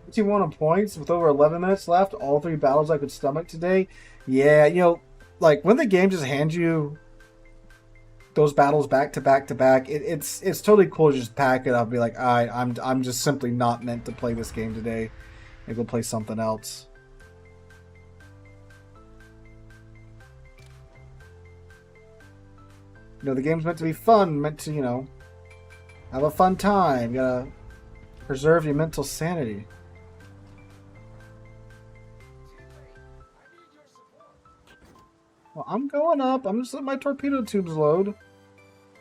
51 on points with over 11 minutes left. All 3 battles I could stomach today. Yeah, you know, like when the game just hands you those battles back to back to back, it's totally cool to just pack it up and be like, all right, I'm just simply not meant to play this game today. Maybe go play something else. You know, the game's meant to be fun, meant to, you know, have a fun time. You gotta preserve your mental sanity. Well, I'm going up. I'm just letting my torpedo tubes load.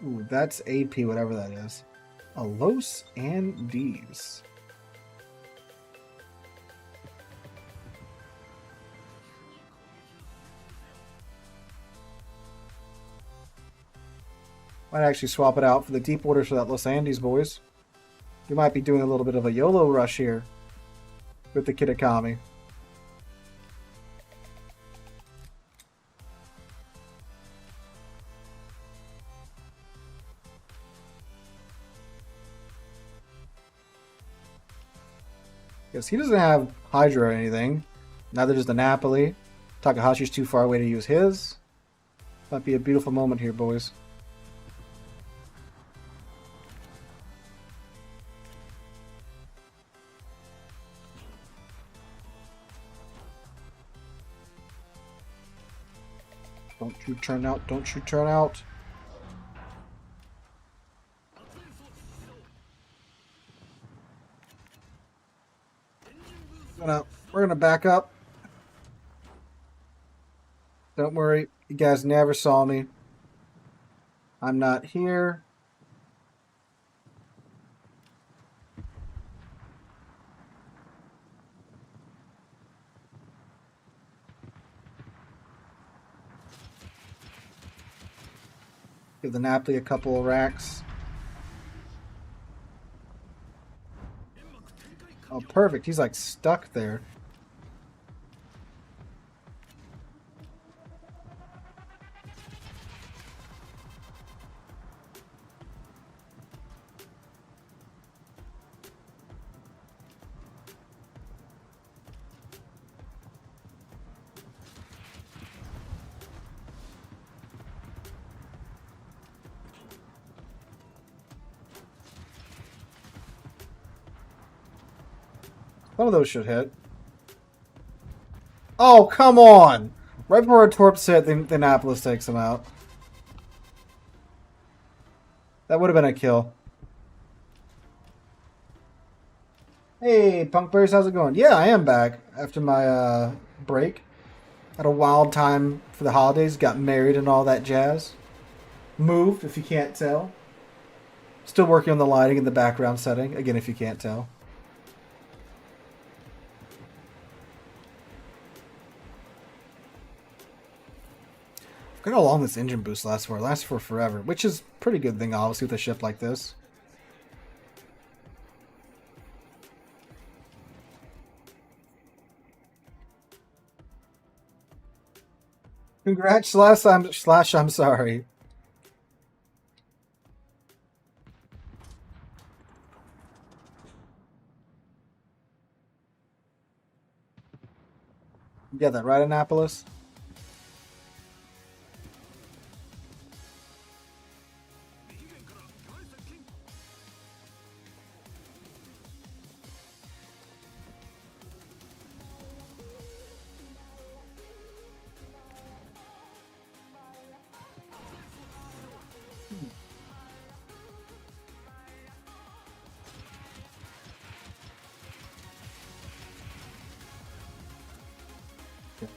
Ooh, that's AP, whatever that is. A Los Andes. Might actually swap it out for the deep waters for that Los Andes, boys. You might be doing a little bit of a YOLO rush here with the Kitakami. Because he doesn't have Hydra or anything. Neither does the Napoli. Takahashi's too far away to use his. Might be a beautiful moment here, boys. Don't you turn out, don't you turn out. We're gonna back up. Don't worry, you guys never saw me. I'm not here. Give the Napoli a couple of racks. Oh, perfect. He's like stuck there. Some of those should hit. Oh, come on! Right before a torps hit, the Annapolis takes him out. That would have been a kill. Hey, Punkberries, how's it going? Yeah, I am back after my break. Had a wild time for the holidays. Got married and all that jazz. Moved, if you can't tell. Still working on the lighting and the background setting. Again, if you can't tell. Look how long this engine boost lasts for. It lasts for forever, which is a pretty good thing, obviously, with a ship like this. Congrats, slash I'm sorry. You got that right, Annapolis?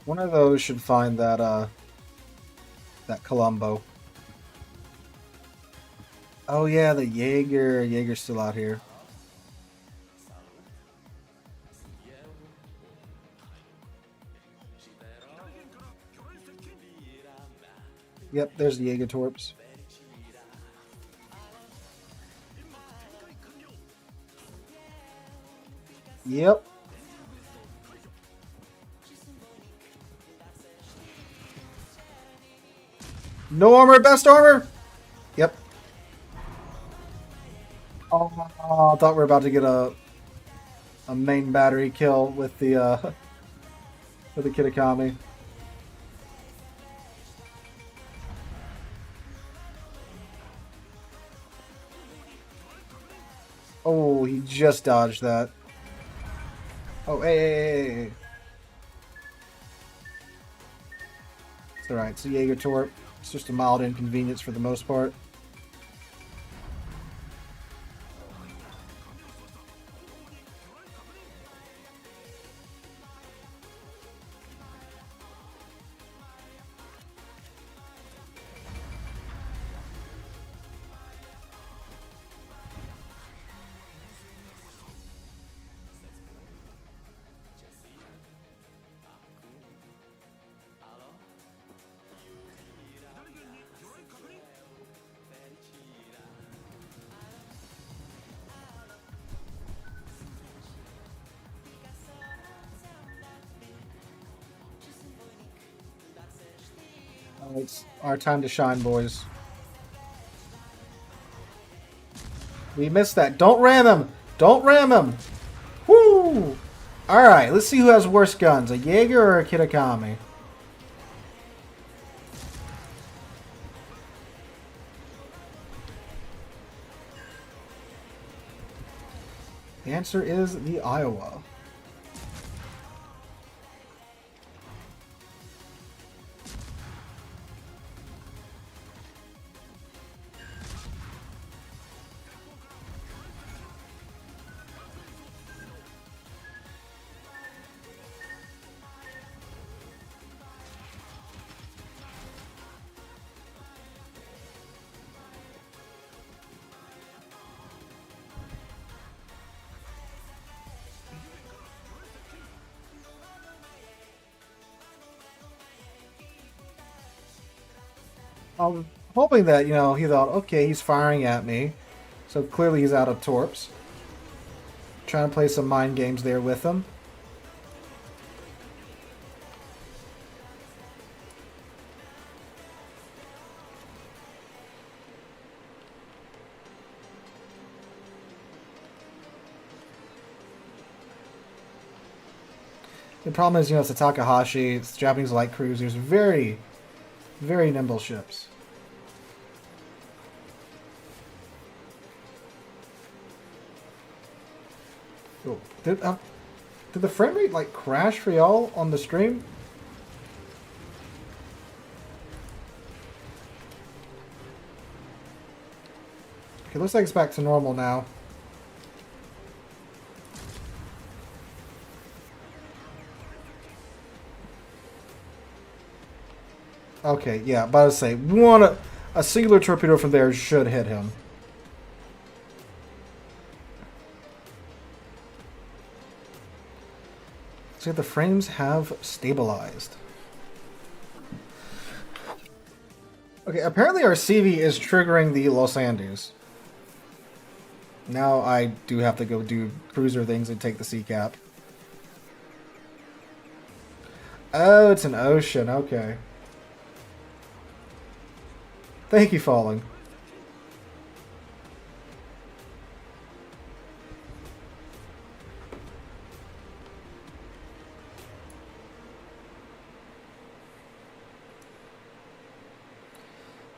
One of those should find that Colombo. Oh yeah, the Jaeger. Jaeger's still out here. Yep, there's the Jaeger torps. Yep. No armor, best armor. Yep. Oh, I thought we were about to get a main battery kill with the with the Kitakami. Oh, he just dodged that. Oh, hey. It's alright, it's a Jaeger torp. It's just a mild inconvenience for the most part. It's our time to shine, boys. We missed that. Don't ram him! Don't ram him! Woo! Alright, let's see who has worse guns, a Jaeger or a Kitakami. The answer is the Iowa. I'm hoping that, he thought, okay, he's firing at me. So clearly he's out of torps. Trying to play some mind games there with him. The problem is, it's a Takahashi, it's Japanese light cruisers, very, very nimble ships. Oh, did the frame rate crash for y'all on the stream? Okay, looks like it's back to normal now. Okay, yeah, about to say, a singular torpedo from there should hit him. So the frames have stabilized. Okay, apparently our CV is triggering the Los Andes. Now I do have to go do cruiser things and take the sea cap. Oh, it's an ocean, okay. Thank you, Falling.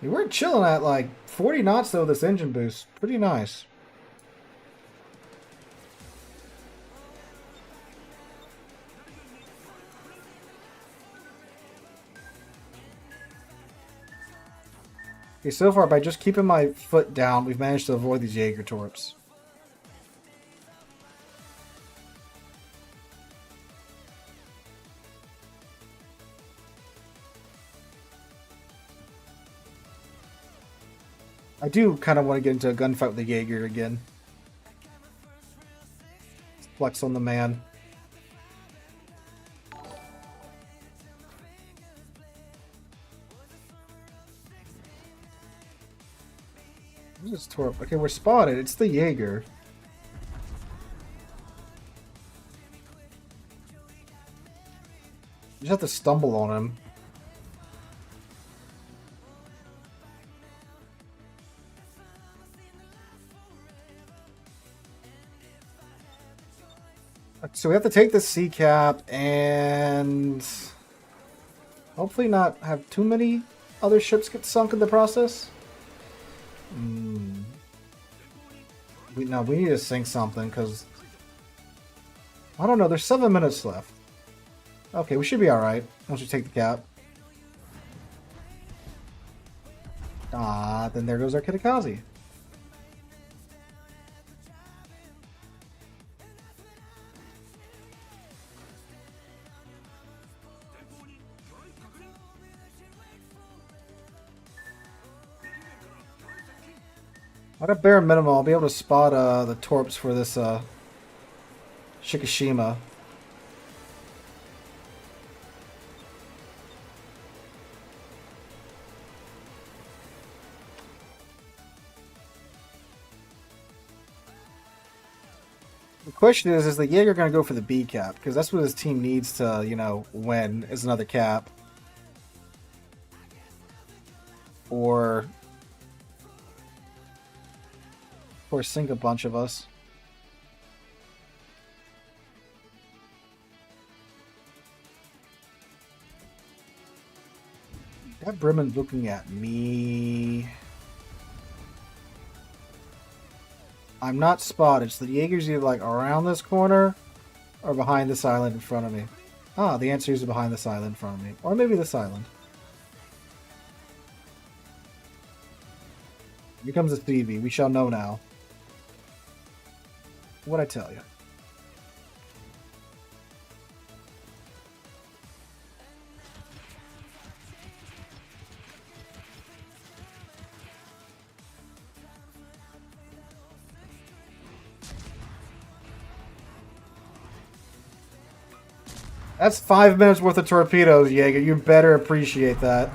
We were chilling at 40 knots though, this engine boost. Pretty nice. Okay, so far, by just keeping my foot down, we've managed to avoid these Jaeger torps. I do kind of want to get into a gunfight with the Jaeger again. Flex on the man. Who's this torp? Okay, we're spotted. It's the Jaeger. You just have to stumble on him. So we have to take the sea cap and hopefully not have too many other ships get sunk in the process. We need to sink something because I don't know. There's 7 minutes left. Okay, we should be all right once we take the cap. Then there goes our Kitakami. At a bare minimum, I'll be able to spot the torps for this Shikishima. The question is the Jaeger going to go for the B cap? Because that's what his team needs to, you know, win, is another cap. Or sink a bunch of us. That Bremen's looking at me. I'm not spotted, so the Jaeger's either like around this corner or behind this island in front of me. Ah, the answer is behind this island in front of me. Or maybe this island. Here comes the Stevie. We shall know now. What'd I tell you? That's 5 minutes worth of torpedoes, Jaeger. You better appreciate that.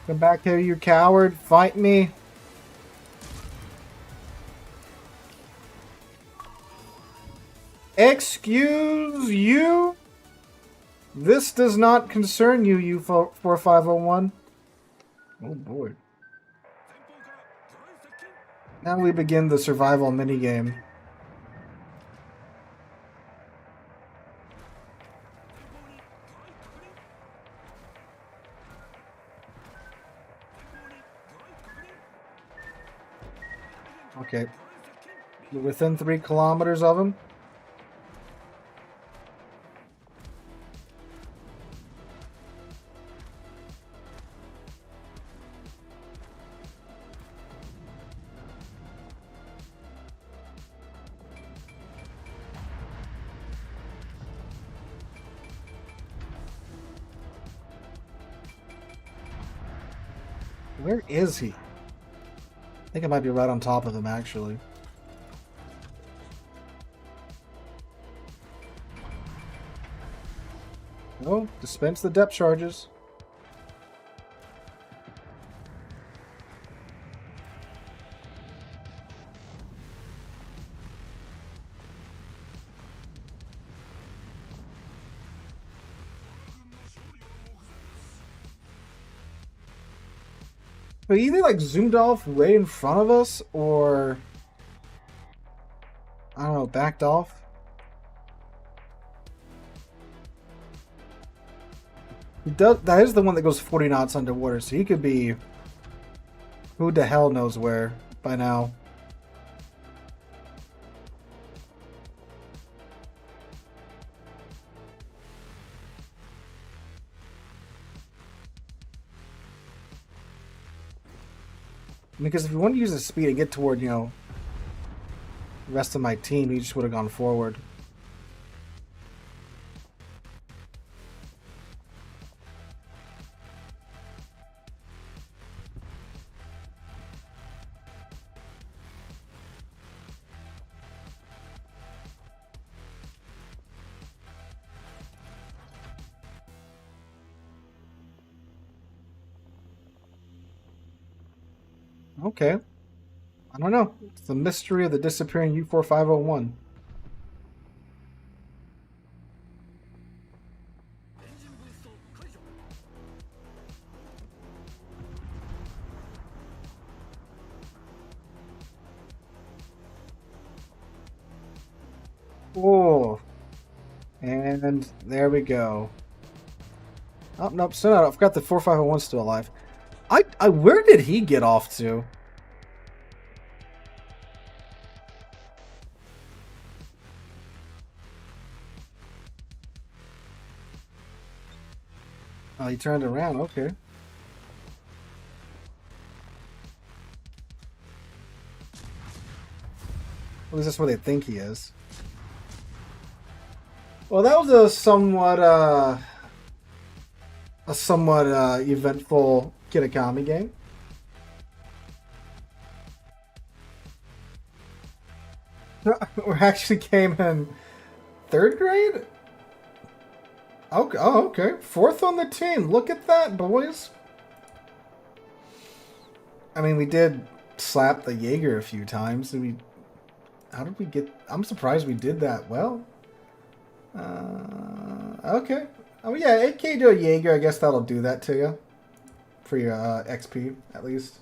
Come back here, you coward. Fight me. Excuse you? This does not concern you, you 4501. Oh boy. Now we begin the survival minigame. Okay. We're within 3 kilometers of him. Where is he? I think I might be right on top of him, actually. Oh, dispense the depth charges. But he either like zoomed off way in front of us or I don't know, backed off. He does, that is the one that goes 40 knots underwater, so he could be Who the hell knows where by now? Because if you want to use the speed to get toward, the rest of my team, you just would have gone forward. Okay. I don't know. It's the mystery of the disappearing U-4501. Oh. And there we go. Oh, nope, still not. I forgot the 4501's still alive. Where did he get off to? Oh, he turned around. Okay. At least that's where they think he is. Well, that was a somewhat eventful Kitakami game. We actually came in 3rd grade? Okay. Oh, okay. 4th on the team. Look at that, boys. I mean, we did slap the Jaeger a few times. How did we get... I'm surprised we did that well. Okay. Oh, yeah, 8K to a Jaeger. I guess that'll do that to you. For your XP, at least.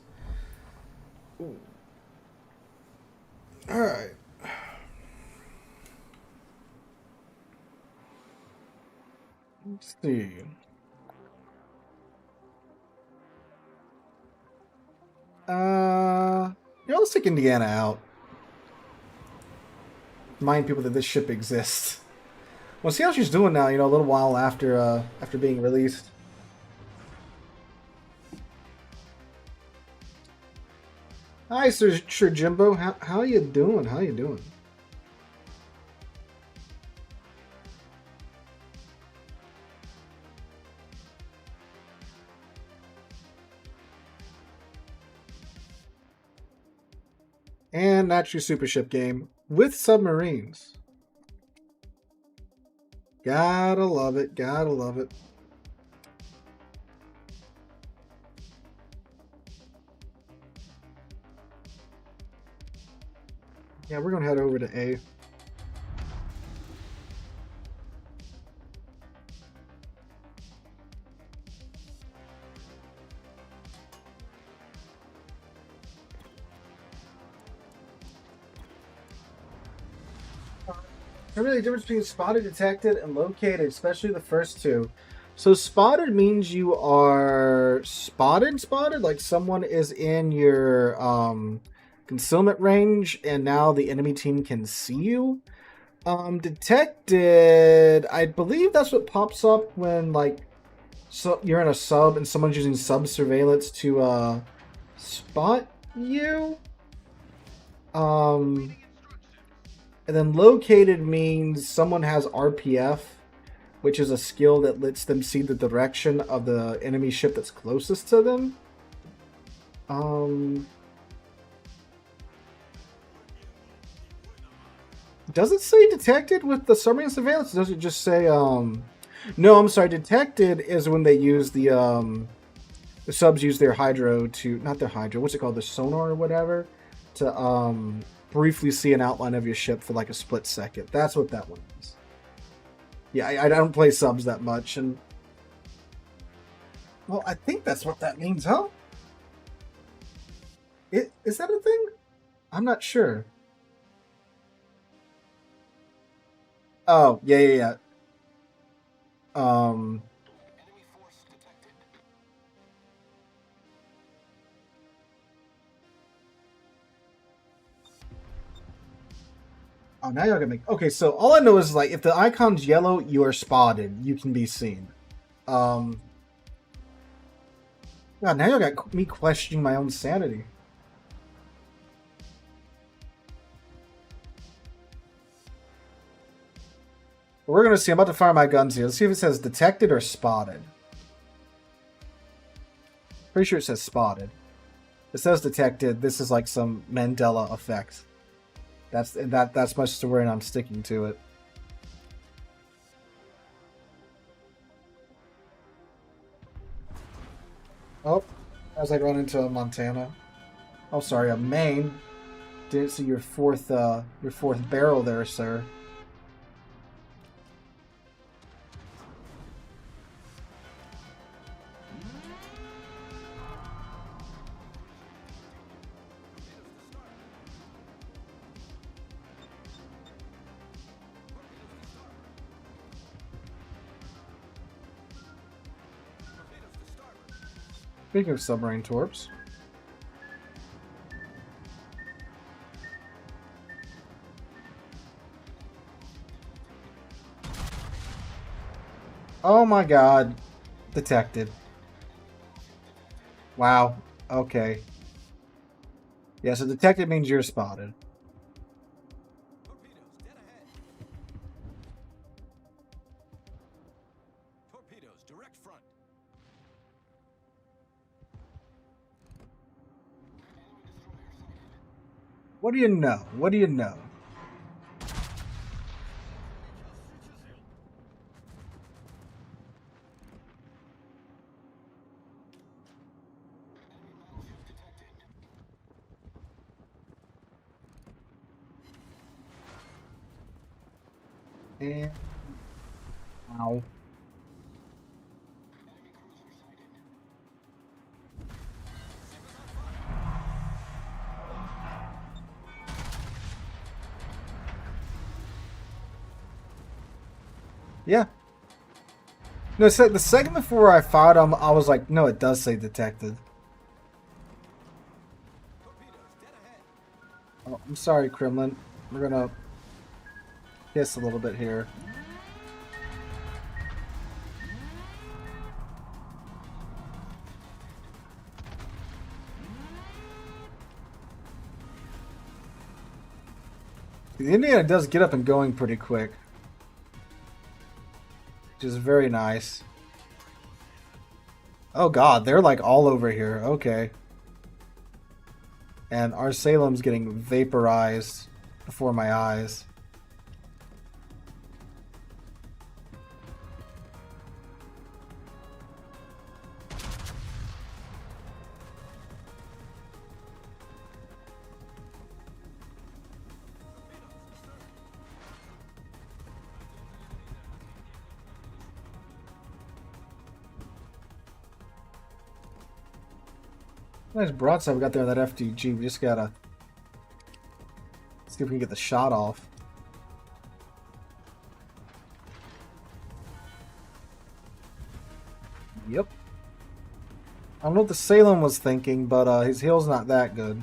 Alright. Let's see. Yeah, let's take Indiana out. Remind people that this ship exists. Well, see how she's doing now, a little while after being released. Hi, Sir Jimbo. How you doing? How you doing? And that's your super ship game with submarines. Gotta love it. Gotta love it. Yeah, we're going to head over to A. Really, the difference between spotted, detected, and located, especially the first two. So spotted means you are spotted, like someone is in your concealment range, and now the enemy team can see you. Detected, I believe that's what pops up when you're in a sub and someone's using sub surveillance to spot you. And then located means someone has RPF, which is a skill that lets them see the direction of the enemy ship that's closest to them. Does it say detected with the submarine surveillance? Or does it just say no, I'm sorry, detected is when they use the subs use their hydro to, not their hydro, what's it called, the sonar or whatever, to briefly see an outline of your ship for like a split second. That's what that one is. Yeah, I don't play subs that much, and well, I think that's what that means, huh? Is that a thing? I'm not sure. Oh, yeah. Um, Enemy force detected. Oh, now y'all can make... Okay, so all I know is, like, if the icon's yellow, you are spotted. You can be seen. God, now y'all got me questioning my own sanity. We're gonna see. I'm about to fire my guns here. Let's see if it says detected or spotted. Pretty sure it says spotted. It says detected. This is like some Mandela effect. That's my story, and I'm sticking to it. Oh, as I run into a Montana. Oh, sorry, a Maine. Didn't see your fourth barrel there, sir. Speaking of submarine torps. Oh my god. Detected. Wow. Okay. Yeah, so detected means you're spotted. Torpedoes, dead ahead. Torpedoes, direct front. What do you know? What do you know? And... Ow. Yeah. No, so the second before I fired him, I was like, no, it does say detected. Torpedoes, dead ahead. Oh, I'm sorry, Kremlin. We're gonna piss a little bit here. The Indiana does get up and going pretty quick, which is very nice. Oh god, they're like all over here. Okay. And our Salem's getting vaporized before my eyes. Nice broadside we got there in that FDG. We just gotta see if we can get the shot off. Yep. I don't know what the Salem was thinking, but his heel's not that good.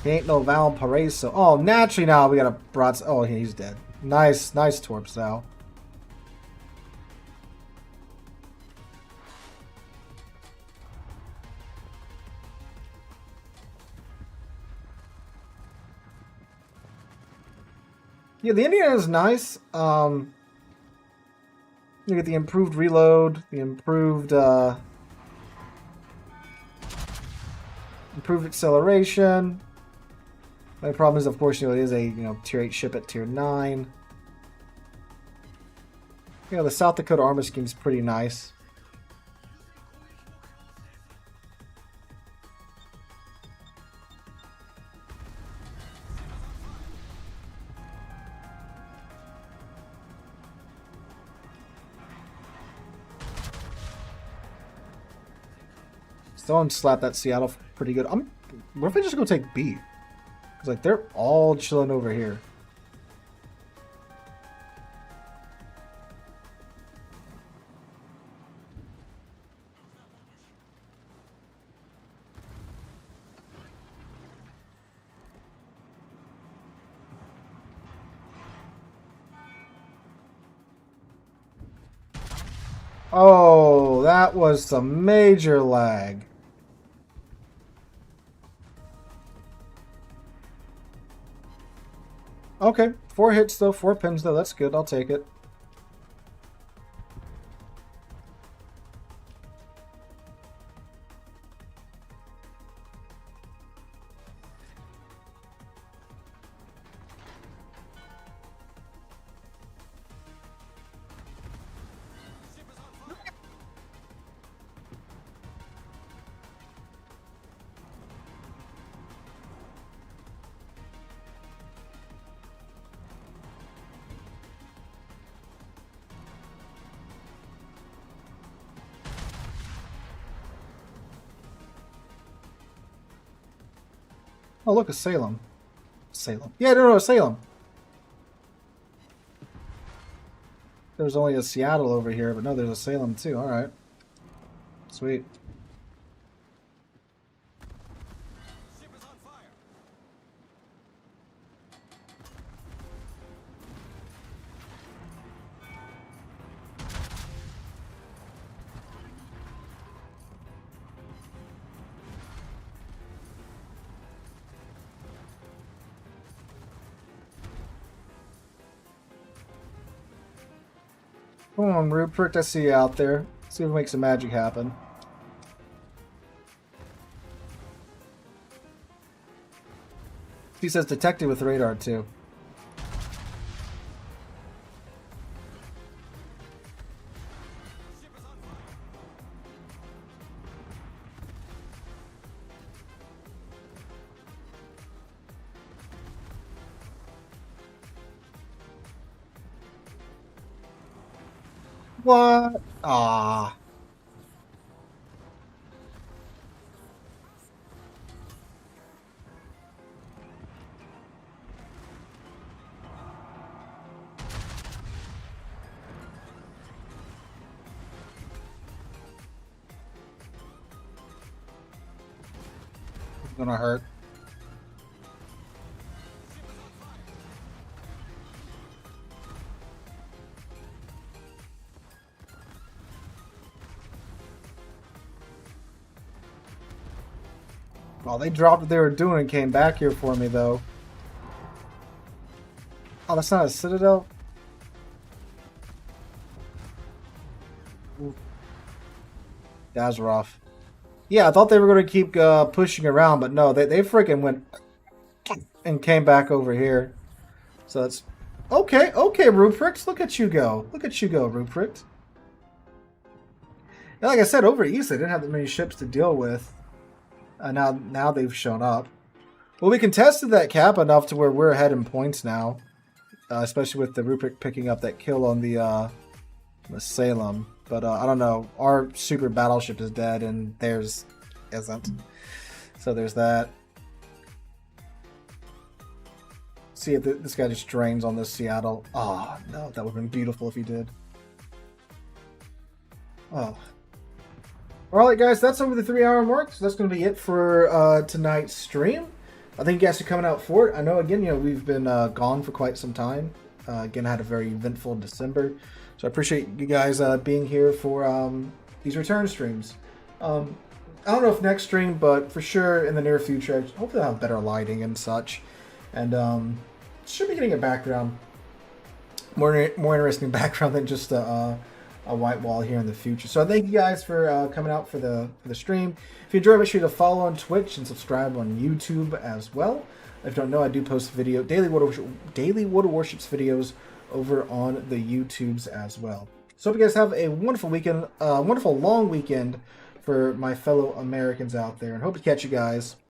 He ain't no Valparaiso. Oh, naturally now we got a broadside. Oh, he's dead. Nice, nice torps now. Yeah, the Indiana is nice. You get the improved reload, the improved acceleration. My problem is, of course, it is a tier 8 ship at tier 9. The South Dakota armor scheme is pretty nice. Still slap that Seattle pretty good. What if I just go take B? Because like they're all chilling over here. Oh, that was some major lag. Okay, 4 hits though, 4 pins though. That's good. I'll take it. Oh, look, a Salem. Salem. Yeah, no, Salem. There's only a Seattle over here, but no, there's a Salem too. All right. Sweet. Ship is on fire. Come on, Rupert. I see you out there. See if we make some magic happen. He says detected with radar too. Ship is on fire. What? Ah. It's gonna hurt. Ship is on fire. Oh, they dropped what they were doing and came back here for me, though. Oh, that's not a Citadel? Ooh. That was rough. Yeah, I thought they were going to keep pushing around, but no, they freaking went and came back over here. So that's... Okay, okay, Ruprecht. Look at you go. Look at you go, Ruprecht. Yeah, like I said, over east, they didn't have that many ships to deal with. Now they've shown up. Well, we contested that cap enough to where we're ahead in points now. Especially with the Rupert picking up that kill on the Salem. But I don't know. Our super battleship is dead and theirs isn't. So there's that. See if this guy just drains on this Seattle. Oh, no. That would have been beautiful if he did. Oh. Alright guys, that's over the 3-hour mark, so that's going to be it for tonight's stream. I think you guys are coming out for it. I know, again, we've been gone for quite some time. Again, I had a very eventful December, so I appreciate you guys being here for these return streams. I don't know if next stream, but for sure in the near future, hopefully I'll have better lighting and such. And should be getting a background, more interesting background than just a white wall here in the future. So thank you guys for coming out for the stream. If you enjoyed, make sure to follow on Twitch and subscribe on YouTube as well. If you don't know, I do post daily Water Warships videos over on the YouTubes as well. So hope you guys have a wonderful weekend, wonderful long weekend for my fellow Americans out there, and hope to catch you guys